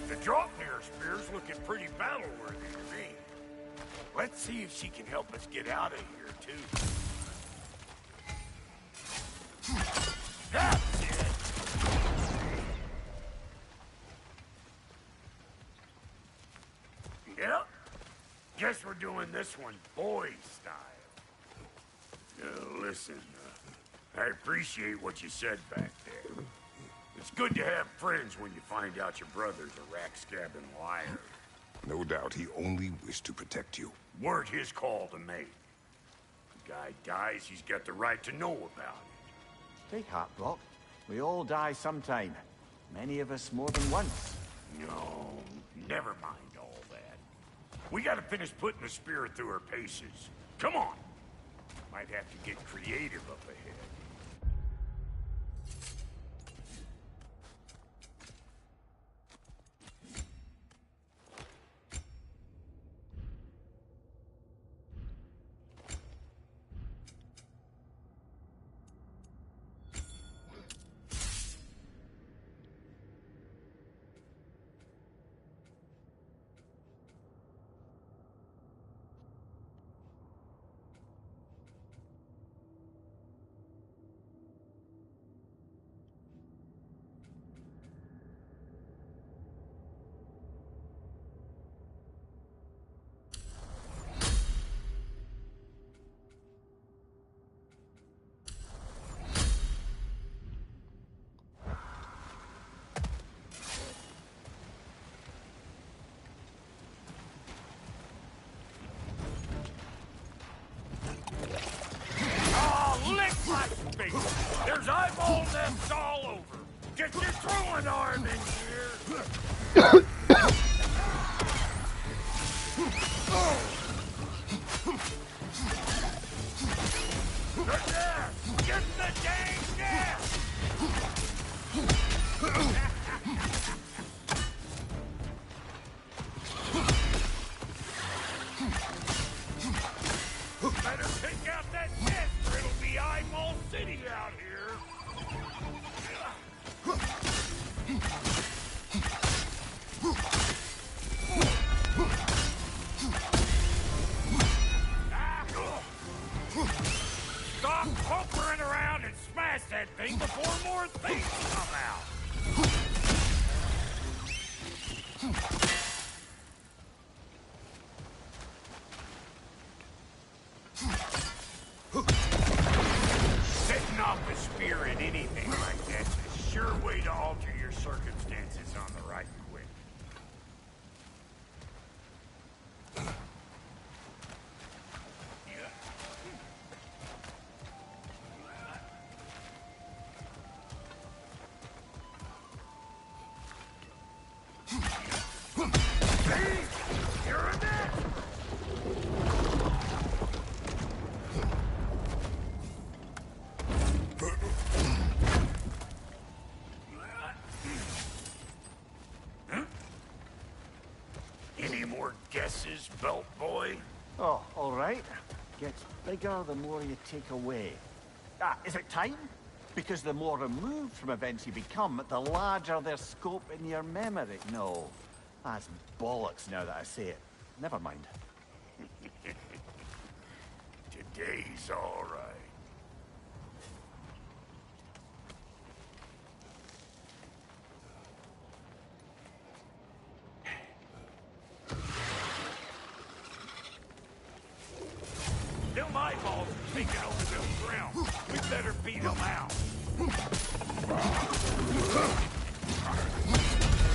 The Draupnir spear's looking pretty battle-worthy to me. Let's see if she can help us get out of here, too. That's it! Yep. Guess we're doing this one boy style. Listen, I appreciate what you said back there. It's good to have friends when you find out your brother's a rack-scabbing liar. No doubt he only wished to protect you. Weren't his call to make. The guy dies, he's got the right to know about it. Take heart, Brock. We all die sometime. Many of us more than once. No, never mind all that. We gotta finish putting the spirit through her paces. Come on! Might have to get creative up ahead. There's eyeball nests all over. Get your throwing arm in here. Get the dang nest! Better take out that nest or it'll be eyeball city out here. Stop hovering around and smash that thing before more things come out. Setting off a spear in anything like that's a sure way to alter your circumstances on the right quick. You're a man! Any more guesses, belt boy? Oh, all right. Gets bigger the more you take away. Ah, is it time? Because the more removed from events you become, the larger their scope in your memory. No, that's bollocks now that I say it. Never mind. Today's all right. Them eyeballs are taking over them ground. We better beat them out.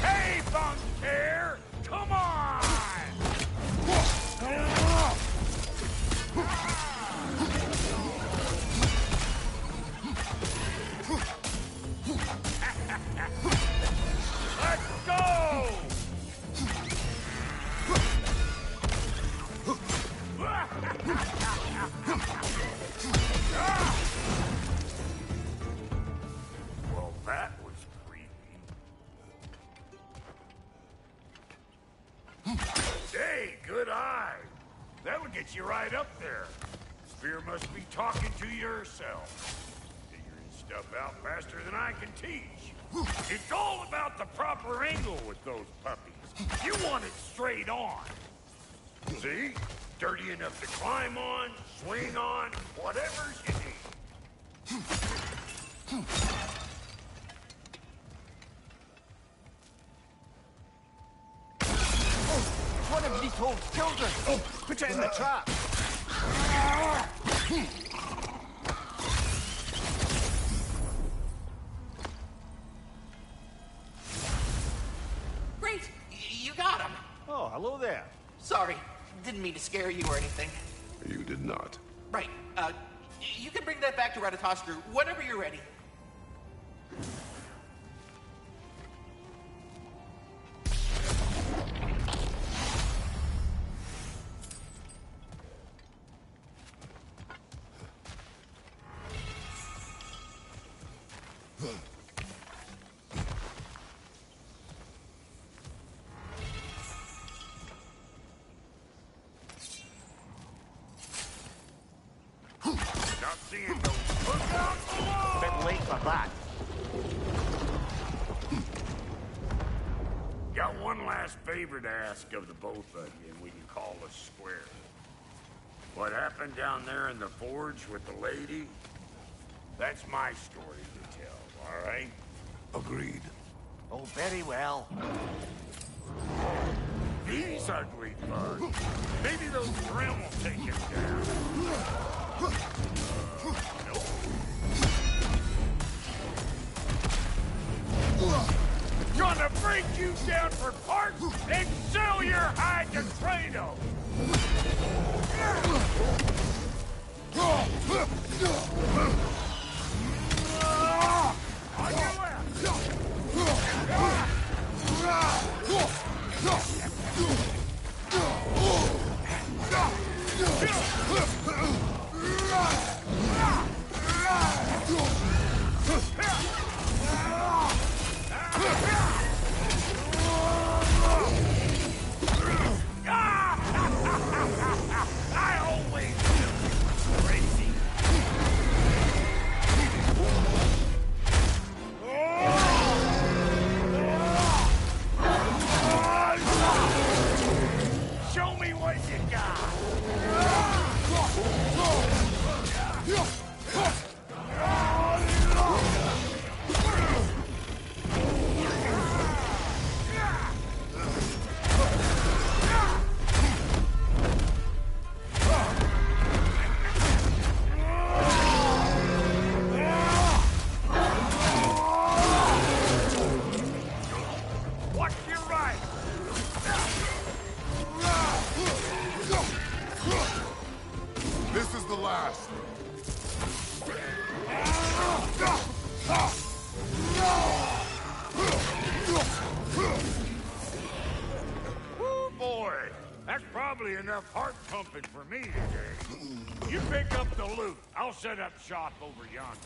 Hey, Bunker! Come on! Let's go! That would get you right up there. Spear must be talking to yourself. Figuring stuff out faster than I can teach. It's all about the proper angle with those puppies. You want it straight on. See? Dirty enough to climb on, swing on, whatever you need. One of these old children! Put it in the trap! Great! You got him! Oh, hello there. Sorry, didn't mean to scare you or anything. You did not. Right, you can bring that back to Ratatoskru whenever you're ready. Not seeing those. Look out below! Bit late for that. Got one last favor to ask of the both of you, and we can call us square. What happened down there in the forge with the lady? That's my story to tell, all right? Agreed. Oh, very well. These ugly bugs. Maybe those Grim will take him down. Nope. Gonna break you down for parts and sell your hide to Kratos! On your I always knew. Crazy. Show me what you got. Watch your right. This is the last. Woo, boy. That's probably enough heart pumping for me today. You pick up the loot. I'll set up shop over yonder.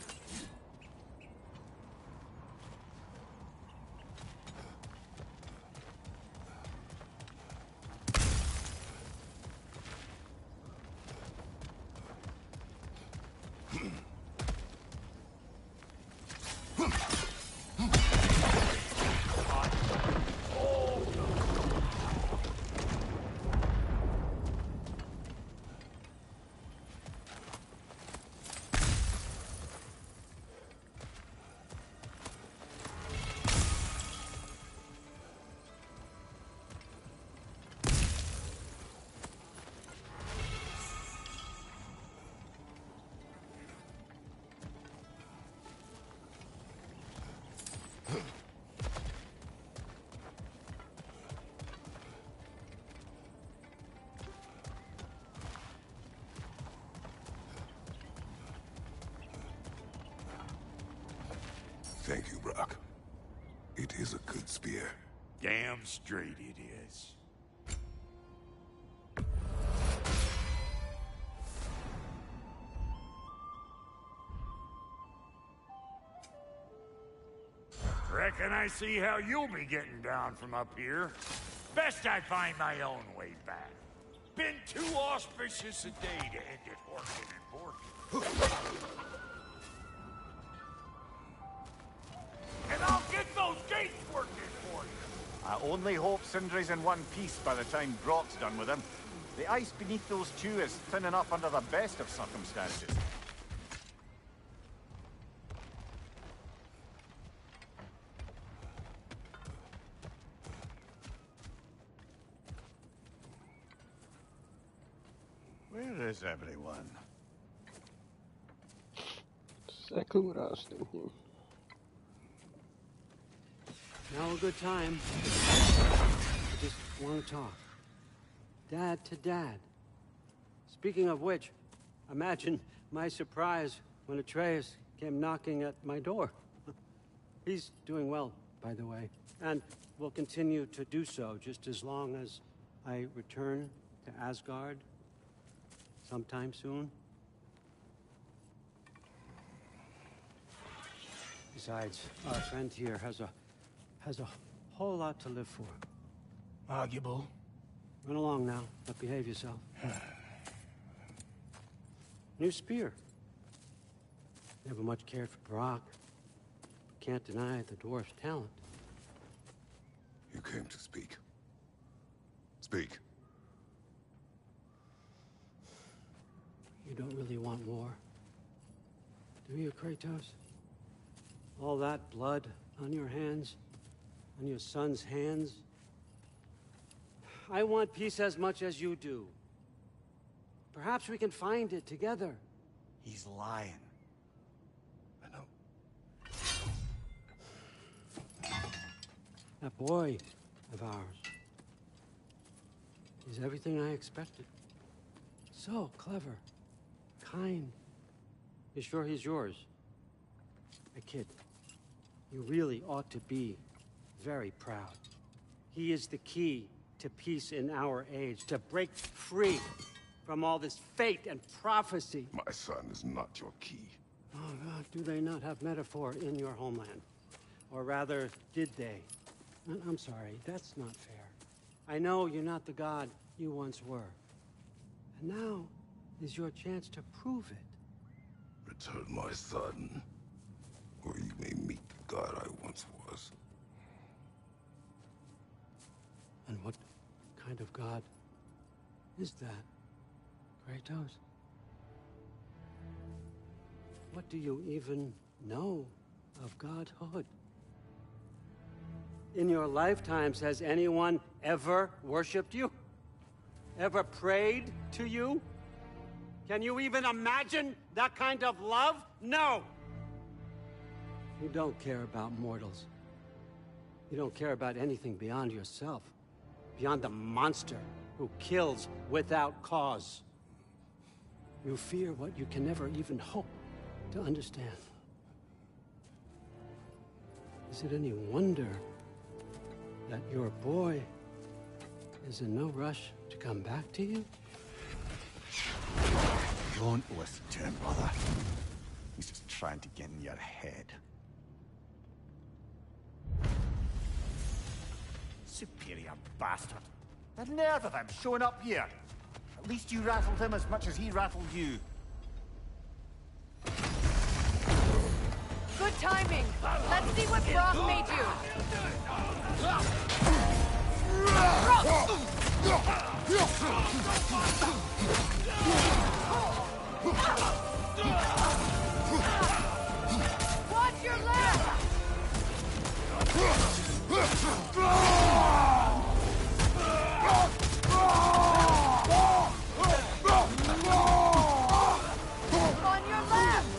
Thank you, Brock. It is a good spear. Damn straight it is. Reckon I see how you'll be getting down from up here. Best I find my own way back. been too auspicious a day to end it horking and borking. And I'll get those gates working for you. I only hope Sindri's in one piece by the time Brock's done with him. The ice beneath those two is thin enough under the best of circumstances. Where is everyone? Exactly what I was thinking. Now a good time. I just want to talk. Dad to Dad. Speaking of which, imagine my surprise when Atreus came knocking at my door. He's doing well, by the way, and will continue to do so just as long as I return to Asgard sometime soon. Besides, our friend here has a whole lot to live for. Arguable. Run along now, but behave yourself. New spear. Never much cared for Brock. Can't deny the dwarf's talent. You came to speak. Speak. You don't really want war, do you, Kratos? All that blood on your hands, on your son's hands. I want peace as much as you do. Perhaps we can find it together. He's lying. I know. That boy of ours. He's everything I expected. So clever, kind. You sure he's yours? A kid. You really ought to be very proud. He is the key to peace in our age, to break free from all this fate and prophecy. My son is not your key. Oh, God, do they not have metaphor in your homeland? Or rather, did they? I'm sorry, that's not fair. I know you're not the god you once were. And now is your chance to prove it. Return my son, or you may meet the god I once was. And what kind of god is that, Kratos? What do you even know of godhood? In your lifetimes, has anyone ever worshipped you? Ever prayed to you? Can you even imagine that kind of love? No! You don't care about mortals. You don't care about anything beyond yourself. Beyond the monster who kills without cause. You fear what you can never even hope to understand. Is it any wonder that your boy is in no rush to come back to you? Don't listen to him, brother. He's just trying to get in your head. Superior bastard. The nerve of him showing up here. At least you rattled him as much as he rattled you. Good timing. Let's see what Brock made you. Watch your left. On your left.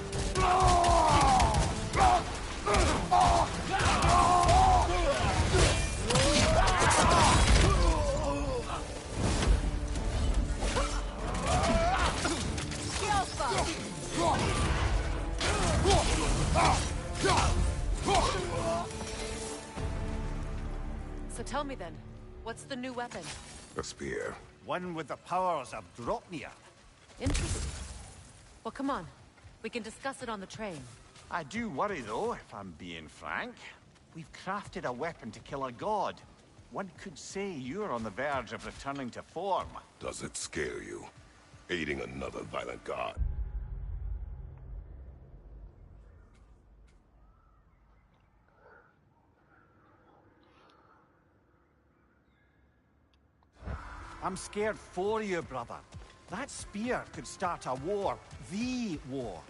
So tell me then, what's the new weapon? A spear. One with the powers of Dropnir. Interesting. Well, come on. We can discuss it on the train. I do worry, though, if I'm being frank. We've crafted a weapon to kill a god. One could say you're on the verge of returning to form. Does it scare you? Aiding another violent god? I'm scared for you, brother. That spear could start a war. The war.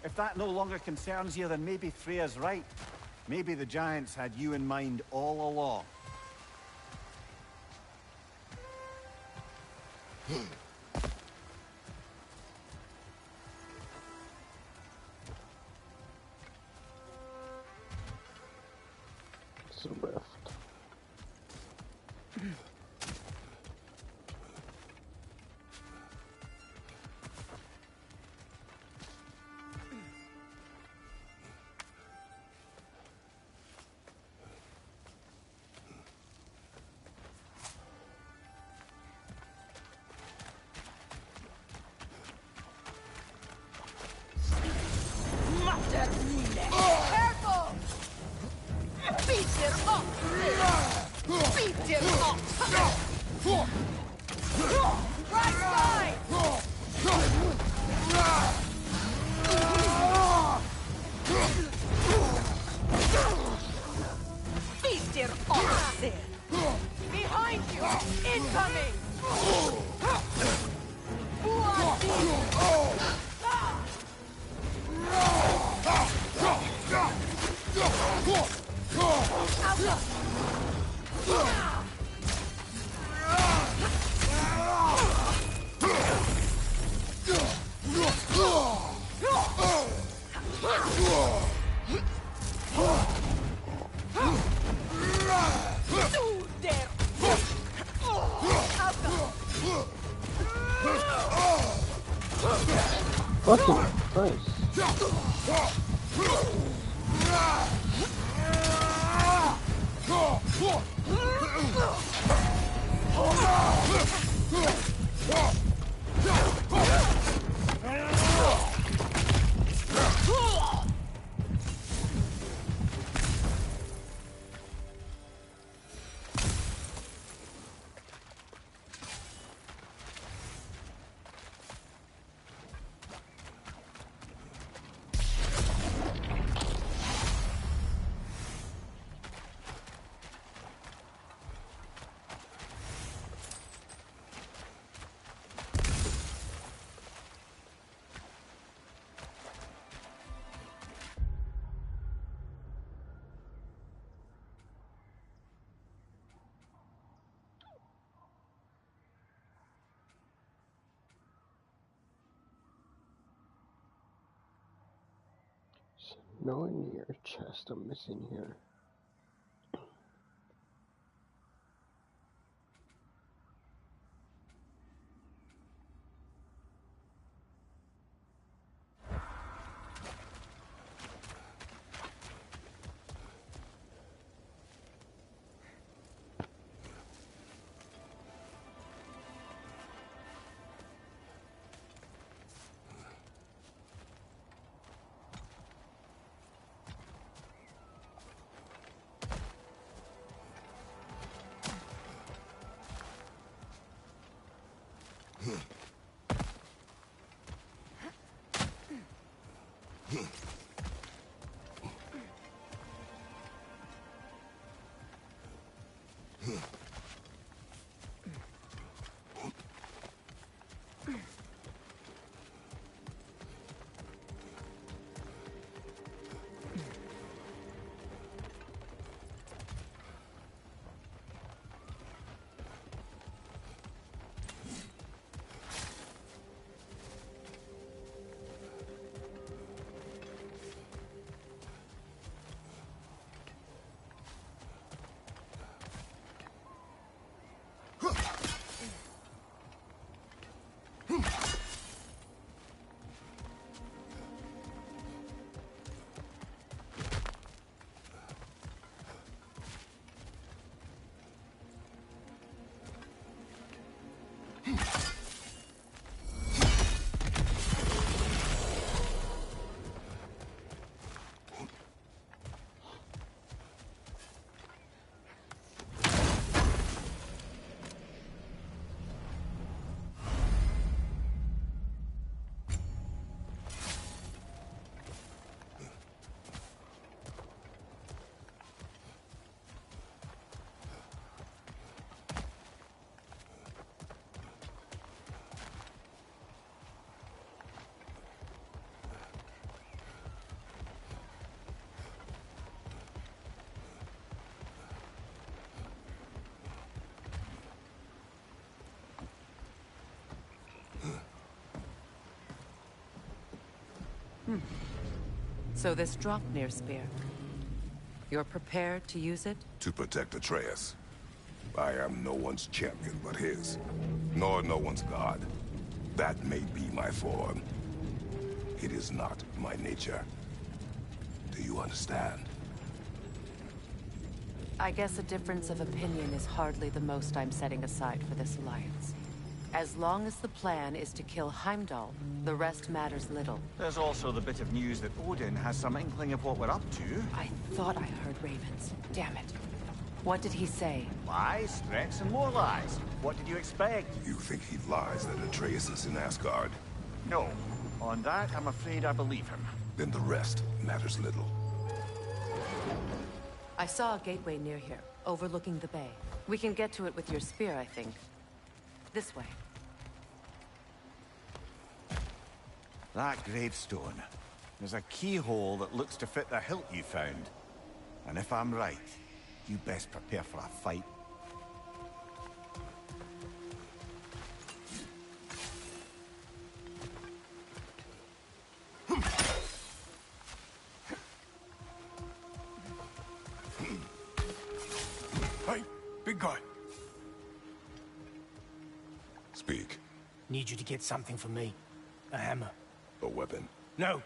If that no longer concerns you, then maybe Freya's right. Maybe the Giants had you in mind all along. It's a rift. Careful! Beat him up! Beat him up! Right side! Beat him up! Behind you! Incoming! Fucking Christ. No in your chest I'm missing here. So this Draupnir spear, you're prepared to use it? To protect Atreus. I am no one's champion but his, nor no one's god. That may be my form. It is not my nature. Do you understand? I guess a difference of opinion is hardly the most I'm setting aside for this alliance. As long as the plan is to kill Heimdall, the rest matters little. There's also the bit of news that Odin has some inkling of what we're up to. I thought I heard ravens. Damn it. What did he say? Lies, threats, and more lies. What did you expect? You think he lies that Atreus is in Asgard? No. On that, I'm afraid I believe him. Then the rest matters little. I saw a gateway near here, overlooking the bay. We can get to it with your spear, I think. This way. That gravestone. There's a keyhole that looks to fit the hilt you found. And if I'm right, you best prepare for a fight. Hey, big guy. Speak. Need you to get something for me. A hammer. A weapon? No.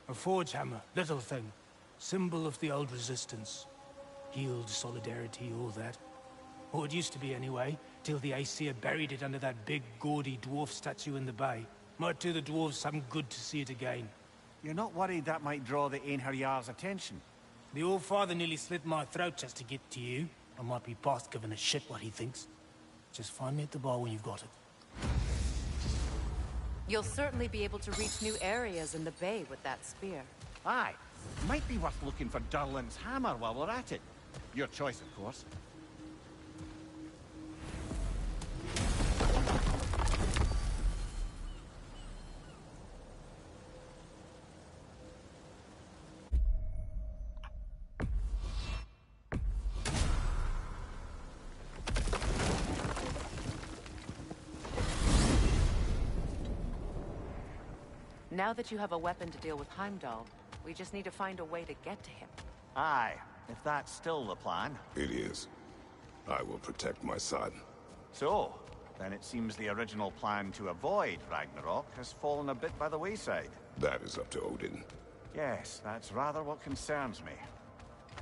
A forge hammer. Little thing. Symbol of the old resistance. Healed, solidarity, all that. Or it used to be anyway, till the Aesir buried it under that big, gaudy dwarf statue in the bay. Might do the dwarves some good to see it again. You're not worried that might draw the Einherjar's attention? The All-Father nearly slit my throat just to get to you. I might be past giving a shit what he thinks. Just find me at the bar when you've got it. You'll certainly be able to reach new areas in the bay with that spear. Aye. Might be worth looking for Durlin's hammer while we're at it. Your choice, of course. Now that you have a weapon to deal with Heimdall, we just need to find a way to get to him. Aye, if that's still the plan. It is. I will protect my son. So, then it seems the original plan to avoid Ragnarok has fallen a bit by the wayside. That is up to Odin. Yes, that's rather what concerns me.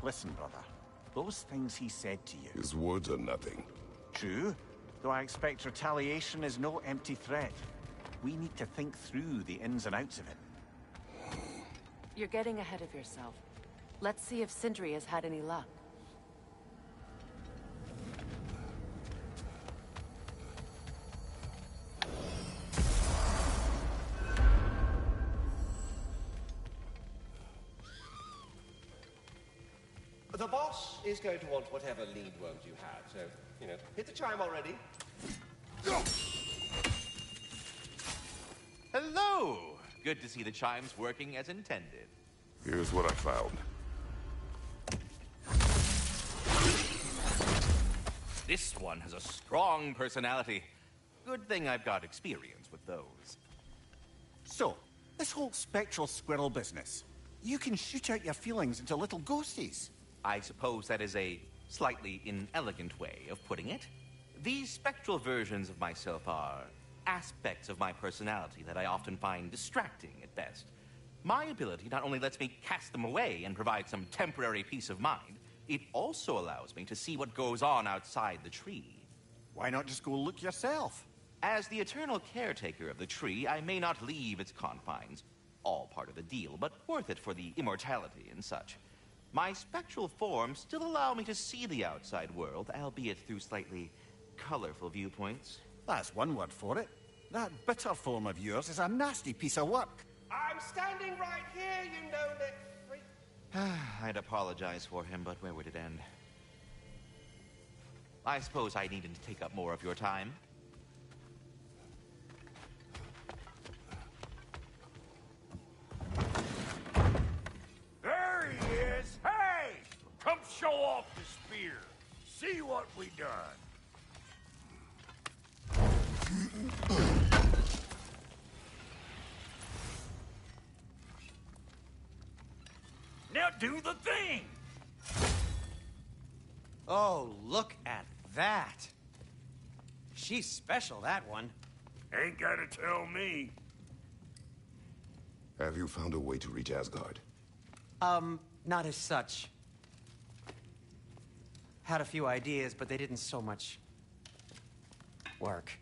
Listen, brother. Those things he said to you... His words are nothing. True, though I expect retaliation is no empty threat. We need to think through the ins and outs of it. You're getting ahead of yourself. Let's see if Sindri has had any luck. The boss is going to want whatever lead worms you have, so, hit the chime already. Hello! Good to see the chimes working as intended. Here's what I found. This one has a strong personality. Good thing I've got experience with those. So, this whole spectral squirrel business, you can shoot out your feelings into little ghosties. I suppose that is a slightly inelegant way of putting it. These spectral versions of myself are aspects of my personality that I often find distracting at best. My ability not only lets me cast them away and provide some temporary peace of mind, it also allows me to see what goes on outside the tree. Why not just go look yourself? As the eternal caretaker of the tree, I may not leave its confines. All part of the deal, but worth it for the immortality and such. My spectral forms still allow me to see the outside world, albeit through slightly colorful viewpoints. That's one word for it. That bitter form of yours is a nasty piece of work. I'm standing right here, you know-neck freak. I'd apologize for him, but where would it end? I suppose I needn't take up more of your time. There he is! Hey! Come show off the spear. See what we done. Now do the thing! Oh, look at that. She's special, that one. Ain't gotta tell me. Have you found a way to reach Asgard? Not as such. Had a few ideas, but they didn't so much work.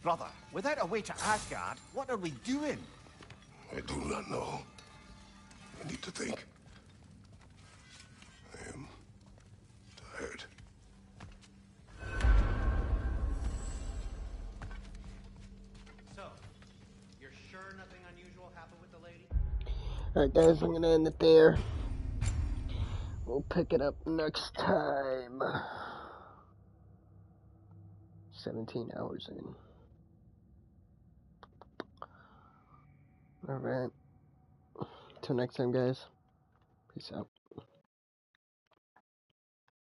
Brother, without a way to Asgard, what are we doing? I do not know. I need to think. I am tired. So, you're sure nothing unusual happened with the lady? Alright guys, I'm gonna end it there. We'll pick it up next time. 17 hours in. Alright. Till next time guys. Peace out.